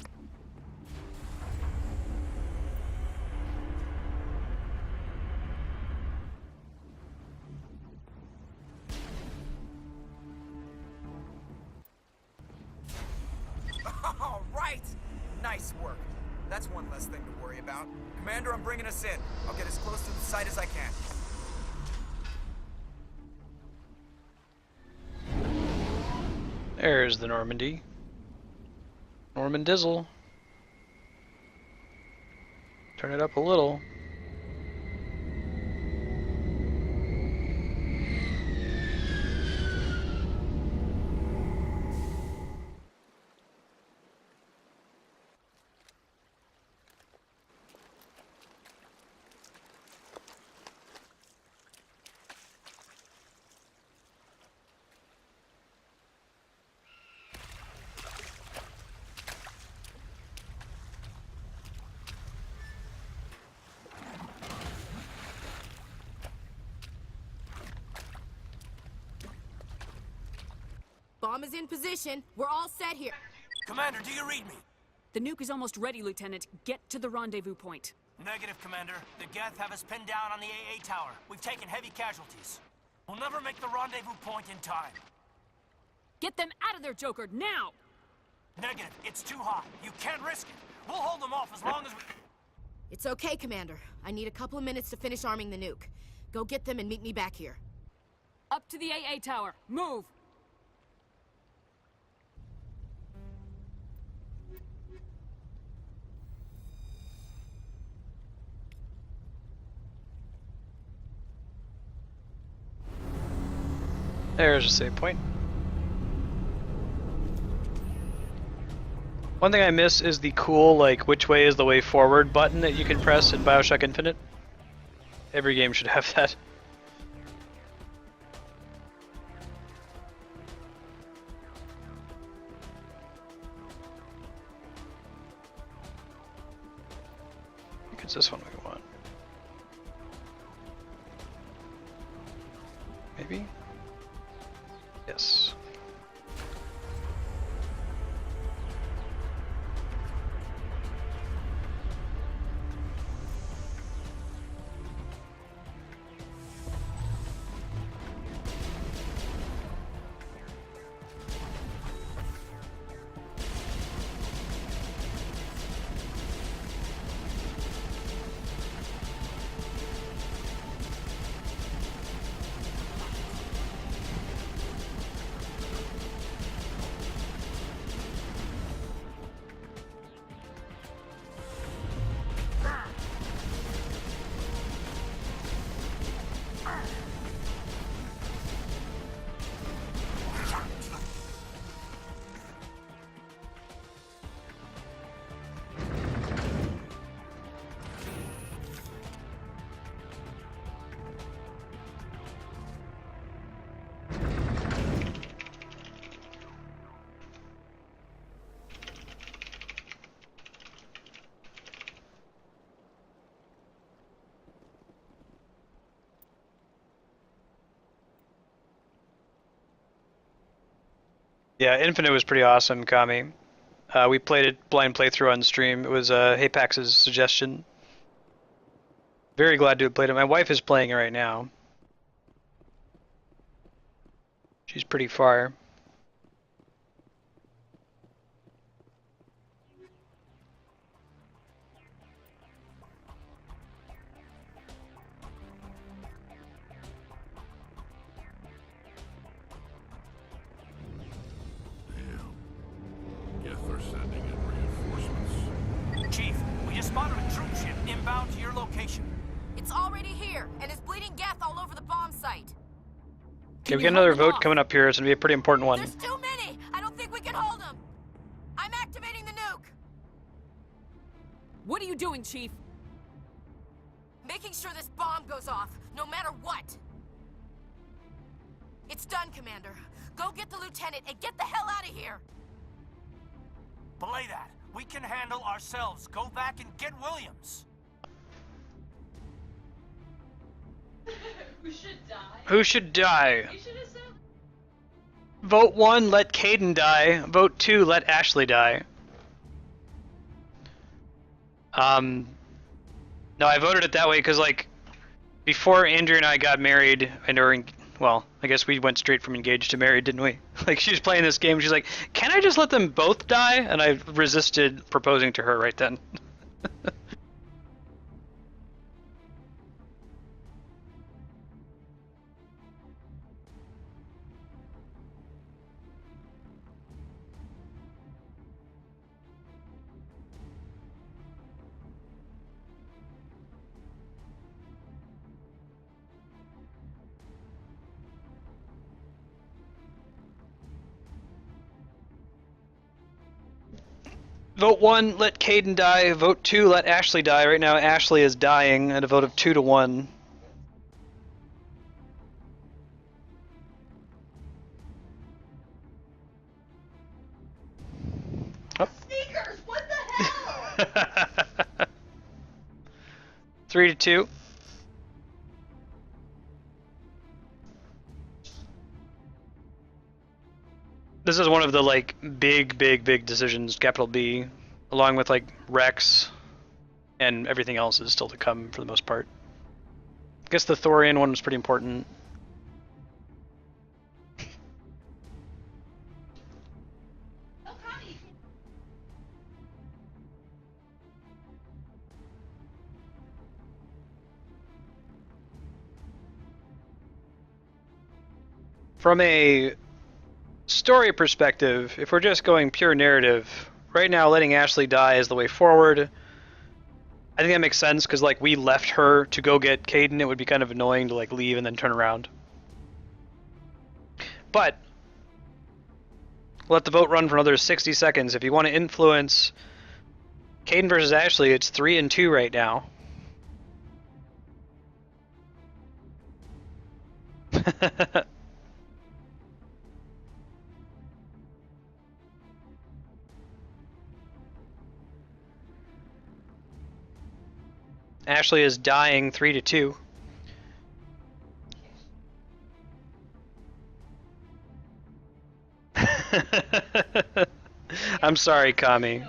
All right! Nice work. That's one less thing to worry about. Commander, I'm bringing us in. I'll get as close to the site as I can. There's the Normandy. Norman Dizzle. Turn it up a little. Bomb is in position. We're all set here. Commander, do you read me? The nuke is almost ready, Lieutenant. Get to the rendezvous point. Negative, Commander. The Geth have us pinned down on the AA tower. We've taken heavy casualties. We'll never make the rendezvous point in time. Get them out of there, Joker, now! Negative. It's too hot. You can't risk it. We'll hold them off as long as we... It's okay, Commander. I need a couple of minutes to finish arming the nuke. Go get them and meet me back here. Up to the AA tower. Move! There's a save point. One thing I miss is the cool, like, which way is the way forward button that you can press in Bioshock Infinite. Every game should have that. I think it's this one we want. Maybe? Yes. Yeah, Infinite was pretty awesome, Kami. We played it blind playthrough on stream. It was Hapax's suggestion. Very glad to have played it. My wife is playing it right now. She's pretty far. Chief, we just spotted a troop ship inbound to your location. It's already here, and it's bleeding Geth all over the bomb site. Okay, we get another vote coming up here. It's gonna be a pretty important one. There's too many! I don't think we can hold them! I'm activating the nuke! What are you doing, Chief? Making sure this bomb goes off, no matter what. It's done, Commander. Go get the lieutenant and get the hell out of here. Belay that. We can handle ourselves. Go back and get Williams. Who should die? Who should die? You should have said. Vote 1, let Caden die. Vote 2, let Ashley die. No, I voted it that way because, like, before Andrew and I got married, and well, I guess we went straight from engaged to married, didn't we? Like, she was playing this game, she's like, can I just let them both die? And I resisted proposing to her right then. Vote 1, let Caden die. Vote 2, let Ashley die. Right now, Ashley is dying at a vote of 2 to 1. Oh. Sneakers, what the hell? 3 to 2. This is one of the, like, big decisions, capital B, along with, like, Rex, and everything else is still to come for the most part. I guess the Thorian one was pretty important. From a story perspective, if we're just going pure narrative, right now letting Ashley die is the way forward. I think that makes sense because, like, we left her to go get Caden. It would be kind of annoying to, like, leave and then turn around. But let the vote run for another 60 seconds. If you want to influence Caden versus Ashley, it's 3 and 2 right now. Ashley is dying 3 to 2. I'm sorry, Kami.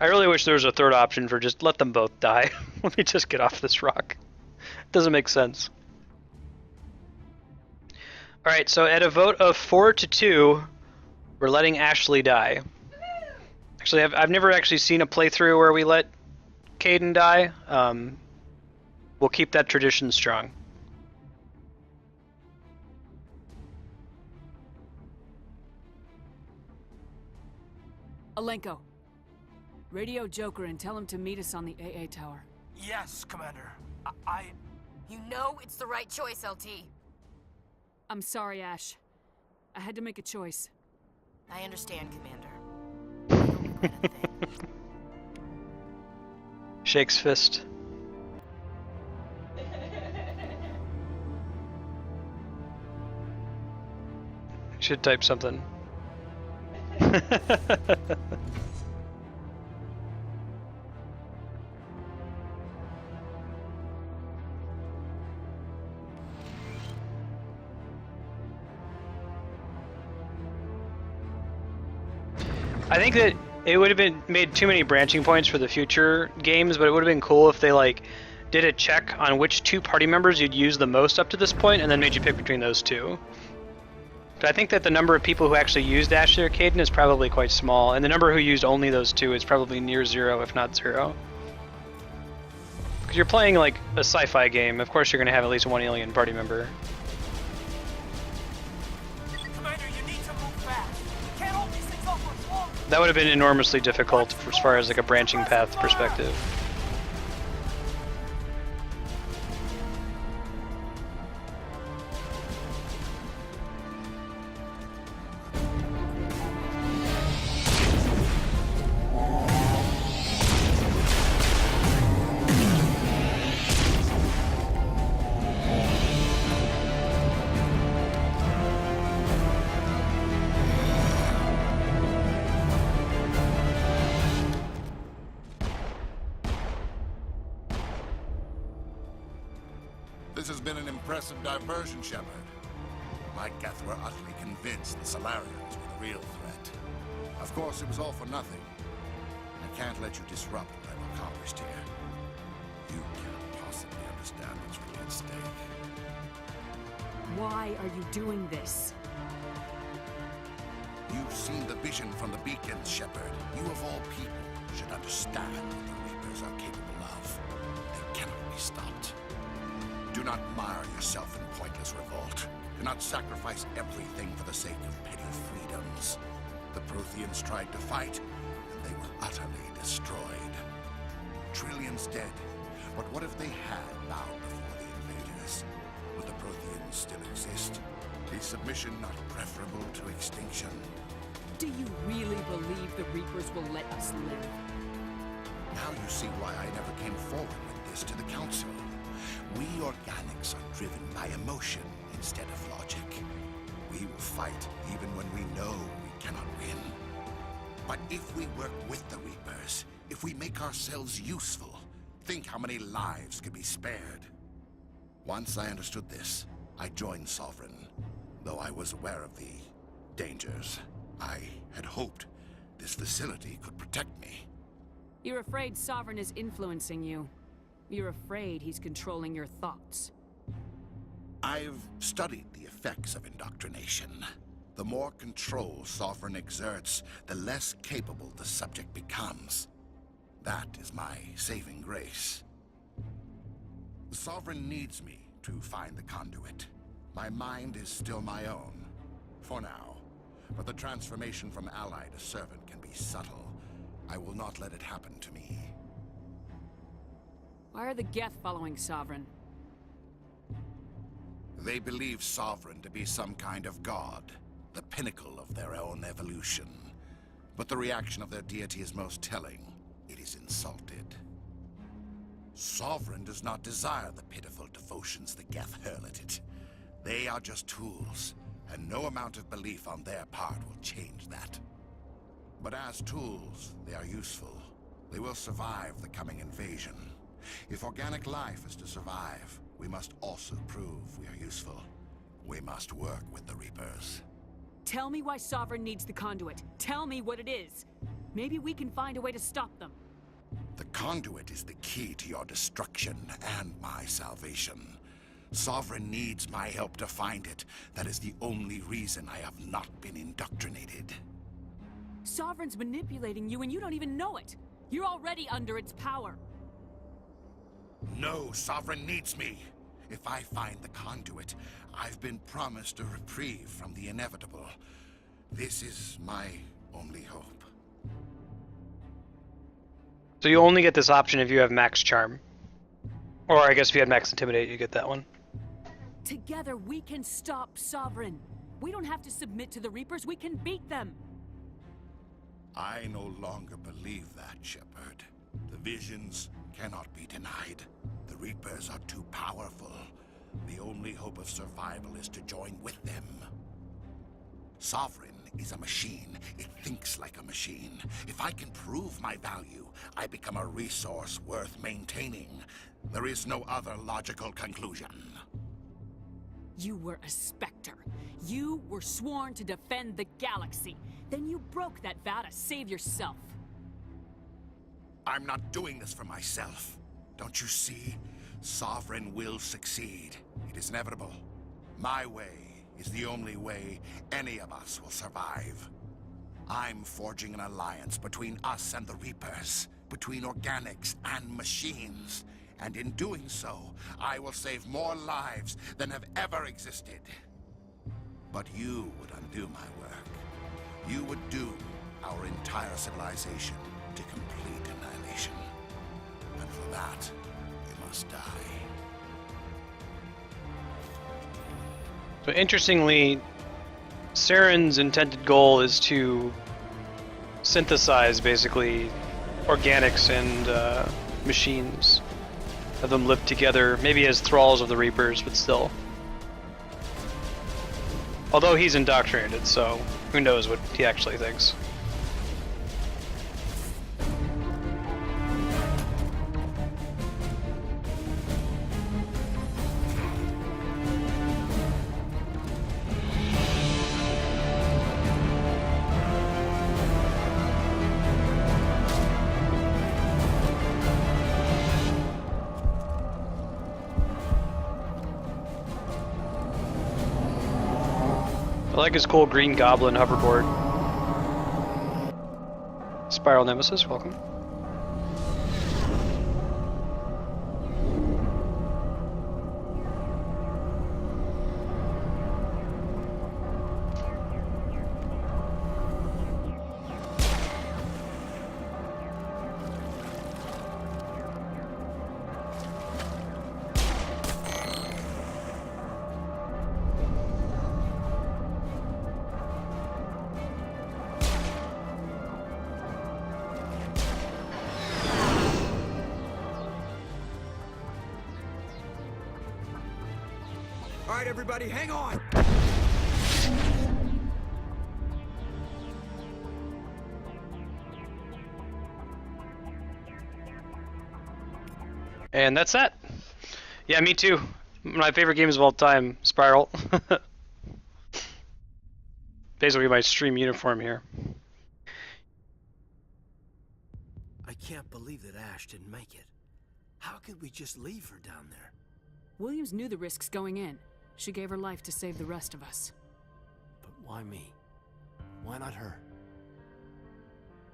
I really wish there was a third option for just let them both die. Let me just get off this rock. Doesn't make sense. Alright, so at a vote of 4 to 2, we're letting Ashley die. Actually, I've never actually seen a playthrough where we let Caden die. We'll keep that tradition strong. Alenko, radio Joker and tell him to meet us on the AA tower. Yes, Commander. You know it's the right choice, LT. I'm sorry, Ash. I had to make a choice. I understand, Commander. I don't regret a thing. Shakes fist. Should type something. I think that it would have been made too many branching points for the future games, but it would have been cool if they, like, did a check on which 2 party members you'd use the most up to this point, and then made you pick between those 2. But I think that the number of people who actually used Ashley or Caden is probably quite small, and the number who used only those 2 is probably near 0, if not 0. Because you're playing, like, a sci-fi game, of course you're going to have at least 1 alien party member. That would have been enormously difficult as far as, like, a branching path perspective. This has been an impressive diversion, Shepard. My Geth were utterly convinced the Solarians were the real threat. Of course, it was all for nothing. I can't let you disrupt what I've accomplished here. You can't possibly understand what's really at stake. Why are you doing this? You've seen the vision from the beacons, Shepard. You of all people should understand what the Reapers are capable of. They cannot be stopped. Do not mire yourself in pointless revolt. Do not sacrifice everything for the sake of petty freedoms. The Protheans tried to fight, and they were utterly destroyed. Trillions dead. But what if they had bowed before the invaders? Would the Protheans still exist? Is submission not preferable to extinction? Do you really believe the Reapers will let us live? Now you see why I never came forward with this to the Council. We organics are driven by emotion instead of logic. We will fight even when we know we cannot win. But if we work with the Reapers, if we make ourselves useful, think how many lives could be spared. Once I understood this, I joined Sovereign, though I was aware of the dangers. I had hoped this facility could protect me. You're afraid Sovereign is influencing you. You're afraid he's controlling your thoughts. I've studied the effects of indoctrination. The more control Sovereign exerts, the less capable the subject becomes. That is my saving grace. The Sovereign needs me to find the conduit. My mind is still my own, for now. But the transformation from ally to servant can be subtle. I will not let it happen to me. Why are the Geth following Sovereign? They believe Sovereign to be some kind of god, the pinnacle of their own evolution. But the reaction of their deity is most telling. It is insulted. Sovereign does not desire the pitiful devotions the Geth hurl at it. They are just tools, and no amount of belief on their part will change that. But as tools, they are useful. They will survive the coming invasion. If organic life is to survive, we must also prove we are useful. We must work with the Reapers. Tell me why Sovereign needs the conduit. Tell me what it is. Maybe we can find a way to stop them. The conduit is the key to your destruction and my salvation. Sovereign needs my help to find it. That is the only reason I have not been indoctrinated. Sovereign's manipulating you and you don't even know it. You're already under its power. No, Sovereign needs me. If I find the conduit, I've been promised a reprieve from the inevitable. This is my only hope. So you only get this option if you have Max Charm. Or I guess if you had Max Intimidate, you get that one. Together we can stop Sovereign. We don't have to submit to the Reapers, we can beat them. I no longer believe that, Shepard. The visions cannot be denied. The Reapers are too powerful. The only hope of survival is to join with them. Sovereign is a machine. It thinks like a machine. If I can prove my value, I become a resource worth maintaining. There is no other logical conclusion. You were a Spectre. You were sworn to defend the galaxy. Then you broke that vow to save yourself. I'm not doing this for myself. Don't you see? Sovereign will succeed. It is inevitable. My way is the only way any of us will survive. I'm forging an alliance between us and the Reapers, between organics and machines. And in doing so, I will save more lives than have ever existed. But you would undo my work. You would doom our entire civilization to complete annihilation. And for that, you must die. So interestingly, Saren's intended goal is to synthesize basically organics and machines. Have them live together, maybe as thralls of the Reapers, but still. Although he's indoctrinated, so who knows what he actually thinks. like his cool green goblin hoverboard. Spiral Nemesis, welcome. All right, everybody, hang on! And that's that. Yeah, me too. My favorite games of all time, Spiral. Basically my stream uniform here. I can't believe that Ash didn't make it. How could we just leave her down there? Williams knew the risks going in. She gave her life to save the rest of us. But why me? Why not her?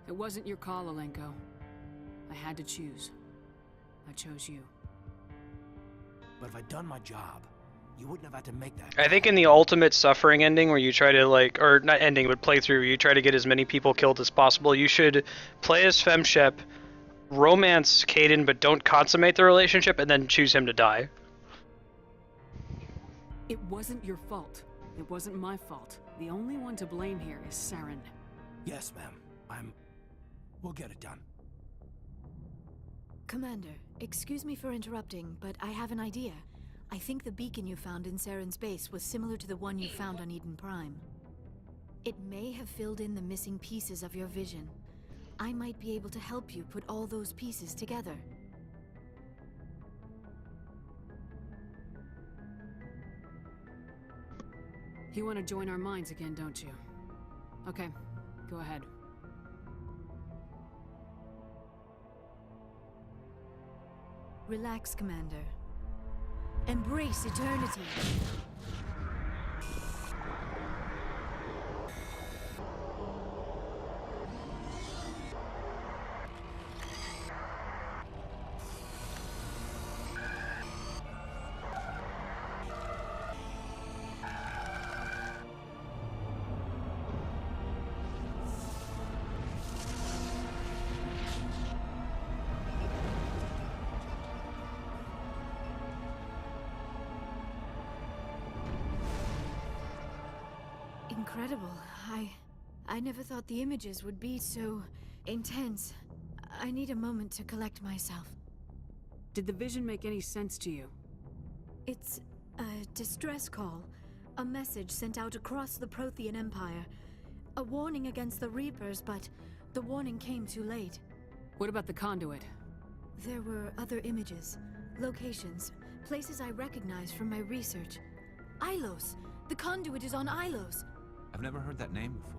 It wasn't your call, Alenko. I had to choose. I chose you. But if I'd done my job, you wouldn't have had to make that. I think in the ultimate suffering ending where you try to like, or not ending, but playthrough, where you try to get as many people killed as possible, you should play as Femshep, romance Caden, but don't consummate the relationship, and then choose him to die. It wasn't your fault. It wasn't my fault. The only one to blame here is Saren. Yes, ma'am. We'll get it done. Commander, excuse me for interrupting, but I have an idea. I think the beacon you found in Saren's base was similar to the one you found on Eden Prime. It may have filled in the missing pieces of your vision. I might be able to help you put all those pieces together. You want to join our minds again, don't you? Okay, go ahead. Relax, Commander. Embrace eternity. Incredible. I never thought the images would be so intense. I need a moment to collect myself. Did the vision make any sense to you? It's a distress call. A message sent out across the Prothean Empire. A warning against the Reapers, but the warning came too late. What about the conduit? There were other images, locations, places I recognized from my research. Ilos! The conduit is on Ilos! I've never heard that name before.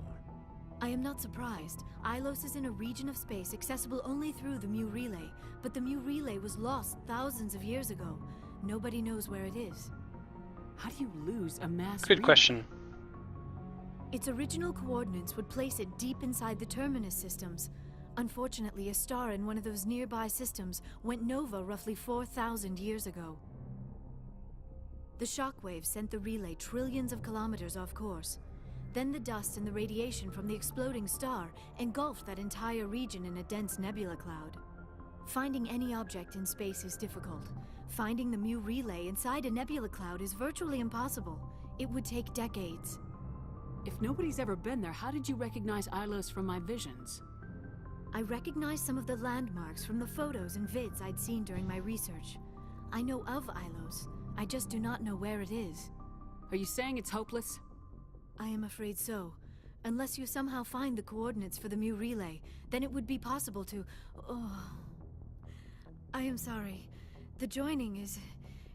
I am not surprised. Ilos is in a region of space accessible only through the Mu Relay, but the Mu Relay was lost thousands of years ago. Nobody knows where it is. How do you lose a mass Good relay? question. Its original coordinates would place it deep inside the Terminus systems. Unfortunately, a star in one of those nearby systems went nova roughly 4,000 years ago. The shockwave sent the relay trillions of kilometers off course. Then the dust and the radiation from the exploding star engulfed that entire region in a dense nebula cloud. Finding any object in space is difficult. Finding the Mu Relay inside a nebula cloud is virtually impossible. It would take decades. If nobody's ever been there, how did you recognize Ilos from my visions? I recognized some of the landmarks from the photos and vids I'd seen during my research. I know of Ilos. I just do not know where it is. Are you saying it's hopeless? I am afraid so. Unless you somehow find the coordinates for the Mu Relay, then it would be possible to... Oh... I am sorry. The joining is...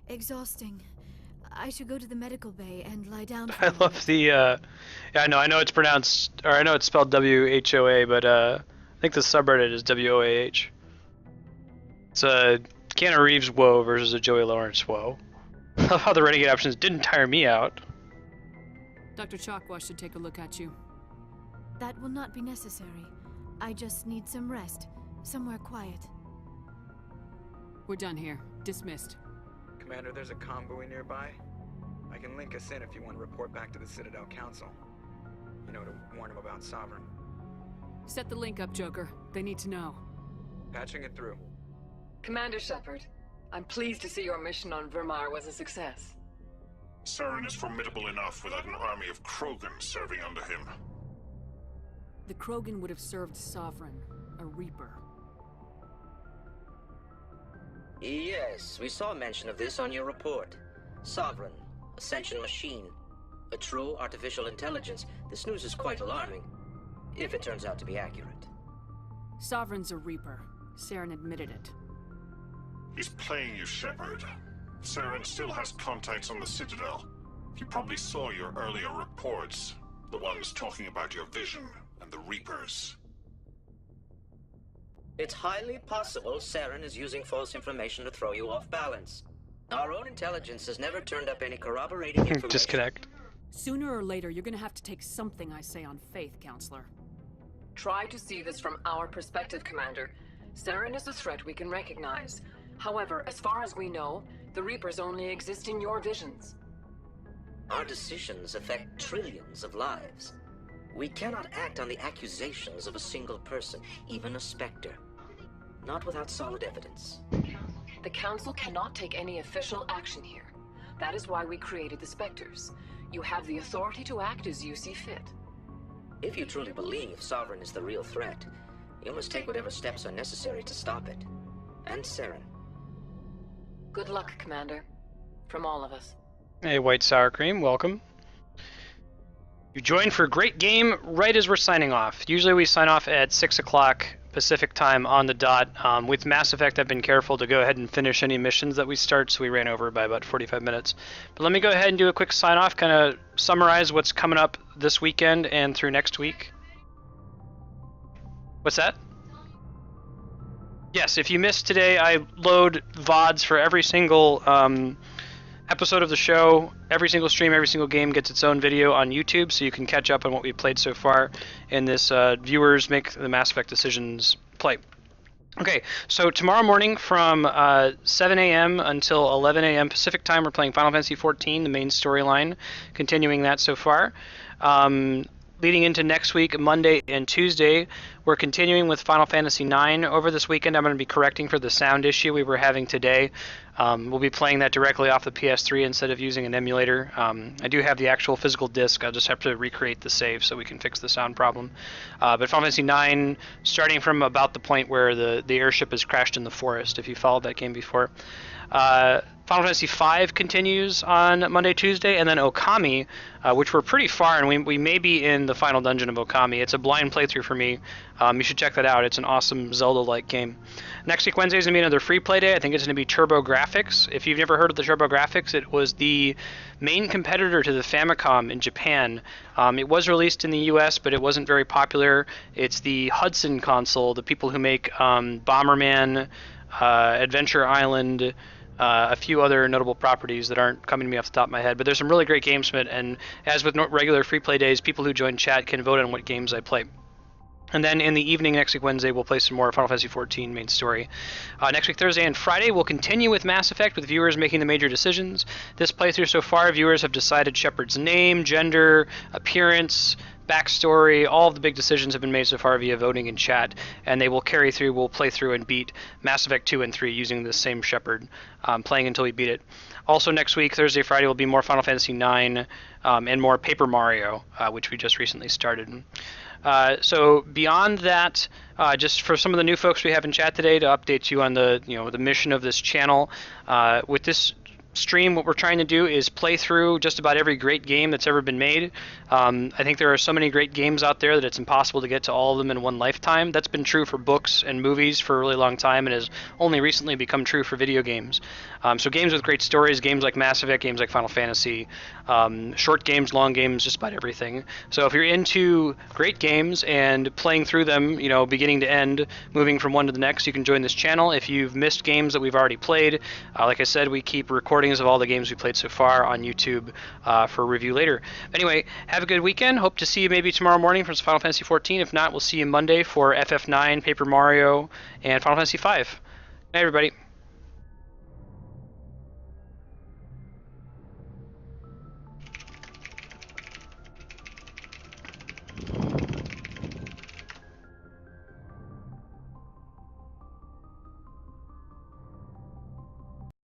exhausting. I should go to the medical bay and lie down for I a moment. love the, yeah, I know it's pronounced, or I know it's spelled W-H-O-A, but, I think the subreddit is W-O-A-H. It's a Keanu Reeves woe versus a Joey Lawrence woe. How the Renegade options didn't tire me out. Dr. Chalkwash should take a look at you. That will not be necessary. I just need some rest. Somewhere quiet. We're done here. Dismissed. Commander, there's a convoy nearby. I can link us in if you want to report back to the Citadel Council. You know, to warn them about Sovereign. Set the link up, Joker. They need to know. Patching it through. Commander Shepard, I'm pleased to see your mission on Virmire was a success. Saren is formidable enough without an army of Krogan serving under him. The Krogan would have served Sovereign, a Reaper. Yes, we saw mention of this on your report. Sovereign, Ascension machine, a true artificial intelligence. This news is quite alarming, if it turns out to be accurate. Sovereign's a Reaper. Saren admitted it. He's playing you, Shepard. Saren still has contacts on the Citadel. He probably saw your earlier reports, the ones talking about your vision and the Reapers. It's highly possible Saren is using false information to throw you off balance. Our own intelligence has never turned up any corroborating information. Disconnect. Sooner or later, you're gonna have to take something I say on faith, Counselor. Try to see this from our perspective, Commander. Saren is a threat we can recognize. However, as far as we know, the Reapers only exist in your visions. Our decisions affect trillions of lives. We cannot act on the accusations of a single person, even a Spectre. Not without solid evidence. The Council cannot take any official action here. That is why we created the Spectres. You have the authority to act as you see fit. If you truly believe Sovereign is the real threat, you must take whatever steps are necessary to stop it. And Saren. Good luck, Commander. From all of us. Hey, White Sour Cream, welcome. You joined for a great game right as we're signing off. Usually we sign off at 6 o'clock Pacific time on the dot. With Mass Effect, I've been careful to go ahead and finish any missions that we start, so we ran over by about 45 minutes. But let me go ahead and do a quick sign off, kind of summarize what's coming up this weekend and through next week. What's that? Yes, if you missed today, I load VODs for every single episode of the show. Every single stream, every single game gets its own video on YouTube, so you can catch up on what we've played so far in this Viewers Make the Mass Effect Decisions play. Okay, so tomorrow morning from 7 a.m. until 11 a.m. Pacific time, we're playing Final Fantasy XIV, the main storyline, continuing that so far. Leading into next week, Monday and Tuesday, we're continuing with Final Fantasy IX. Over this weekend, I'm going to be correcting for the sound issue we were having today. We'll be playing that directly off the PS3 instead of using an emulator. I do have the actual physical disc. I'll just have to recreate the save so we can fix the sound problem. But Final Fantasy IX, starting from about the point where the airship has crashed in the forest, if you followed that game before. Final Fantasy V continues on Monday, Tuesday, and then Okami, which we're pretty far, and we may be in the final dungeon of Okami. It's a blind playthrough for me. You should check that out. It's an awesome Zelda-like game. Next week, Wednesday, is going to be another free play day. I think it's going to be TurboGrafx. If you've never heard of the TurboGrafx, it was the main competitor to the Famicom in Japan. It was released in the US, but it wasn't very popular. It's the Hudson console, the people who make Bomberman, Adventure Island, a few other notable properties that aren't coming to me off the top of my head, but there's some really great games from it, and as with regular free play days, people who join chat can vote on what games I play. And then in the evening next week, Wednesday, we'll play some more Final Fantasy XIV main story. Next week, Thursday and Friday, we'll continue with Mass Effect with viewers making the major decisions. This playthrough so far, viewers have decided Shepard's name, gender, appearance, backstory. All of the big decisions have been made so far via voting in chat, and they will carry through. We'll play through and beat Mass Effect 2 and 3 using the same Shepard, playing until we beat it. Also next week, Thursday, Friday, will be more Final Fantasy IX and more Paper Mario, which we just recently started. So beyond that, just for some of the new folks we have in chat today, to update you on the mission of this channel, with this stream, what we're trying to do is play through just about every great game that's ever been made. I think there are so many great games out there that it's impossible to get to all of them in one lifetime. That's been true for books and movies for a really long time, and has only recently become true for video games. So games with great stories, games like Mass Effect, games like Final Fantasy, short games, long games, just about everything. So if you're into great games and playing through them, beginning to end, moving from one to the next, you can join this channel. If you've missed games that we've already played, like I said, we keep recording recordings of all the games we played so far on YouTube for review later. Anyway, have a good weekend. Hope to see you maybe tomorrow morning for Final Fantasy XIV. If not, we'll see you Monday for FF9, Paper Mario, and Final Fantasy V. Hey, everybody.